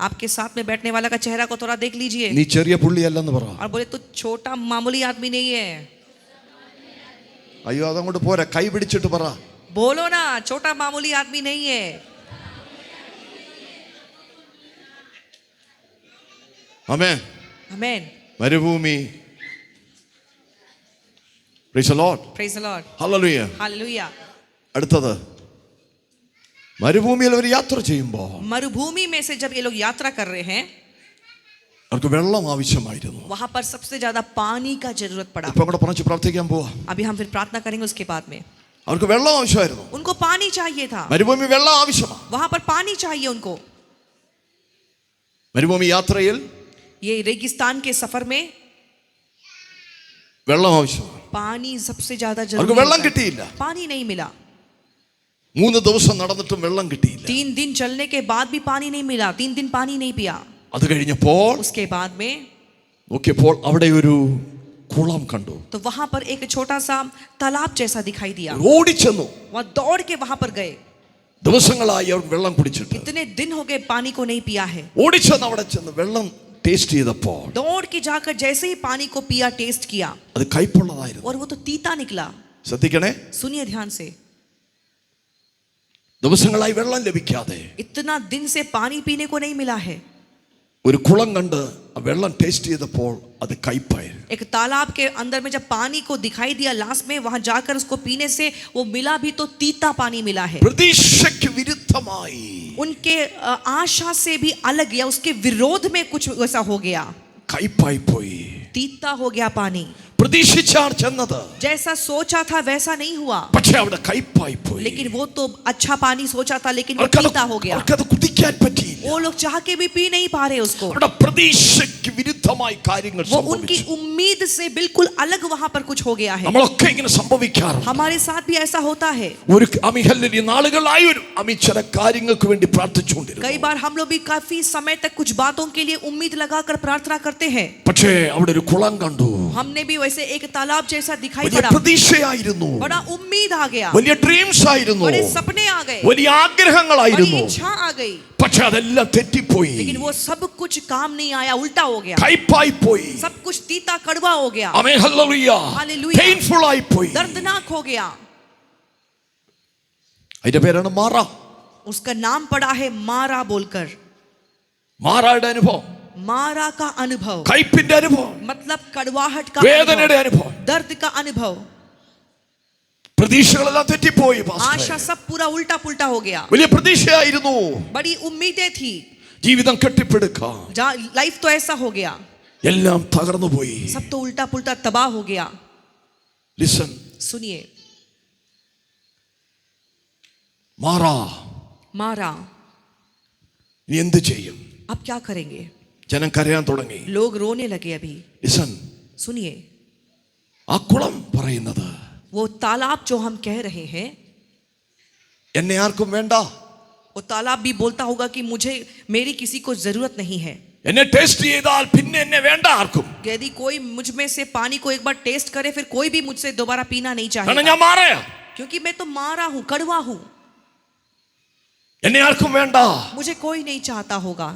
आपके साथ में बैठने वाला का चेहरा को थोड़ा देख लीजिए നീ ചെറിയ പുള്ളിയല്ലെന്ന് പറ. और बोले तो छोटा मामूली आदमी नहीं है. അയ്യോ അതങ്ങോട്ട് പോരാ, കൈ പിടിച്ചിട്ട് പറ. बोलो ना, छोटा मामूली आदमी नहीं है. ആമേൻ. आमीन. മരുഭൂമി. Praise the Lord. Praise the Lord. Hallelujah. Hallelujah. അടുത്തത്, മരുഭൂമിയിൽ അവർ യാത്ര ചെയ്യുമ്പോൾ मरुभूमि में से जब ये लोग यात्रा कर रहे हैं അവർക്ക് വെള്ളം ആവശ്യമായിരുന്നു. वहां पर सबसे ज्यादा पानी का जरूरत पड़ा. ഇപ്പൊ അങ്ങോട്ട് പറഞ്ഞു പ്രാർത്ഥിക്കാൻ പോവാ. अभी हम फिर प्रार्थना करेंगे उसके बाद में. അവർക്ക് വെള്ളം ആവശ്യമായിരുന്നു. उनको पानी चाहिए था. മരുഭൂമി വെള്ളം ആവശ്യമാണ്. वहां पर पानी चाहिए उनको. മരുഭൂമി യാത്രയിൽ ये रेगिस्तान के सफर में വെള്ളം ആവശ്യമാണ്. पानी सबसे ज्यादा അവർക്ക് जरूरी വെള്ളം होता है. കിട്ടിയില്ല. पानी नहीं मिला. 3 ദിവസം നടന്നിട്ടും വെള്ളം കിട്ടിയില്ല. 3 दिन चलने के बाद भी पानी नहीं मिला. 3 दिन पानी नहीं पिया. അത് കഴിഞ്ഞപ്പോൾ उसके बाद में നോക്കിയപ്പോൾ അവിടെ ഒരു കുളം കണ്ടു. तो वहां पर एक छोटा सा तालाब जैसा दिखाई दिया. ഓടിച്ചെന്നു. वहां दौड़ के वहां पर गए. ദിവസങ്ങളായി അവർ വെള്ളം കുടിച്ചിട്ട്. इतने दिन हो गए पानी को नहीं पिया है. ഓടിച്ചെന്ന് അവിടെ ചെന്ന് വെള്ളം ടേസ്റ്റ് ചെയ്തപ്പോൾ दौड़ के जाकर जैसे ही पानी को पिया, टेस्ट किया അത് കയ്പുള്ളതായിരുന്നു. और वो तो तीता निकला. ശ്രദ്ധിക്കണേ, सुनिए ध्यान से. ദിവസങ്ങളായി വെള്ളം ലഭിക്കാതെ इतना दिन से पानी पीने को नहीं मिला है. ഒരു കുളം കണ്ട് ആ വെള്ളം ടേസ്റ്റ് ചെയ്തപ്പോൾ അത് കയ്പായിരുന്നു. एक तालाब के अंदर में जब पानी को दिखाई दिया, लास्ट में वहां जाकर उसको पीने से वो मिला भी तो तीता पानी मिला है. പ്രതീക്ഷയ്ക്ക് വിരുദ്ധമായി उनके आशा से भी अलग या उसके विरोध में कुछ वैसा हो गया. കയ്പായി പോയി. तीता हो गया पानी. പ്രതീക്ഷിച്ചാൽ ചെന്നത്, जैसा सोचा था वैसा नहीं हुआ. പക്ഷേ അവിടെ കയ്പായി പോയി. लेकिन वो तो अच्छा पानी सोचा था, लेकिन वो അവർക്കത് तीता हो गया. അവർക്കത് കുടിക്കാൻ പറ്റിയില്ല. वो लोग चाह के भी पी नहीं पा रहे उसको. അവിടെ പ്രതീക്ഷയ്ക്ക് വിരുദ്ധമായി കാര്യങ്ങൾ वो उनकी സംഭവിച്ചു. उम्मीद से बिल्कुल अलग वहां पर कुछ हो गया है. നമ്മളൊക്കെ ഇങ്ങനെ സംഭവിക്കാറുണ്ട്. हमारे साथ भी ऐसा होता है. ഒരു അമിഹല്ലിൽ നാളുകളായി ഒരു ചില കാര്യങ്ങൾക്ക് വേണ്ടി പ്രാർത്ഥിച്ചുകൊണ്ടിരുന്നു. कई बार हम लोग भी काफी समय तक कुछ बातों के लिए उम्मीद लगाकर प्रार्थना करते हैं. പക്ഷേ അവിടെ ഒരു കുളം കണ്ടു. हमने भी वैसे एक तालाब जैसा दिखाई വലിയ पड़ा. പ്രതീക്ഷയായിരുന്നു. बड़ा उम्मीद आ गया. വലിയ ഡ്രീംസ് ആയിരുന്നു. बड़े सपने आ गए. വലിയ बड़ी ആഗ്രഹങ്ങളായിരുന്നു. इच्छा आ गई. പക്ഷെ അതെല്ലാം തെറ്റിപ്പോയി. लेकिन वो सब कुछ काम नहीं आया, उल्टा हो गया. കയ്പായി പോയി. सब कुछ तीता कड़वा हो गया. ആമേൻ ഹല്ലേലൂയ. हालेलुया. പെയിൻഫുൾ ആയി പോയി. दर्दनाक हो गया. അതിന്റെ പേരാണ് മാറ. उसका नाम पड़ा है मारा बोलकर. മാറായുടെ അനുഭവം, मारा का अनुभव കയ്പിന്റെ അനുഭവം, मतलब कड़वाहट का വേദനയുടെ अनुभव, അനുഭവം, दर्द का अनुभव, പ്രതീക്ഷകളെല്ലാം തെറ്റിപ്പോയി आशा सब पूरा उल्टा पुल्टा हो गया। വലിയ പ്രതീക്ഷയായിരുന്നു, बड़ी उम्मीदें थी, ജീവിതം കെട്ടിപ്പടുക്കാം, लाइफ तो ऐसा हो गया, എല്ലാം തകർന്നു പോയി. सब तो उल्टा पुल्टा तबाह हो गया। ലിസൺ, सुनिए, മാറാ, मारा, ഇനി എന്ത് ചെയ്യും? अब क्या करेंगे? ജനം കരയാൻ തുടങ്ങി. लोग रोने लगे। अभी ലിസൺ, सुनिए, ആ കുളം പറയുന്നത്, वो तालाब जो हम कह रहे हैं, എന്നെ ആർക്കും വേണ്ട, वो तालाब भी बोलता होगा कि मुझे मेरी किसी को जरूरत नहीं है। എന്നെ ടേസ്റ്റ് ചെയ്താൽ പിന്നെ എന്നെ വേണ്ട ആർക്കും. यदि कोई मुझ में से पानी को एक बार टेस्ट करे, फिर कोई भी मुझसे दोबारा पीना नहीं കാരണം चाहेगा, ഞാൻ മാറയാ, क्योंकि मैं तो मारा हूं, कड़वा हूं, എന്നെ ആർക്കും വേണ്ട. मुझे कोई नहीं चाहता होगा,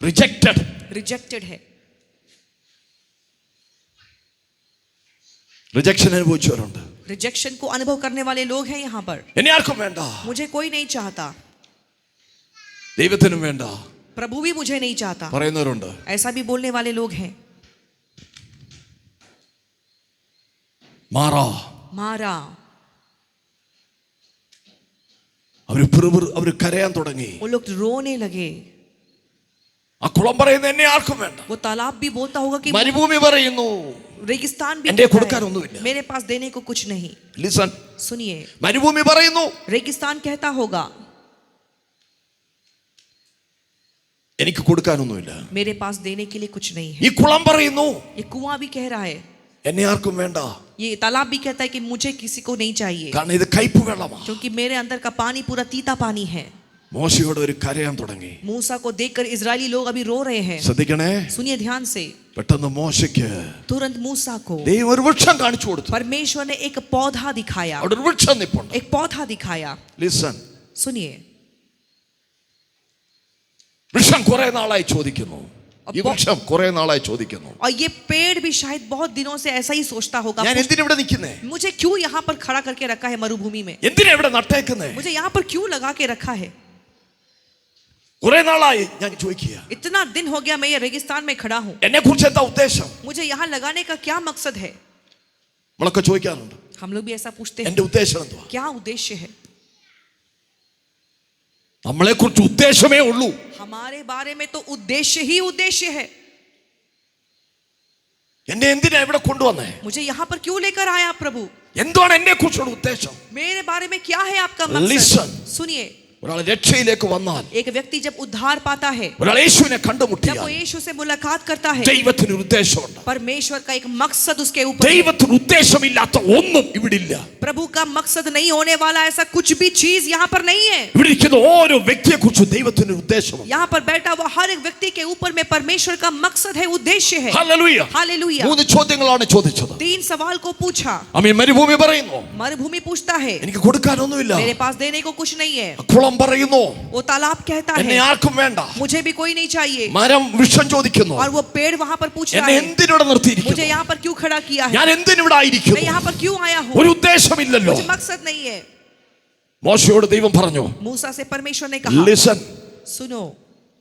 റിജക്റ്റഡ്. रिजेक्टेड है। റിജക്ഷൻ അനുഭവിച്ചവരുണ്ട്. रिजेक्शन को अनुभव करने वाले लोग हैं यहाँ पर। എന്നെ ആർക്കും വേണ്ട, मुझे कोई नहीं चाहता, ദൈവത്തിനും വേണ്ട प्रभु भी मुझे नहीं चाहता, പറയുന്നവരുണ്ട്. ऐसा भी बोलने वाले लोग हैं। മാറാ, मारा, അവര് കരയാൻ തുടങ്ങി. वो लोग रोने लगे। ആ കുളം പറയുന്നത് എന്നെ ആർക്കും വേണ്ട. वो तालाब भी बोलता होगा कि മരുഭൂമി പറയുന്നു रेगिस्तान भी എന്റെ कहता കൊടുക്കാനൊന്നുമില്ല. है, मेरे पास देने को कुछ नहीं। ലിസൺ, सुनिए, മരുഭൂമി പറയുന്നു रेगिस्तान कहता होगा എനിക്ക് കൊടുക്കാനൊന്നുമില്ല. मेरे पास देने के लिए कुछ नहीं है। ഈ കുളം പറയുന്നു ये कुआं भी कह रहा है, എന്നെ ആർക്കും വേണ്ട, ये तालाब भी कहता है कि मुझे किसी को नहीं चाहिए, കാരണം ഇത് കയ്പ് വെള്ളമാണ്. क्योंकि मेरे अंदर का पानी पूरा तीता पानी है। മോശയോട് ഒരു കരയാൻ തുടങ്ങി. मूसा को देखकर इजरायली लोग अभी रो रहे हैं। ശ്രദ്ധിക്കണേ, सुनिए ध्यान से, പെട്ടെന്ന് മോശയ്ക്ക് तुरंत मूसा को ദൈവം ഒരു വൃക്ഷം കാണിച്ചു കൊടുത്തു. परमेश्वर ने एक पौधा दिखाया, അവിടെ ഒരു വൃക്ഷം നിൽപ്പുണ്ട്. एक पौधा दिखाया। ലിസൺ, सुनिए, വൃക്ഷം കുറെ നാളായി ചോദിക്കുന്നു, ഈ വൃക്ഷം കുറെ നാളായി ചോദിക്കുന്നു, और ये पेड़ भी शायद बहुत दिनों से ऐसा ही सोचता होगा, ഞാൻ എന്തിനാ ഇവിടെ നിൽക്കുന്നേ, मुझे क्यों यहाँ पर खड़ा करके रखा है मरुभूमि में, എന്തിനാ ഇവിടെ നട്ടേക്കുന്നേ, मुझे यहाँ पर क्यों लगा के रखा है। കുറെ നാളായി ഞാൻ ചോദിക്കുക, इतना दिन हो गया मैं ये रेगिस्तान में खड़ा हूँ, എന്നെ കുറിച്ച് എന്താ ഉദ്ദേശം, मुझे यहाँ लगाने का क्या मकसद है। നമ്മളൊക്കെ ചോദിക്കാറുണ്ട്, हम लोग भी ऐसा पूछते हैं, എന്റെ ഉദ്ദേശം എന്തുവാ, क्या उद्देश्य है। നമ്മളെ കുറിച്ച് ഉദ്ദേശമേ ഉള്ളൂ. हमारे बारे में तो उद्देश्य ही उद्देश्य है। എന്നെ എന്തിനാ ഇവിടെ കൊണ്ടുവന്നേ, मुझे यहाँ पर क्यों लेकर आया प्रभु, എന്താണ് എന്നെ കുറിച്ചുള്ള ഉദ്ദേശം. मेरे बारे में क्या है आपका मकसद। Listen. सुनिए, ഒരാൾ രക്ഷയിലേക്ക് വന്നാൽ, एक व्यक्ति जब उद्धार पाता है, ഒരാൾ യേശുവിനെ जब वो കണ്ടുമുട്ടിയാൽ यीशु से मुलाकात करता है, ദൈവത്തിന് ഒരു ഉദ്ദേശമുണ്ട്. परमेश्वर का एक मकसद उसके ऊपर है। ദൈവത്തിന് ഉദ്ദേശമില്ലാത്ത ഒന്നും ഇവിടെ ഇല്ല. प्रभु का मकसद नहीं होने वाला ऐसा कुछ भी चीज यहाँ पर नहीं है। ഇവിടെ ഇരിക്കുന്ന ഓരോ വ്യക്തിയെ കുറിച്ച് ദൈവത്തിന് ഒരു ഉദ്ദേശമുണ്ട്. यहाँ पर बैठा हुआ हर एक व्यक्ति के ऊपर में परमेश्वर का मकसद है, उद्देश्य है। ഹല്ലേലൂയ. हालेलुया। മൂന്ന് ചോദ്യങ്ങളാണ് ചോദിച്ചത്. 3 सवाल को पूछा। ആമേൻ. മരുഭൂമി പറയുന്നു मरुभूमि पूछता है, എനിക്ക് കൊടുക്കാനൊന്നുമില്ല. मेरे पास देने को कुछ नहीं है। കുളം പറയുന്നു वो तालाब कहता എന്നെ है, ആർക്കും വേണ്ട. मुझे भी कोई नहीं चाहिए। മരം വൃക്ഷം ചോദിക്കുന്നു और वो पेड़ वहां पर पूछ रहा എന്നെ है, എന്തിനിവിടെ मुझे നിർത്തിയിരിക്കുന്നു, यहाँ पर क्यों खड़ा किया है, ഞാൻ എന്തിനിവിടെ मैं ആയിരിക്കുന്നു, यहाँ पर क्यों आया हूँ, ഒരു ഉദ്ദേശമില്ലല്ലോ. मुझे मकसद नहीं है। മോശയോട് ദൈവം പറഞ്ഞു, मूसा से परमेश्वर ने कहा, ലിസൺ, सुनो,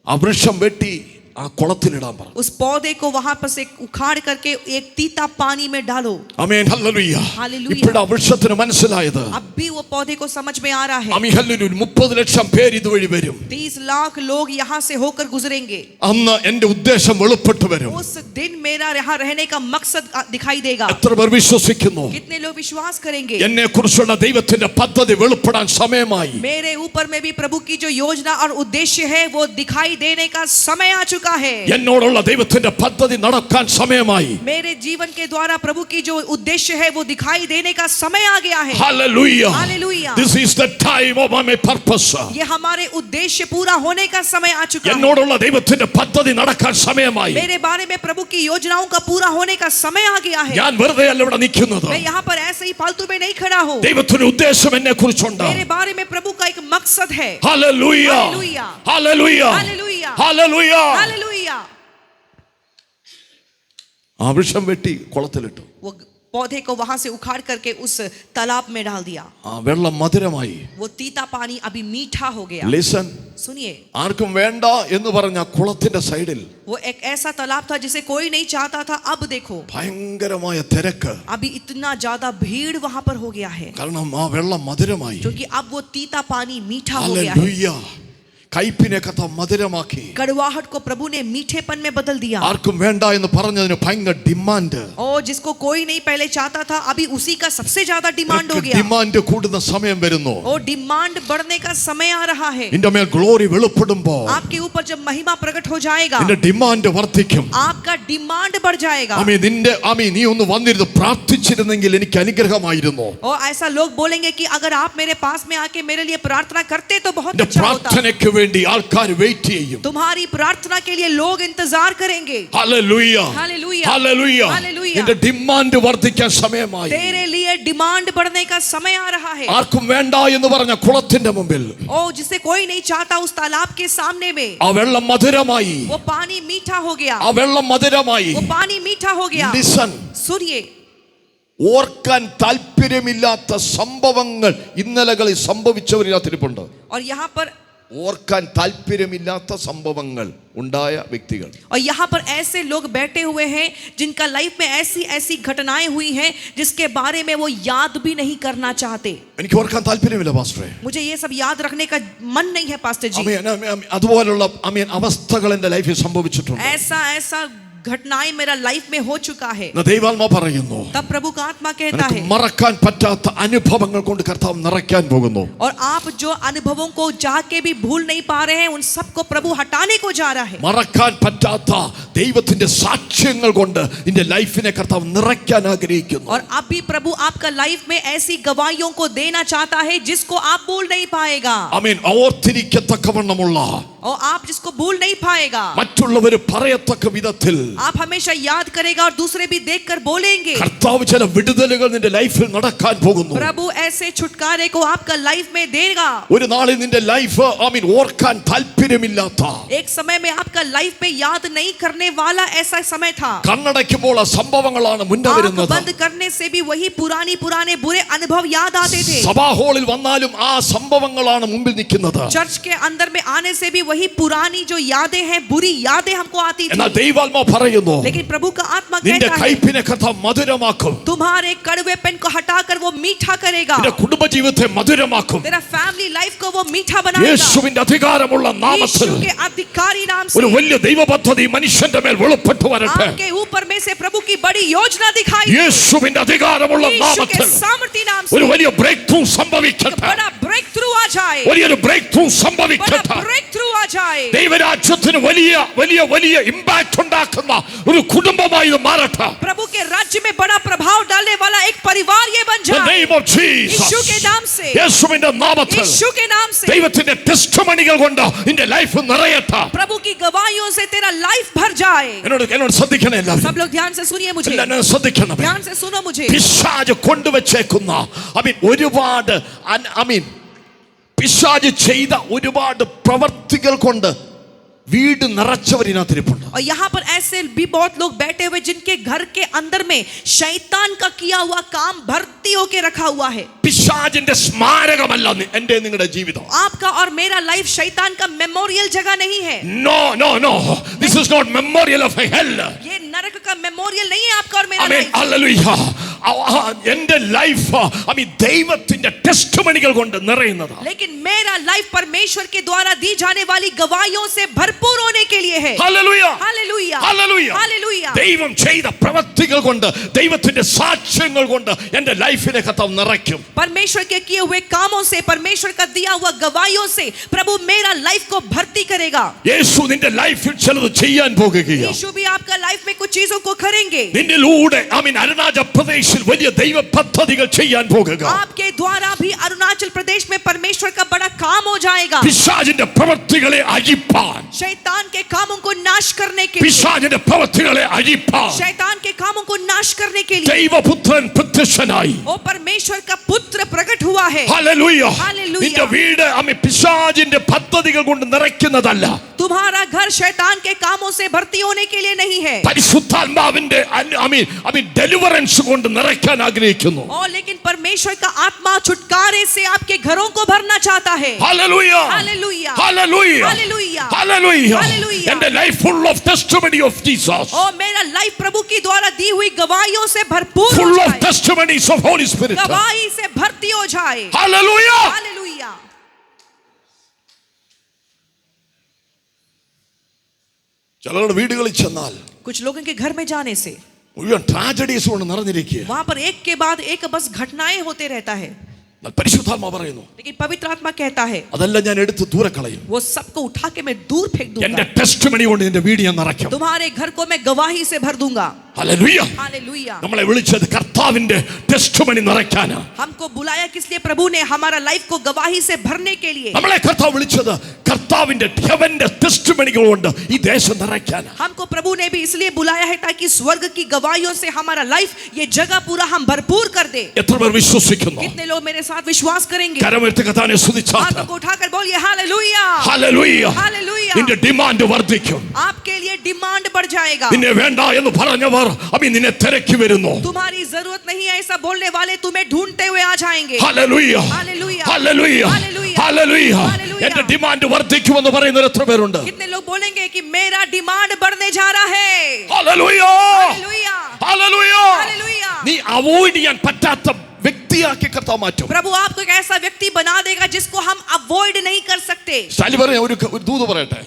ആ വൃക്ഷം വെട്ടി ആ കുളത്തിലിടാൻ പറഞ്ഞു. उस पौधे को वहां पर से उखाड़ करके एक तीता पानी में डालो। ആമേൻ. ഹല്ലേലൂയ. ഹല്ലേലൂയ. ഇപ്പോഴാ വൃക്ഷത്തിന് മനസ്സിലായത്. अब भी वो पौधे को समझ में आ रहा है, ആമേൻ. ഹല്ലേലൂയ. 30 ലക്ഷം പേര് ഇതുവഴി വരും. 30 लाख लोग यहाँ से होकर गुजरेंगे। അന്ന് എന്റെ ഉദ്ദേശം വെളിപ്പെട്ടു വരും. उस दिन मेरा यहाँ रहने का मकसद दिखाई देगा। എത്ര പേർ വിശ്വസിക്കുന്നു, कितने लोग विश्वास करेंगे, എന്നെ കുറിച്ചുള്ള ദൈവത്തിന്റെ പദ്ധതി വെളിപ്പെടാൻ സമയമായി. मेरे ऊपर में भी प्रभु की जो योजना और उद्देश्य है वो दिखाई देने का समय आ चुका है। എന്നോടുള്ള ദൈവത്തിന്റെ പദ്ധതി നടക്കാൻ സമയമായി. मेरे जीवन के द्वारा प्रभु की जो उद्देश्य है वो दिखाई देने का समय आ गया है। Hallelujah. Hallelujah. This is the time of my purpose. ये हमारे उद्देश्य पूरा होने का समय आ चुका है। എന്നോടുള്ള ദൈവത്തിന്റെ പദ്ധതി നടക്കാൻ സമയമായി. मेरे बारे में प्रभु की योजनाओं का पूरा होने का समय आ गया है। ഞാൻ വെറുതെ അല്ല ഇവിടെ നിൽക്കുന്നത്. मैं यहाँ पर ऐसे ही फालतू में नहीं खड़ा हूँ। ദൈവത്തിന്റെ ഉദ്ദേശം എന്നെ കുറിച്ചുണ്ട്. मेरे बारे में प्रभु का एक मकसद है। Hallelujah. Hallelujah. Hallelujah. Hallelujah. Hallelujah. Hallelujah. ആ വൃക്ഷം വെട്ടി കുളത്തിലിട്ടു. वो पौधे को वहां से उखाड़ करके उस तालाब में डाल दिया। ആ വെള്ളം മധുരമായി. वो तीता पानी अभी मीठा हो गया। ലിസൺ, सुनिए, ആർക്കും വേണ്ട എന്ന് പറഞ്ഞ കുളത്തിന്റെ സൈഡിൽ वो एक ऐसा तालाब था जिसे कोई नहीं चाहता था। अब देखो ഭയങ്കരമായ തിരക്ക്. अभी इतना ज्यादा भीड़ वहां पर हो गया है, കാരണം ആ വെള്ളം മധുരമായി. क्योंकि अब वो तीता पानी मीठा हो गया है। ഹല്ലേലൂയ. കയ്പിനെ കർത്താവ് മധുരമാക്കി. कड़वाहट को प्रभु ने मीठेपन में बदल दिया। ആർക്കും വേണ്ട എന്ന് പറഞ്ഞതിന് ഭയങ്കര ഡിമാൻഡ്. और जिसको कोई नहीं पहले चाहता था, अभी उसी का सबसे ज्यादा डिमांड हो गया। ഡിമാൻഡ് കൂടുന്ന സമയം വരുന്നു. और डिमांड बढ़ने का समय आ रहा है। നിന്റെ മേൽ ഗ്ലോറി വെളിപ്പെടുമ്പോൾ आपके ऊपर जब महिमा प्रकट हो जाएगा, നിന്റെ ഡിമാൻഡ് വർദ്ധിക്കും. आपका डिमांड बढ़ जाएगा। നീ ഒന്ന് വന്നിരുന്ന് പ്രാർത്ഥിച്ചിരുന്നെങ്കിൽ എനിക്ക് അനുഗ്രഹമായിരുന്നു. और ऐसा लोग बोलेंगे कि अगर आप मेरे पास में आके मेरे लिए प्रार्थना करते तो बहुत നിന്റെ अच्छा होता। പ്രാർത്ഥനയ്ക്ക് വേണ്ടി ആൾക്കാർ വെയിറ്റ് ചെയ്യും. तुम्हारी प्रार्थना के लिए लोग इंतजार करेंगे। ഹല്ലേലൂയ. Hallelujah, hallelujah. हालेलुया। നിന്റെ ഡിമാൻഡ് വർദ്ധിക്കാൻ സമയമായി. तेरे लिए डिमांड बढ़ने का समय आ रहा है। ആർക്കും വേണ്ട എന്ന് പറഞ്ഞ കുളത്തിന്റെ മുമ്പിൽ ओ जिसे कोई नहीं चाहता, उस तालाब के सामने में ആ വെള്ളം മധുരമായി. वो पानी मीठा हो गया। ആ വെള്ളം മധുരമായി. वो पानी मीठा हो गया। ലിസൺ, सुनिए, ഓർക്കാൻ താല്പര്യമില്ലാത്ത സംഭവങ്ങൾ ഇന്നലകളിൽ സംഭവിച്ചവരിനകത്തിരിപ്പുണ്ട്. और यहाँ पर ഓർക്കാൻ താല്പര്യമില്ലാത്ത സംഭവങ്ങൾ ഉണ്ടായ വ്യക്തികൾ. और यहाँ पर ऐसे लोग बैठे हुए हैं जिनका लाइफ में ऐसी ऐसी घटनाएं हुई हैं जिसके बारे में वो याद भी नहीं करना चाहते। എനിക്ക് ഓർക്കാൻ താല്പര്യമില്ല പാസ്റ്ററെ. मुझे ये सब याद रखने का मन नहीं है पास्टर जी। അതുപോലുള്ള അവസ്ഥകൾ എൻ്റെ ലൈഫിൽ സംഭവിച്ചിട്ടുണ്ട്. ऐसा ऐसा घटनाएं मेरा लाइफ में हो चुका है। ദൈവാത്മാ പറയുന്നു, तब प्रभु का आत्मा कहता है, മറക്കാൻ പറ്റാത്ത അനുഭവങ്ങൾ കൊണ്ട് കർത്താവ് നിറയ്ക്കാൻ പോകുന്നു. और आप जो अनुभवों को चाह के भी भूल नहीं पा रहे हैं, उन सबको प्रभु हटाने को जा रहा है। മറക്കാൻ പറ്റാത്ത ദൈവത്തിന്റെ സാക്ഷ്യങ്ങൾ കൊണ്ട് നിന്റെ ലൈഫിനെ കർത്താവ് നിറയ്ക്കാൻ ആഗ്രഹിക്കുന്നു. और अब भी प्रभु आपका लाइफ में ऐसी गवाहियों को देना चाहता है जिसको आप भूल नहीं पाएगा। ആമേൻ. ഓർത്തിരിക്കത്തക്കവണ്ണമുള്ള, और आप जिसको भूल नहीं पाएगा, മറ്റുള്ളവർ പറയത്തക്ക വിധത്തിൽ आप हमेशा याद करेगा और दूसरे भी देखकर बोलेंगे। കർത്താവ് ചില വിടുതലുകൾ നിന്റെ ലൈഫിൽ നടക്കാൻ പോകുന്നു. प्रभु ऐसे छुटकारे को आपका लाइफ में देगा। ഒരു നാളിൽ നിന്റെ ലൈഫ് ഓർക്കാൻ താല്പര്യമില്ലാത്ത, एक समय में आपका लाइफ में याद नहीं करने वाला ऐसा समय था। കണ്ണടയ്ക്കുമ്പോൾ ആ സംഭവങ്ങളാണ് മുന്നേ आंख വരുന്നത്. बंद करने से भी वही पुराने बुरे अनुभव याद आते थे। സഭാ ഹാളിൽ വന്നാലും ആ സംഭവങ്ങളാണ് മുമ്പിൽ നിൽക്കുന്നത്. चर्च के अंदर में आने से भी वही पुरानी जो यादें हैं, बुरी यादें हमको आती थी। എന്നാൽ ദൈവാത്മാ പറയുന്നു, लेकिन प्रभु का आत्मा നിന്റെ कहता है, കയ്പിനെ കർത്താവ് മധുരമാക്കും. तुम्हारे कड़वेपन को हटाकर वो मीठा करेगा। നിന്റെ കുടുംബജീവിതത്തെ മധുരമാക്കും. तेरा फैमिली लाइफ को वो मीठा बनाएगा। യേശുവിന്റെ അധികാരമുള്ള നാമത്തിൽ यीशु के अधिकारी नाम ഒരു से വലിയ ദൈവ പദ്ധതി മനുഷ്യന്റെ മേൽ വെളിപ്പെട്ടു വരട്ടെ. आपके ऊपर में से प्रभु की बड़ी योजना दिखाई दे। യേശുവിന്റെ അധികാരമുള്ള यीशु के നാമത്തിൽ सामर्थ्य नाम ഒരു से വലിയ ബ്രേക്ക് ത്രൂ एक സംഭവിക്കട്ടെ. बड़ा ब्रेक थ्रू आ जाए। വലിയൊരു ബ്രേക്ക് ത്രൂ बड़ा സംഭവിക്കട്ടെ. ब्रेक थ्रू आ जाए। ദൈവരാജ്യത്തിന് വലിയ വലിയ വലിയ ഇമ്പാക്ട് ഉണ്ടാക്കുന്ന ഒരു കുടുംബമായി ഇത് മാറട്ടെ. प्रभु के राज्य में बड़ा प्रभाव डालने वाला एक परिवार ये बन The जाए। name of Jesus. यीशु के नाम से, യേശുവിന്റെ നാമത്തിൽ यीशु के नाम से ദൈവത്തിന്റെ ടെസ്റ്റിമണികൾ കൊണ്ട് നിന്റെ ലൈഫ് നിറയട്ടെ. प्रभु की गवाहियों से तेरा लाइफ भर जाए। എന്നോട് ശ്രദ്ധിക്കണേ എല്ലാവരും. सब लोग ध्यान से सुनिए मुझे, എല്ലാവരും ശ്രദ്ധിക്കണം. ध्यान से सुनो मुझे। പിശാച് കൊണ്ടുവച്ചേക്കുന്ന ഒരുപാട് പിശാച് ചെയ്ത ഒരുപാട് പ്രവർത്തികൾ കൊണ്ട് വീട് നിറച്ചവരിനകത്തിരിപ്പുണ്ട്. और यहाँ पर ऐसे भी बहुत लोग बैठे हुए जिनके घर के अंदर में शैतान का किया हुआ काम भर्ती होके रखा हुआ है। പിശാചിന്റെ സ്മാരകമല്ല എന്റെ നിങ്ങളുടെ ജീവിതം. आपका और मेरा लाइफ शैतान का मेमोरियल जगह नहीं है। No, this is not memorial of hell. ये नरक का मेमोरियल नहीं है आपका और मेरा Amen. लाइफ। Hallelujah. എന്റെ ലൈഫ് ദൈവത്തിന്റെ ടെസ്റ്റിമണികൾ കൊണ്ട് നിറയുന്നതാണ്. लेकिन मेरा लाइफ परमेश्वर के द्वारा दी जाने वाली गवाहियों से भरपूर होने के लिए है। Hallelujah. Hallelujah, Hallelujah. हालेलुया। ദൈവം ചെയ്ത പ്രവൃത്തികൾ കൊണ്ട് ദൈവത്തിന്റെ സാക്ഷ്യങ്ങൾ കൊണ്ട് എന്റെ ലൈഫിനെ കർത്താവ് നിറയ്ക്കും. परमेश्वर के किए हुए कामों से, परमेश्वर का दिया हुआ गवाहियों से प्रभु मेरा लाइफ को भर्ती करेगा। യേശു നിന്റെ ലൈഫിൽ ചിലത് ചെയ്യാൻ പോകുകയാണ്. यीशु भी आपका लाइफ में कुछ चीजों को करेंगे। നിന്നിലൂടെ അരുണാചൽ പ്രദേശിൽ വലിയ ദൈവ പദ്ധതികൾ ചെയ്യാൻ പോകുക. आपके द्वारा भी अरुणाचल प्रदेश में परमेश्वर का बड़ा काम हो जाएगा। പിശാചിന്റെ പ്രവൃത്തികളെ അഴിപ്പാൻ, शैतान के कामों को नाश करने के लिए, പിശാചിന്റെ പ്രവൃത്തികളെ അഴിപ്പാൻ शैतान के कामों को नाश करने के लिए ദൈവപുത്രൻ പ്രത്യക്ഷനായി. ओ परमेश्वर का पुत्र प्रकट हुआ है। ഹല്ലേലൂയ. ഹല്ലേലൂയ. നിന്റെ വീട് പിശാചിന്റെ പദ്ധതികൾ കൊണ്ട് നിറയ്ക്കുന്നതല്ല, तुम्हारा घर शैतान के कामों से भर्ती होने के लिए नहीं है, പരിശുദ്ധാത്മാവിന്റെ ഡെലിവറൻസ് കൊണ്ട് നിറയ്ക്കാൻ ആഗ്രഹിക്കുന്നു. और लेकिन परमेश्वर का आत्मा छुटकारे से आपके घरों को भरना चाहता है. Hallelujah hallelujah, hallelujah hallelujah, hallelujah. Hallelujah. എന്റെ life full of testimony of Jesus, और मेरा लाइफ प्रभु की द्वारा दी हुई गवाहियों से भरपूर हो ഫുൾ ഓഫ് जाए, ടെസ്റ്റിമണീസ് ഓഫ് ഹോളി സ്പിരിറ്റ്. गवाही से भर्ती हो जाए. ഹല്ലേലൂയ. हालेलुया. ചിലരുടെ വീടുകളിൽ ചെന്നാൽ कुछ लोगों के घर में जाने से മുഴുവൻ ട്രാജഡീസ് കൊണ്ട് നിറഞ്ഞിരിക്കുക. वहां पर एक के बाद एक बस घटनाएं होते रहता है, പരിശുദ്ധാത്മാ പറയുന്നു, लेकिन पवित्र आत्मा कहता है അതെല്ലാം ഞാൻ എടുത്ത് ദൂരെ കളയും. वो सबको उठा के मैं दूर फेंक എന്റെ दूंगा, ടെസ്റ്റിമണി കൊണ്ട് നിന്റെ വീട് ഞാൻ നിറയ്ക്കും. तुम्हारे घर को मैं गवाही से भर दूंगा. ഹല്ലേലൂയ. हालेलुया. നമ്മളെ വിളിച്ചത് കർത്താവിന്റെ ടെസ്റ്റിമണി നിറയ്ക്കാനാ. हमको बुलाया किस लिए? प्रभु ने हमारा लाइफ को गवाही से भरने के लिए. നമ്മളെ കർത്താവ് വിളിച്ചത് കർത്താവിന്റെ ഹെവന്റെ ടെസ്റ്റിമണികൾ കൊണ്ട് ഈ ദേശം നിറയ്ക്കാനാ. हमको प्रभु ने भी इसलिए बुलाया है ताकि स्वर्ग की गवाहियों से हमारा लाइफ, ये जगह पूरा हम भरपूर कर दे. എത്ര പേർ വിശ്വസിക്കുന്നു? कितने लोग मेरे साथ विश्वास करेंगे? കരമെടുത്ത് കർത്താവിനെ സ്തുതിച്ചാട്ടെ. हाथों को उठाकर बोलिए हालेलुया, ഹല്ലേലൂയ. हालेलुया. നിന്റെ ഡിമാൻഡ് വർദ്ധിക്കും. आपके लिए डिमांड बढ़ जाएगा. നിന്നെ വേണ്ട എന്ന് പറഞ്ഞവർ നിന്നെ തിരക്കി വരുന്നു. तुम्हारी जरूरत नहीं है ऐसा बोलने वाले तुम्हें ढूंढते हुए आ जाएंगे. Hallelujah. Hallelujah, hallelujah. Hallelujah. Hallelujah. Hallelujah. എന്റെ ഡിമാൻഡ് വർദ്ധിക്കുമെന്ന് പറയുന്നവർ എത്ര പേരുണ്ട്? कितने लोग बोलेंगे कि मेरा डिमांड बढ़ने जा रहा है? ഹല്ലേലൂയ. Hallelujah, hallelujah. हालेलुया. നീ അവോയ്ഡ് ചെയ്യാൻ പറ്റാത്ത വ്യക്തിയാക്കി കർത്താവ് മാറ്റും. प्रभु आपको एक ऐसा व्यक्ति बना देगा जिसको हम अवॉइड नहीं कर सकते. ശാലി പറയാം, ഒരു ദൂത് പറയട്ടെ.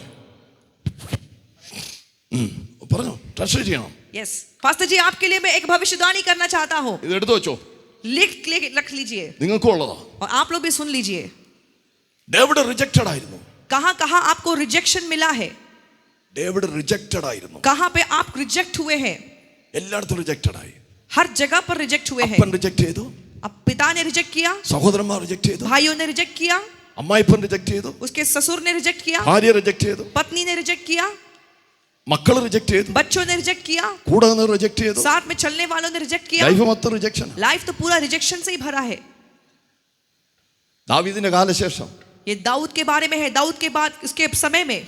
പറഞ്ഞോ, ട്രാൻസ്ലേറ്റ് ചെയ്യണം. यस पास्टर जी, आपके लिए मैं एक भविष्यवाणी करना चाहता हूँ. ഇത് എടുത്തു വെച്ചോ, रख लीजिए നിങ്ങൾക്കും ഉള്ളതാ. और आप लोग भी सुन लीजिए. ഡേവിഡ് റിജക്റ്റഡ് ആയിരുന്നു. कहाँ कहाँ आपको रिजेक्शन मिला है, ഡേവിഡ് റിജക്റ്റഡ് ആയിരുന്നു. कहाँ पे आप रिजेक्ट हुए हैं? എല്ലായിടത്തും റിജക്റ്റഡ് ആയി. हर जगह पर रिजेक्ट हुए हैं. അപ്പൻ റിജക്റ്റ് ചെയ്തു, अब पिता ने रिजेक्ट किया, സഹോദരന്മാർ റിജക്റ്റ് ചെയ്തു, भाइयों ने रिजेक्ट किया, അമ്മായിപ്പൻ റിജക്റ്റ് ചെയ്തു, उसके ससुर ने रिजेक्ट किया, ഭാര്യ റിജക്റ്റ് ചെയ്തു, पत्नी ने रिजेक्ट किया, മക്കൾ റിജക്റ്റ് ചെയ്തു, बच्चों ने रिजेक्ट किया, കൂടെ നിന്ന് റിജക്റ്റ് ചെയ്തു. साथ में चलने वालों ने रिजेक्ट किया. ലൈഫ് മൊത്തം റിജക്ഷൻ. लाइफ तो पूरा रिजेक्शन से ही भरा है. ദാവീദിന്റെ കാലശേഷം ये दाऊद के बारे में है. दाऊद के बाद उसके समय में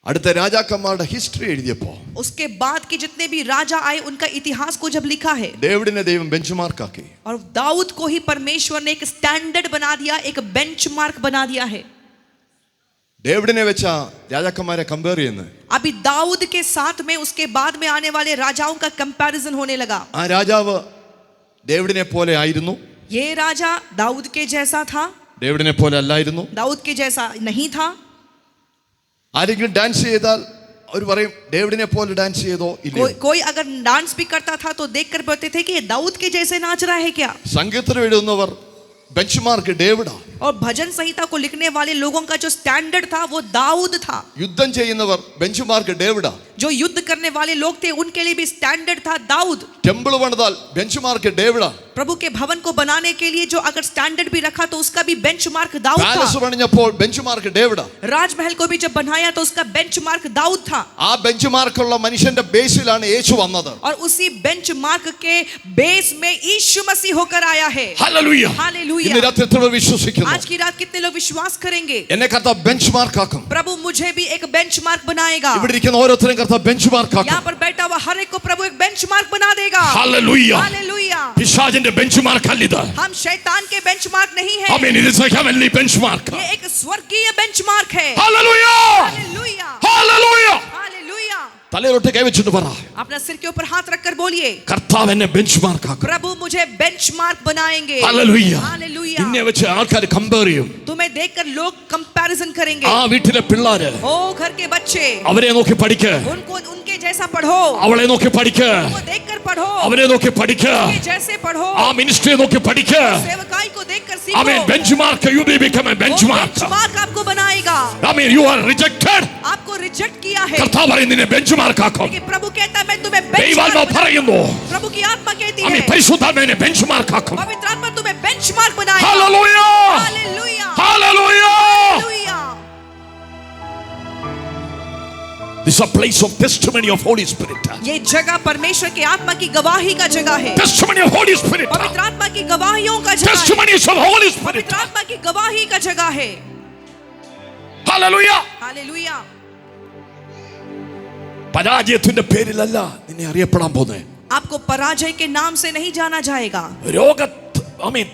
അടുത്ത രാജാക്കന്മാരുടെ ഹിസ്റ്ററി എഴുതിയപ്പോ उसके बाद के जितने भी राजा आए उनका इतिहास को जब लिखा है, ഡേവിഡിനെ ദൈവം ബെഞ്ച് മാർക്ക് ആക്കി. और दाऊद को ही परमेश्वर ने एक स्टैंडर्ड बना दिया, एक बेंचमार्क बना दिया है. ഡേവിഡിനെ വെച്ച രാജാക്കന്മാരെ കമ്പയർ ചെയ്യുന്നത്, अभी दाऊद के साथ में उसके बाद में आने वाले राजाओं का कंपैरिजन होने लगा. ആ രാജാവ് ഡേവിഡിനെ പോലെ ആയിരുന്നു, ये राजा दाऊद के जैसा था, ഡേവിഡിനെ പോലെ അല്ലായിരുന്നു. दाऊद के जैसा नहीं था. ആരെങ്കിലും ഡാൻസ് ചെയ്താൽ അവർ പറയും ഡേവിഡിനെ പോലെ ഡാൻസ് ചെയ്തോ ഇല്ലയോ. कोई अगर डांस भी करता था तो देखकर बोलते थे कि ये दाऊद के जैसे नाच रहा है क्या. സംഗീതം എഴുതുന്നവർ ബെഞ്ച് മാർക്ക് ഡേവിഡാ. और भजन संहिता को लिखने वाले लोगों का जो स्टैंडर्ड था वो दाऊद था. യുദ്ധം ചെയ്യുന്നവർ ബെഞ്ച് മാർക്ക് ഡേവിഡാ. जो युद्ध करने वाले लोग थे उनके लिए भी स्टैंडर्ड था दाऊद. ടെമ്പിൾ പണിതാൽ ബെഞ്ച് മാർക്ക് ഡേവിഡാ. प्रभु के भवन को बनाने के लिए जो अगर स्टैंडर्ड भी रखा तो उसका भी बेंचमार्क दाऊद പാലസ് था. പണിഞ്ഞപ്പോൾ ബെഞ്ച് മാർക്ക് ഡേവിഡാ. राजमहल को भी जब बनाया तो उसका बेंचमार्क दाऊद था. ആ ബെഞ്ച് മാർക്കുള്ള മനുഷ്യന്റെ ബേസിലാണ് യേശു വന്നത്. और उसी बेंचमार्क के बेस में यीशु मसीह होकर आया है. ഹല്ലേലൂയ. हालेलुया. ഇന്ന് രാത്രി എത്ര പേർ വിശ്വസിക്കുന്നു? आज की रात कितने लोग विश्वास करेंगे? എന്നെ കർത്താവ് ബെഞ്ച് മാർക്ക് ആക്കും. प्रभु मुझे भी एक बेंचमार्क बनाएगा. ഇവിടെ ഇരിക്കുന്ന ഓരോരുത്തരെയും കർത്താവ് ബെഞ്ച് മാർക്ക് ആക്കും. यहाँ पर बैठा हुआ हर एक को प्रभु एक बेंचमार्क बना देगा. ഹല്ലേലൂയ. हालेलुया. പിശാചിന്റെ ബെഞ്ച് മാർക്ക് അല്ലിത്. हम शैतान के बेंचमार्क नहीं है. ആമേൻ. ഇത് ഹെവൻലി ബെഞ്ച് മാർക്ക്. ये एक स्वर्गीय बेंचमार्क है. ഹല്ലേലൂയ. हालेलुया. ഹല്ലേലൂയ. हालेलुया. തലയിലോട്ട് കൈവച്ചിട്ട് പറ, अपना सिर के ऊपर हाथ रखकर बोलिए, കർത്താവ് എന്നെ ബെഞ്ച് മാർക്ക് ആക്കും. प्रभु मुझे बेंचमार्क बनाएंगे. ഹല്ലേലൂയ. हालेलुया. നിന്നെ വെച്ച് ആൾക്കാർ കമ്പയർ ചെയ്യും. तुम्हें देखकर लोग कंपैरिजन करेंगे. ആ വീട്ടിലെ പിള്ളാര് ओ घर के बच्चे, അവരെ നോക്കി പഠിക്ക്, उनको उनके जैसा पढ़ो. അവളെ നോക്കി പഠിക്ക്, उनको देखकर पढ़ो. അവരെ നോക്കി പഠിക്ക്, उनके जैसे पढ़ो. ആ മിനിസ്ട്രിയെ നോക്കി പഠിക്ക്. सेवकाई को देखकर ആമേൻ. सीखो. Benchmark, you be become a benchmark. Benchmark आपको बनाएगा. ആമേൻ. You are rejected. आपको रिजेक्ट किया है, കർത്താവ് പറയുന്നു നിന്നെ ബെഞ്ച് മാർക്ക് ആക്കും. लेकिन प्रभु कहता है मैं तुम्हें ദൈവാത്മാവ് बेंचमार्क പറയുന്നു, प्रभु की आत्मा कहती ആമേൻ, है പരിശുദ്ധാത്മാവിനെ ബെഞ്ച് മാർക്ക് ആക്കും. पवित्र आत्मा तुम्हें बेंचमार्क बनाएगा. Hallelujah. Hallelujah. Hallelujah. Hallelujah. This is a place of testimony of Holy Spirit. ये जगह परमेश्वर की आत्मा की गवाही का जगह है. Testimony of Holy Spirit. पवित्र आत्मा की गवाहियों का जगह है. Testimonies of Holy Spirit. पवित्र आत्मा की गवाही का जगह है. Hallelujah. हालेलुया. പരാജയത്തിന്റെ പേരിലല്ല നിന്നെ അറിയപ്പെടാൻ പോകുന്നത്. आपको पराजय के नाम से नहीं जाना जाएगा.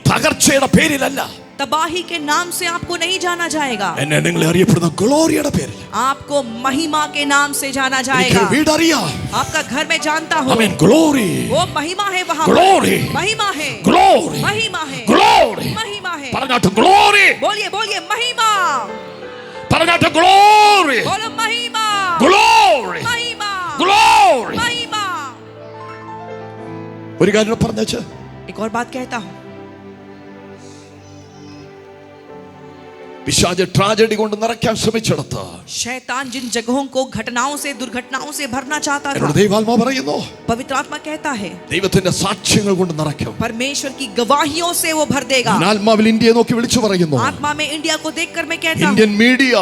തകർച്ചയുടെ പേരിലല്ല, तबाही के नाम से आपको नहीं जाना जाएगा. എന്നെ നിങ്ങൾ അറിയപ്പെടുന്ന ഗ്ലോറിയുടെ പേരിൽ आपको महिमा के नाम से जाना जाएगा. വീട് അറിയാം, आपका घर में जानता हूँ. आमीन. ग्लोरी, वो महिमा है वहाँ. ग्लोरी, महिमा है. ग्लोरी, महिमा है. ग्लोरी. महिमा है. പറഞ്ഞാട്ട് ഗ്ലോറി. बोलिए बोलिए महिमा. പറഞ്ഞാട്ട് ഗ്ലോറി. बोलो महिमा. ഗ്ലോറി, महिमा. ഗ്ലോറി. महिमा. ഒരു കാര്യം പറഞ്ഞേച്ച്, एक और बात कहता हूँ. പിശാച് ട്രാജഡി കൊണ്ട് നിറയ്ക്കാൻ ശ്രമിച്ചെടുത്ത് शैतान जिन जगहों को घटनाओं से दुर्घटनाओं से भरना चाहता था, ദൈവാത്മാവ് പറയുന്നു, पवित्र आत्मा कहता है, ദൈവത്തിന്റെ സാക്ഷ്യങ്ങൾ കൊണ്ട് നിറയ്ക്കും. परमेश्वर की गवाहियों से वो भर देगा. ആത്മാവിൽ ഇന്ത്യയെ നോക്കി വിളിച്ചു പറയുന്നു, आत्मा में इंडिया को देखकर मैं कहता हूँ, ഇന്ത്യൻ മീഡിയ,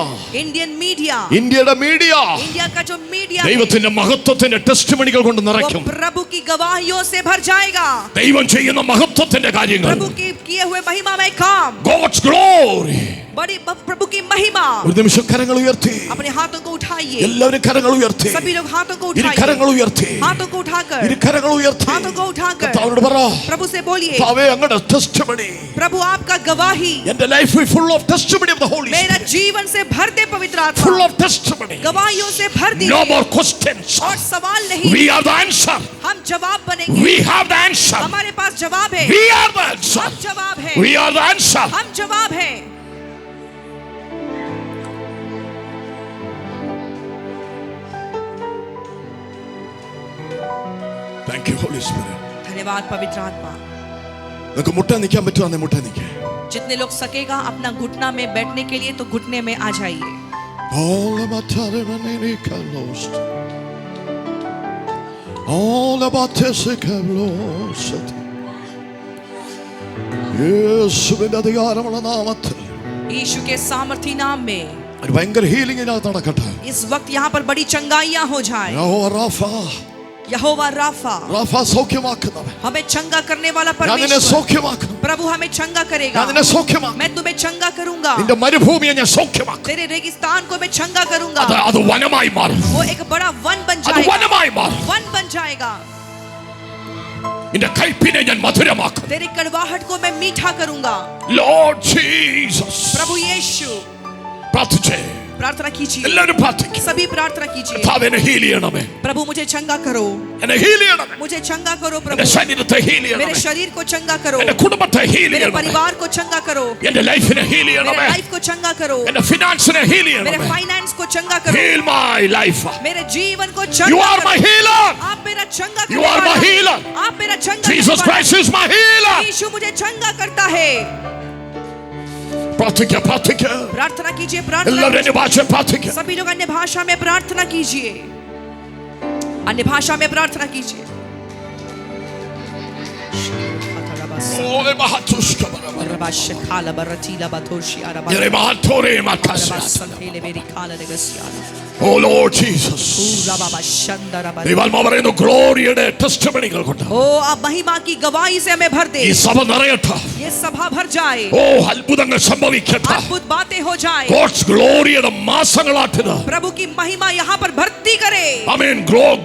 इंडियन मीडिया, ഇന്ത്യയുടെ മീഡിയ इंडिया का जो मीडिया ദൈവത്തിന്റെ മഹത്വത്തിന്റെ ടെസ്റ്റിമണികൾ കൊണ്ട് वो നിറയ്ക്കും. प्रभु की गवाहियों से भर जाएगा. ദൈവം ചെയ്യുന്ന മഹത്വത്തിന്റെ കാര്യങ്ങൾ, प्रभु के किए हुए महिमामय काम, God's glory. बड़ी प्रभु की महिमा. ഒരു നിമിഷം കരങ്ങൾ ഉയർത്തി, अपने हाथों को उठाइए. എല്ലാവരും കരങ്ങൾ ഉയർത്തി, सभी लोग हाथों को ഇരു उठाइए. കരങ്ങൾ ഉയർത്തി, हाथों को उठाकर, ഇരു കരങ്ങൾ ഉയർത്തി, हाथों को उठाकर കർത്താവിനോട് പറ, प्रभु से बोलिए, കർത്താവേ അങ്ങയുടെ ടെസ്റ്റിമണി, प्रभु आपका गवाही എന്റെ life full of testimony of the holy मेरा जीवन से भर दे. पवित्र ഫുൾ आत्मा ഓഫ് ടെസ്റ്റിമണി, गवाहियों से भर no दीजिए. more questions, और सवाल नहीं, we are the answer, हम जवाब बनेंगे. we have the answer, हमारे पास जवाब है. we are the answer, हम जवाब है. we are the answer. हम जवाब है. Thank you Holy Spirit. धन्यवाद पवित्र आत्मा. നിങ്ങൾക്ക് മുട്ടാൻ നിൽക്കാൻ പറ്റുവാണെങ്കിൽ മുട്ടാൻ നിൽക്കേ. जितने लोग सकेगा अपना घुटना में बैठने के लिए तो घुटने में आ जाइए. All about യേശുവിന്റെ അധികാരമുള്ള നാമത്തിൽ यीशु के सामर्थी नाम में ഒരു ഭയങ്കര ഹീലിംഗ് ഇതിനകത്ത് നടക്കട്ടെ. इस वक्त यहाँ पर बड़ी चंगाइयाँ हो जाए. യഹോവ റാഫ, यहोवा राफा, റാഫ സൗഖ്യമാക്കുന്നവൻ. हमें चंगा करने वाला ഞാൻ നിന്നെ परमेश्वर, സൗഖ്യമാക്കും, प्रभु हमें चंगा करेगा. ഞാൻ നിന്നെ സൗഖ്യമാക്കും. मैं तुम्हें चंगा करूंगा. നിന്റെ മരുഭൂമിയെ ഞാൻ സൗഖ്യമാക്കും. तेरे रेगिस्तान को मैं चंगा करूंगा. അത് വനമായി മാറും, वो एक बड़ा वन बन അത് जाएगा. വനമായി മാറും. वन बन जाएगा. നിന്റെ കൈപ്പിനെ ഞാൻ മധുരമാക്കും. तेरी कड़वाहट को मैं मीठा करूंगा. Lord Jesus. प्रभु यीशु, പ്രാർത്ഥിച്ചേ, प्रार्थना कीजिए. എല്ലാവരും പ്രാർത്ഥിക്കും. सभी प्रार्थना कीजिए. കർത്താവേ ഹീൽ ചെയ്യണമേ, प्रभु मुझे चंगा करो. എന്നെ ഹീൽ ചെയ്യണമേ, मुझे चंगा करो എന്റെ प्रभु. ശരീരത്തെ ഹീൽ मेरे ചെയ്യണമേ, शरीर को चंगा करो. എന്റെ കുടുംബത്തെ ഹീൽ मेरे ചെയ്യണമേ, परिवार को चंगा करो. എന്റെ ലൈഫിനെ ഹീൽ मेरे ചെയ്യണമേ, लाइफ को चंगा करो. എന്റെ ഫിനാൻസിനെ ഹീൽ मेरे ചെയ്യണമേ. फाइनेंस को चंगा करो. Heal my life. मेरे जीवन को You चंगा are my करो. healer. आप मेरा चंगा You करने are my वाला हैं. healer. आप मेरा चंगा Jesus करने वाला Christ is my healer. हैं. यीशु मुझे चंगा करता है. പ്രാർത്ഥിക്കുക, പ്രാർത്ഥിക്കുക. प्रार्थना कीजिए. प्रार्थना എല്ലാവരും कीजिए. എന്റെ ഭാഷ പ്രാർത്ഥിക്കുക. सभी लोग अन्य भाषा में प्रार्थना कीजिए. अन्य भाषा में प्रार्थना कीजिए. ഓലെ മഹത്തുഷ്കബറബ. യരെ മഹത്തോരെ മക്കസ്യ. Oh Lord Jesus. ദൈവാത്മാവ് പറയുന്നു, ഗ്ലോറിയുടെ ടെസ്റ്റിമണികൾ കൊണ്ട് ओ आप महिमा की गवाही से हमें भर दे. ഈ സഭ നിറയട്ടെ. ये सभा भर जाए. ഓ അത്ഭുതങ്ങൾ സംഭവിക്കട്ടെ. अद्भुत बातें हो जाए. God's ഗ്ലോറിയുടെ മാസങ്ങളാട്ടിത്. प्रभु की महिमा यहाँ पर भर्ती करे. ആമേൻ.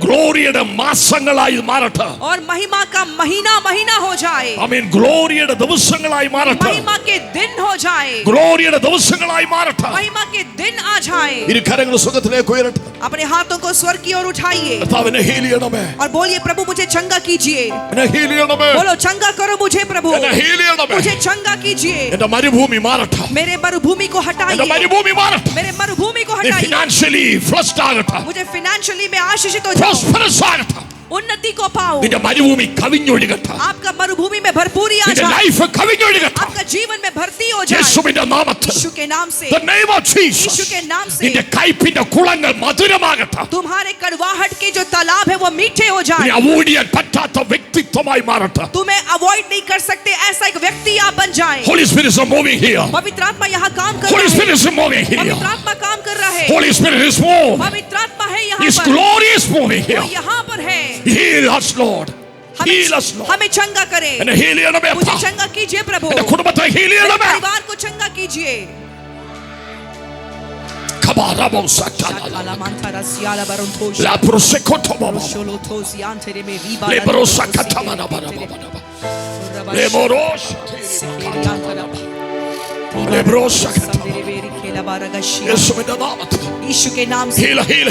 ഗ്ലോറിയുടെ മാസങ്ങളായി മാറട്ടെ. और महिमा का महीना महीना हो जाए. ആമേൻ. ഗ്ലോറിയുടെ ദിവസങ്ങളായി മാറട്ടെ. महिमा के दिन हो जाए. ഗ്ലോറിയുടെ ദിവസങ്ങളായി മാറട്ടെ. महिमा के दिन आ जाए. ഇരു കരങ്ങൾ സുഖത്തിലേക്ക് ഉയരട്ടെ. अपने हाथों को स्वर की ओर उठाइए കർത്താവിനെ ഹീൽ ചെയ്യണമേ, और बोलिए, प्रभु मुझे चंगा कीजिए. എന്നെ ഹീൽ ചെയ്യണമേ, बोलो, चंगा करो मुझे प्रभु. എന്നെ ഹീൽ ചെയ്യണമേ. मुझे चंगा कीजिए. എന്റെ മരുഭൂമി മാറട്ടെ, मेरे मरुभूमि को എന്റെ हटाइए. മരുഭൂമി മാറട്ടെ. मेरे मरुभूमि को നീ हटाइए. ഫിനാൻഷ്യലി ഫ്ലഷ്ഡ് ആകട്ടെ, मुझे फाइनेंशियली में आशीषित हो जाओ. പ്രോസ്പെറസ് ആകട്ടെ. उन्नति को पाओ. നിന്റെ മരുഭൂമി കവിഞ്ഞൊഴുകട്ടെ, आपका मरुभूमि में भरपूरी आ നിന്റെ जाए. ലൈഫ് കവിഞ്ഞൊഴുകട്ടെ. आपका जीवन में भर्ती हो जाए. യേശുവിന്റെ നാമത്തിൽ, यीशु के नाम से. the name of Jesus. यीशु के नाम से. നിന്റെ കൈപ്പിന്റെ കുളങ്ങൾ മധുരമാകട്ടെ. तुम्हारे कड़वाहट के जो तालाब है वो मीठे हो നീ जाए. അവോയ്ഡ് ചെയ്യാൻ പറ്റാത്ത വ്യക്തിത്വമായി മാറട്ടെ. तुम्हें अवॉइड नहीं कर सकते ऐसा एक व्यक्ति आप बन जाएं. Holy Spirit is moving here. पवित्र आत्मा यहाँ काम कर Holy रहा Spirit है. is moving here. पवित्र आत्मा काम कर रहा है. Holy Spirit is moving. पवित्र आत्मा है यहाँ His पर. glory is moving here. वो यहाँ पर है. Heal us, Lord. Heal us, Lord. हमें चंगा करें. എന്നെ ഹീൽ ചെയ്യണമേ मुझे അപ്പാ. चंगा कीजिए प्रभु. എന്റെ കുടുംബത്തെ ഹീൽ मेरे ചെയ്യണമേ. परिवार को चंगा कीजिए. Come Rabarabo Satana. Shakala mantara siala barontosh. La Prosecotomo. Sholotos yantere me riba. Lebrosa Katamana Baraba. Leboros. Lebrosa Katamana. Yes, in the name of यीशु के नाम से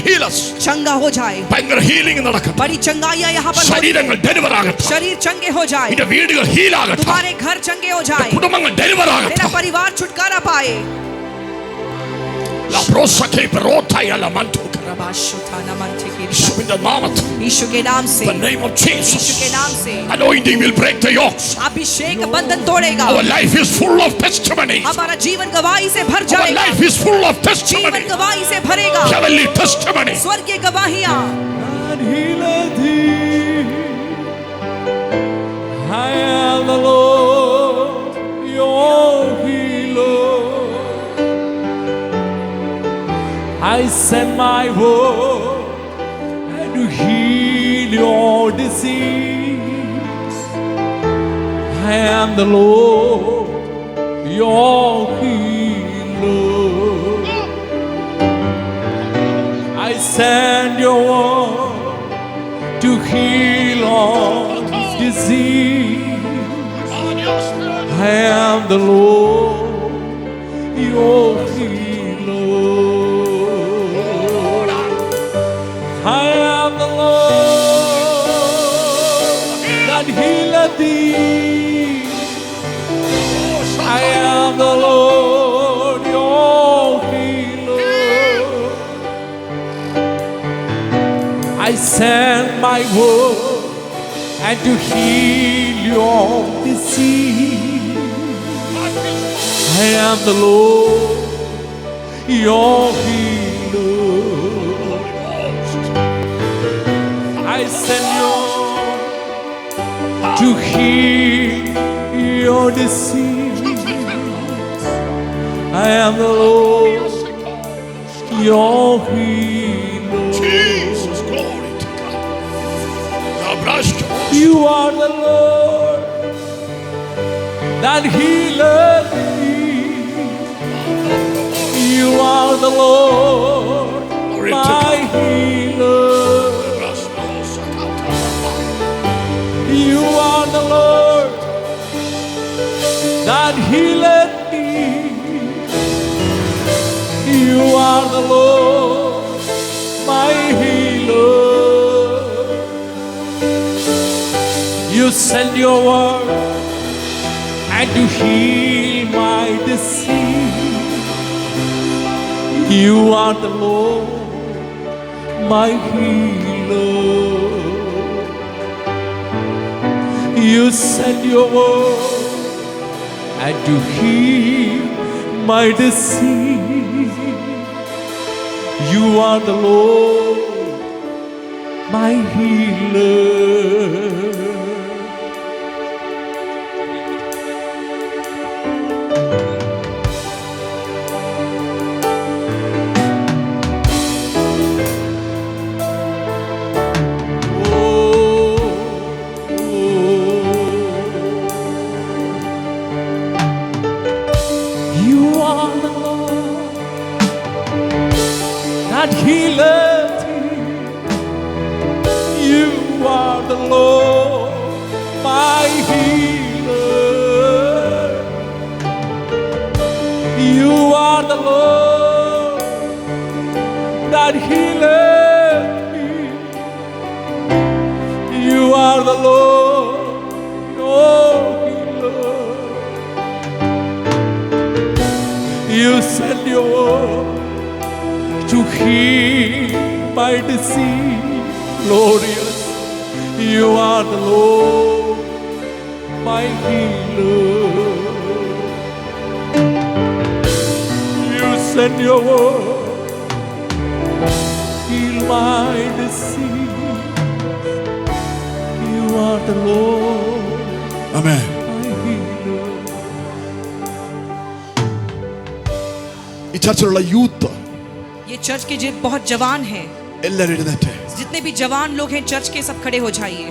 heal us. चंगा हो जाए. ഭയങ്കര ഹീലിംഗ് നടക്കട്ടെ. बड़ी चंगाइयां यहाँ पर ശരീരങ്ങൾ ഡെലിവർ ആകട്ടെ. शरीर चंगे हो जाए. നിന്റെ വീടുകൾ ഹീൽ ആകട്ടെ. तुम्हारे घर चंगे हो जाए. കുടുംബങ്ങൾ ഡെലിവർ ആകട്ടെ. तेरा परिवार छुटकारा पाए. La brosa che perota ya la manto. In the name of यीशु के नाम से. the name of Yeshu Jesus. के नाम से. Anointing will break the yokes. अभिषेक बंधन तोड़ेगा. Our life is full of testimonies. हमारा जीवन गवाही से भर Our जाएगा. life is full of जीवन testimonies. गवाही से भरेगा. Heavenly testimonies. स्वर्गीय गवाहियां. I am the Lord, your healer. I send my word and to heal your disease. I am the Lord, your healer. I send your word to heal all disease. I am the Lord, your healer. I am the Lord that healeth thee. I am the Lord, your healer. I send my word and to heal your disease. I am the Lord, your healer. I send you to heal your disease. I am the Lord, your healer. Jesus, glory to God. You are the Lord that healeth thee. You are the Lord, Glory to my God. healer. You are the Lord that healeth thee. You are the Lord, my healer. You send your word and to heal my disease. You are the Lord, my healer. You send your word and to heal my disease. You are the Lord, my healer. You are the Lord that healeth thee. You are the Lord, my healer. You are the Lord that healeth me. You are the Lord, your healer. You send your word to heal my disease. Glorious, you are the Lord, my healer. You send your word, heal my disease. You are the Lord, Amen. my healer. ഈ ചർച്ചിലുള്ള youth ये church के जो बहुत जवान हैं, എല്ലാവരും എഴുന്നേറ്റ്. जितने भी जवान लोग हैं चर्च के, सब खड़े हो जाइए.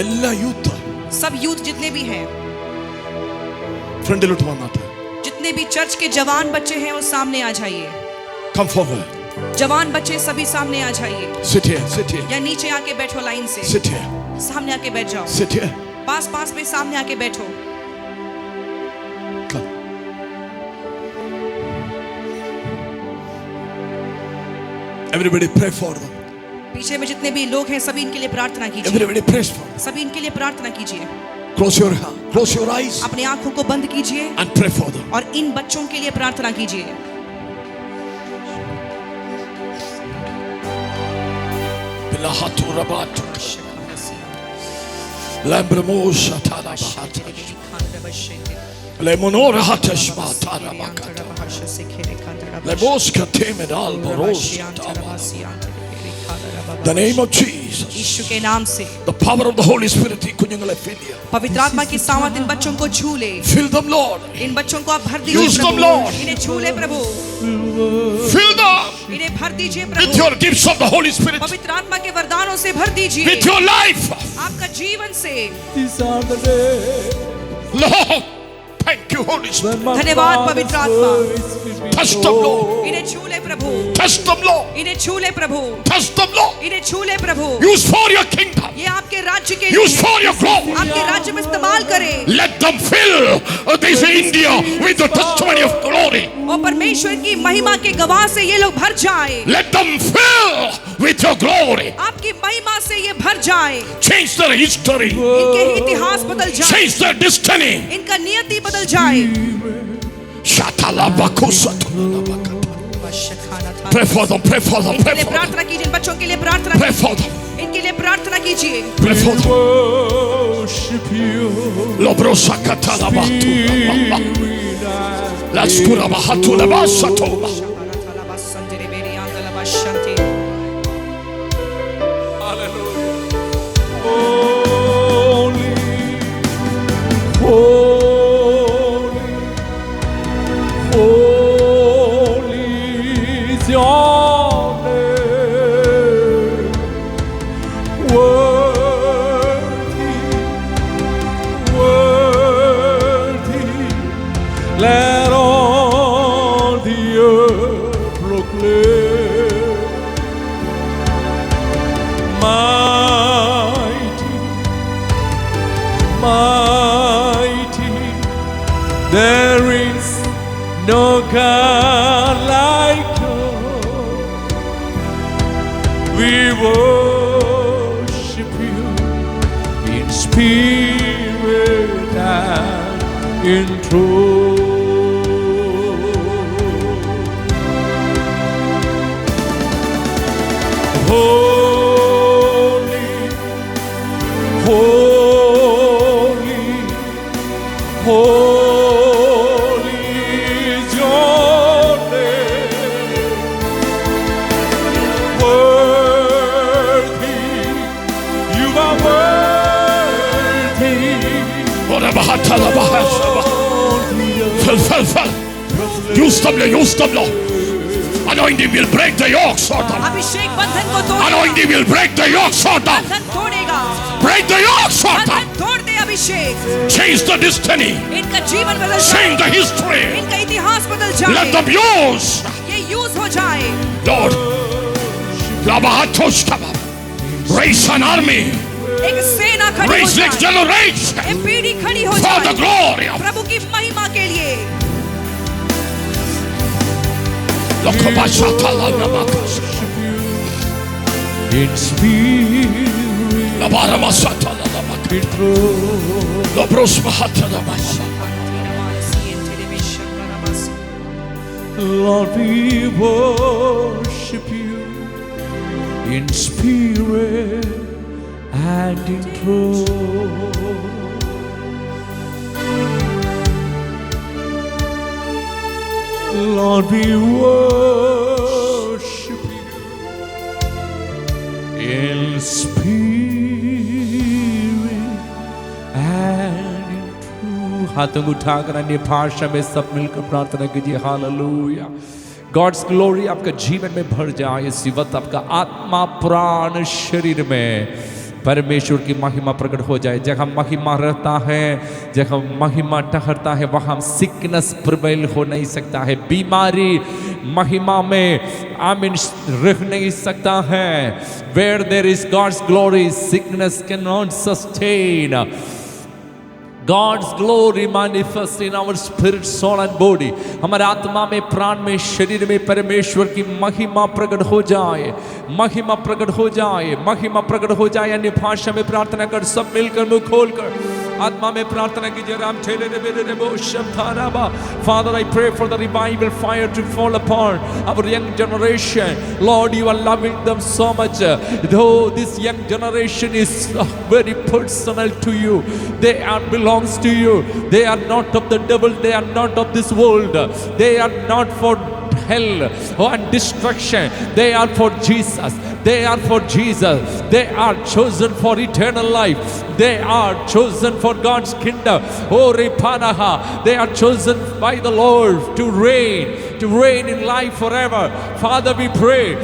എല്ലാ യൂത്ത് सब यूथ जितने भी हैं, ഫ്രണ്ടിലോട്ട് വന്നാട്ടെ. जितने भी चर्च के जवान बच्चे हैं वो सामने आ जाइए. Come forward. जवान बच्चे सभी सामने आ जाइए, Sit here, sit here, या नीचे आके बैठो लाइन से, sit here, सामने आके बैठ जाओ, sit here. पास पास में सामने आके बैठो। Come. Everybody pray for them. पीछे में जितने भी लोग हैं सभी इनके लिए प्रार्थना कीजिए, Everybody prays for them. सभी इनके लिए प्रार्थना कीजिए। Close your close your eyes अपनी आंखों को बंद कीजिए and pray for them. और इन बच्चों के लिए प्रार्थना कीजिए। Bilahatu rabatu. Lambremosha talabahata. Lemonora hatashmatara makata. Leboska temed alboros. The name of Jesus. यीशु के नाम से The power of the Holy Spirit. कुഞ്ഞുങ്ങളെ fill here. पवित्र आत्मा की सामर्थ इन बच्चों को छू ले। Fill them, Lord. इन बच्चों को आप भर दीजिए Use them, प्रभु। Lord. इन्हें छू ले प्रभु, Fill them इन्हें भर दीजिए with Prabhu, your gifts of the Holy Spirit. पवित्र आत्मा के वरदानों से भर दीजिए, With your life. आपका जीवन से। These are the days Lord, thank you, Holy Spirit. when my धन्यवाद पवित्र आत्मा। Father's voice will be Touch them, Lord. known. इन्हें छू ले प्रभु, Touch them, Lord. इन्हें छू ले प्रभु, Touch them, Lord. इन्हें छू ले प्रभु। Use for your kingdom. ये आपके राज्य के Use लिए, for your glory. आपके राज्य में इस्तेमाल करें Let them fill this India with the testimony of glory. और परमेश्वर की महिमा के गवाह से ये लोग भर जाए। Let them fill with your glory. आपकी महिमा से ये भर जाए, Change their history. इनके इतिहास बदल जाए, Change their destiny. इनका नियति बदल जाए। Shatalabakusatulabakata. Pray for them, pray for them, इनके pray लिए for them. प्रार्थना कीजिए, इन बच्चों के लिए प्रार्थना Pray for कीजिए, them. इनके लिए प्रार्थना कीजिए। Pray for them. Worship you. Lobrosakatalabatu. Spirit, Laskurabahatulavasatola. Holy, holy, holy is your name. Worthy, worthy, let all the earth proclaim. Mighty, mighty, there is no God like you. We worship you in spirit and in truth. Holy, holy, holy is your name. Worthy, you are worthy. Orabahatalabahasaba. Fill. Use them, Lord. Use them, Lord. Anointing will break the yokes, sort of. अभिषेक बंधन को तोड़ेगा, Anointing will break the yokes, sort of. बंधन तोड़ेगा, Break the yokes, sort बंधन of. तोड़ दे अभिषेक। Change the destiny. इनका जीवन बदल Change the जाए, history. इनका इतिहास बदल Let जाए, them use. ये यूज हो जाए। Lord, Labahatoshkaba. Raise an army. एक सेना खड़ी हो Raise next जाए, generation एक पीढ़ी खड़ी हो for the जाए glory of प्रभु की महिमा के लिए। Lokobashatalanabakas. in spirit Labaramasatalanabakas. and truth. Lobrosmahatalabas. Lord, we worship you in spirit and in truth. Lord, we worship you in spirit and in truth. हाथों को उठाकर अन्य भाषा में सब मिलकर प्रार्थना कीजिए। हालेलुया। गॉड्स ग्लोरी आपका जीवन में भर जाए। इस वक्त आपका आत्मा प्राण शरीर में परमेश्वर की महिमा प्रकट हो जाए। जहाँ महिमा रहता है, जहाँ महिमा ठहरता है, वहाँ सिकनेस प्रिवेल हो नहीं सकता है, बीमारी महिमा में आमीन रह नहीं सकता है। Where there is God's glory, sickness cannot sustain. God's glory manifest in our spirit, soul and body. हमारे आत्मा में, प्राण में, शरीर में परमेश्वर की महिमा प्रकट हो जाए, महिमा प्रकट हो जाए, महिमा प्रकट हो जाए। अन्य भाषा में प्रार्थना कर, सब मिलकर मुंह खोलकर आत्मा में प्रार्थना कीजिए। राम ठेले रे बेरे रे बो शब्दाराबा। Father, I pray for the revival fire to fall upon our young generation. Lord, you are loving them so much. Though this young generation is very personal to you, they are belongs to you. They are not of the devil. They are not of this world. They are not for hell and destruction. They are for Jesus. They are for Jesus. They are chosen for eternal life. They are chosen for God's kingdom. Oh Ripanaha. They are chosen by the Lord to reign in life forever. Father, we pray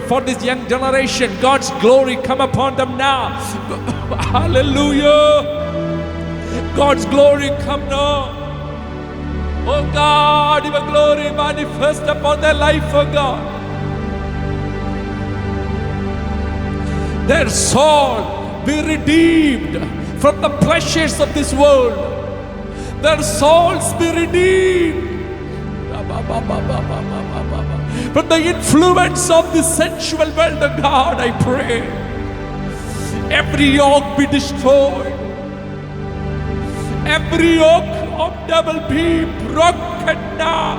for this young generation. God's glory come upon them now. Hallelujah. God's glory come now. Oh God, your glory manifest upon their life, oh God. Their soul be redeemed from the pleasures of this world. Their souls be redeemed from the influence of this sensual world, oh God, I pray. Every yoke be destroyed. Every yoke of devil be broken now.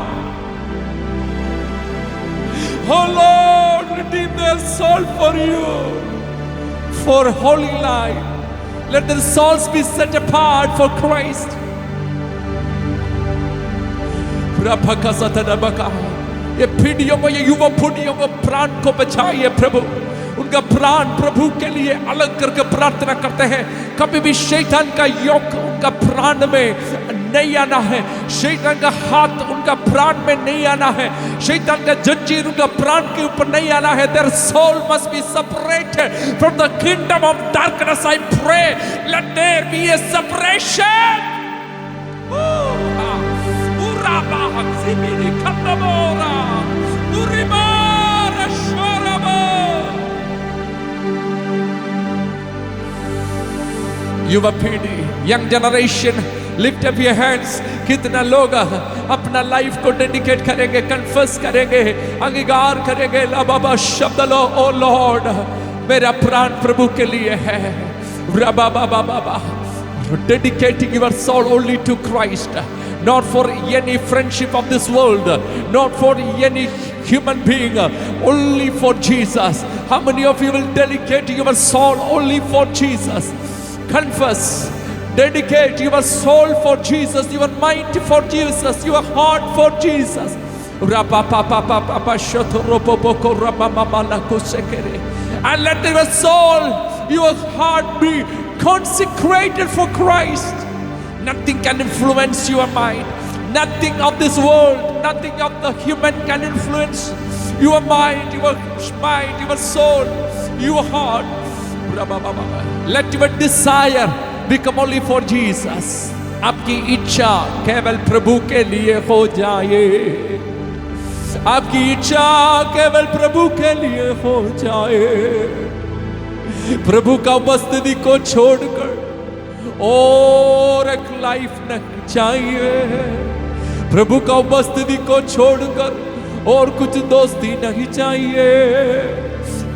Oh Lord, redeem their soul for you, for holy life. Let their souls be set apart for Christ. ये पीढ़ियों को, ये युवा पीढ़ियों को प्राण को बचाइए प्रभु। उनका प्राण प्रभु के लिए अलग करके प्रार्थना करते हैं। कभी भी शैतान का योक उनका प्राण में नहीं आना है। शैतान का हाथ उनका प्राण में नहीं आना है। शैतान का जंजीर उनका प्राण के ऊपर नहीं आना है। Their soul must be separated from the kingdom of darkness. I pray, let there be a separation. युवा पीढ़ी, young generation, lift up your hands. कितना लोग अपना लाइफ को डेडिकेट करेंगे, कन्फेस करेंगे, अंगीकार करेंगे। ला बाबा शब्द लो, ओ लॉर्ड मेरा प्राण प्रभु के लिए है। रबा बाबा बाबा, dedicating your soul only to Christ, not for any friendship of this world, not for any human being, only for Jesus. How many of you will dedicate your soul only for Jesus? Confess, dedicate your soul for Jesus, your mind for Jesus, your heart for Jesus. And let your soul, your heart be consecrated for Christ. Nothing can influence your mind. Nothing of this world, nothing of the human can influence your mind, your soul, your heart. Let your desire become only for Jesus. आपकी इच्छा केवल प्रभु के लिए हो जाए। आपकी इच्छा केवल प्रभु के लिए हो जाए। प्रभु का उपस्थिति को छोड़कर और एक लाइफ नहीं चाहिए। प्रभु का उपस्थिति को छोड़कर और कुछ दोस्ती नहीं चाहिए।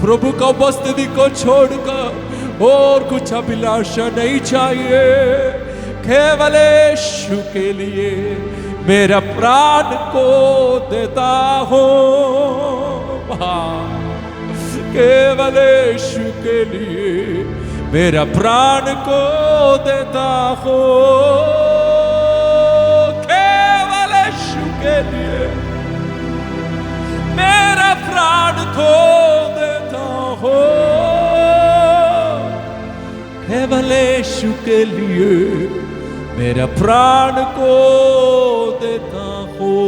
प्रभु का उपस्थिति को छोड़कर और कुछ अभिलाषा नहीं चाहिए। केवल यीशु के लिए मेरा प्राण को देता हूँ। केवल यीशु के लिए मेरा प्राण को देता हूँ। केवल यीशु के लिए मेरा प्राण को देता हूँ। केवल यीशु के लिए मेरा प्राण को देता हूँ।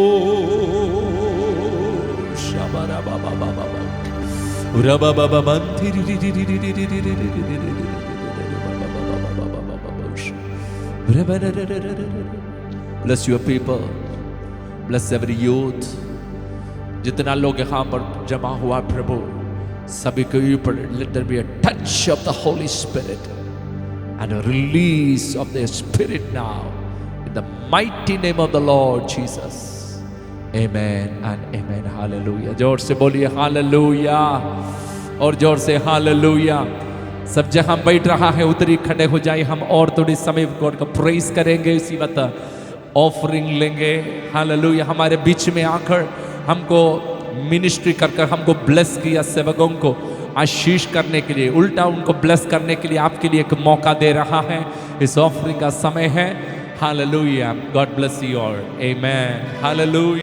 शबरा बाबा बाबा रबा बाबा मंथी bless your people, bless every youth, जितना लोग यहाँ पर जमा हुआ प्रभु, सभी के ऊपर let there be a touch of the Holy Spirit and a release of the Spirit now in the mighty name of the Lord Jesus. Amen and amen. Hallelujah. जोर से बोलिए हालेलुया, और जोर से हालेलुया। सब जहां बैठ रहा है उधर ही खड़े हो जाए, हम और थोड़ी समय गॉड का प्रेज करेंगे, इसी वक्त ऑफरिंग लेंगे। हालेलुया। हमारे बीच में आकर हमको मिनिस्ट्री कर हमको ब्लेस किया, सेवकों को आशीष करने के लिए, उल्टा उनको ब्लेस करने के लिए आपके लिए एक मौका दे रहा है। इस ऑफरिंग का समय है। Hallelujah. God bless you all. Amen. Hallelujah.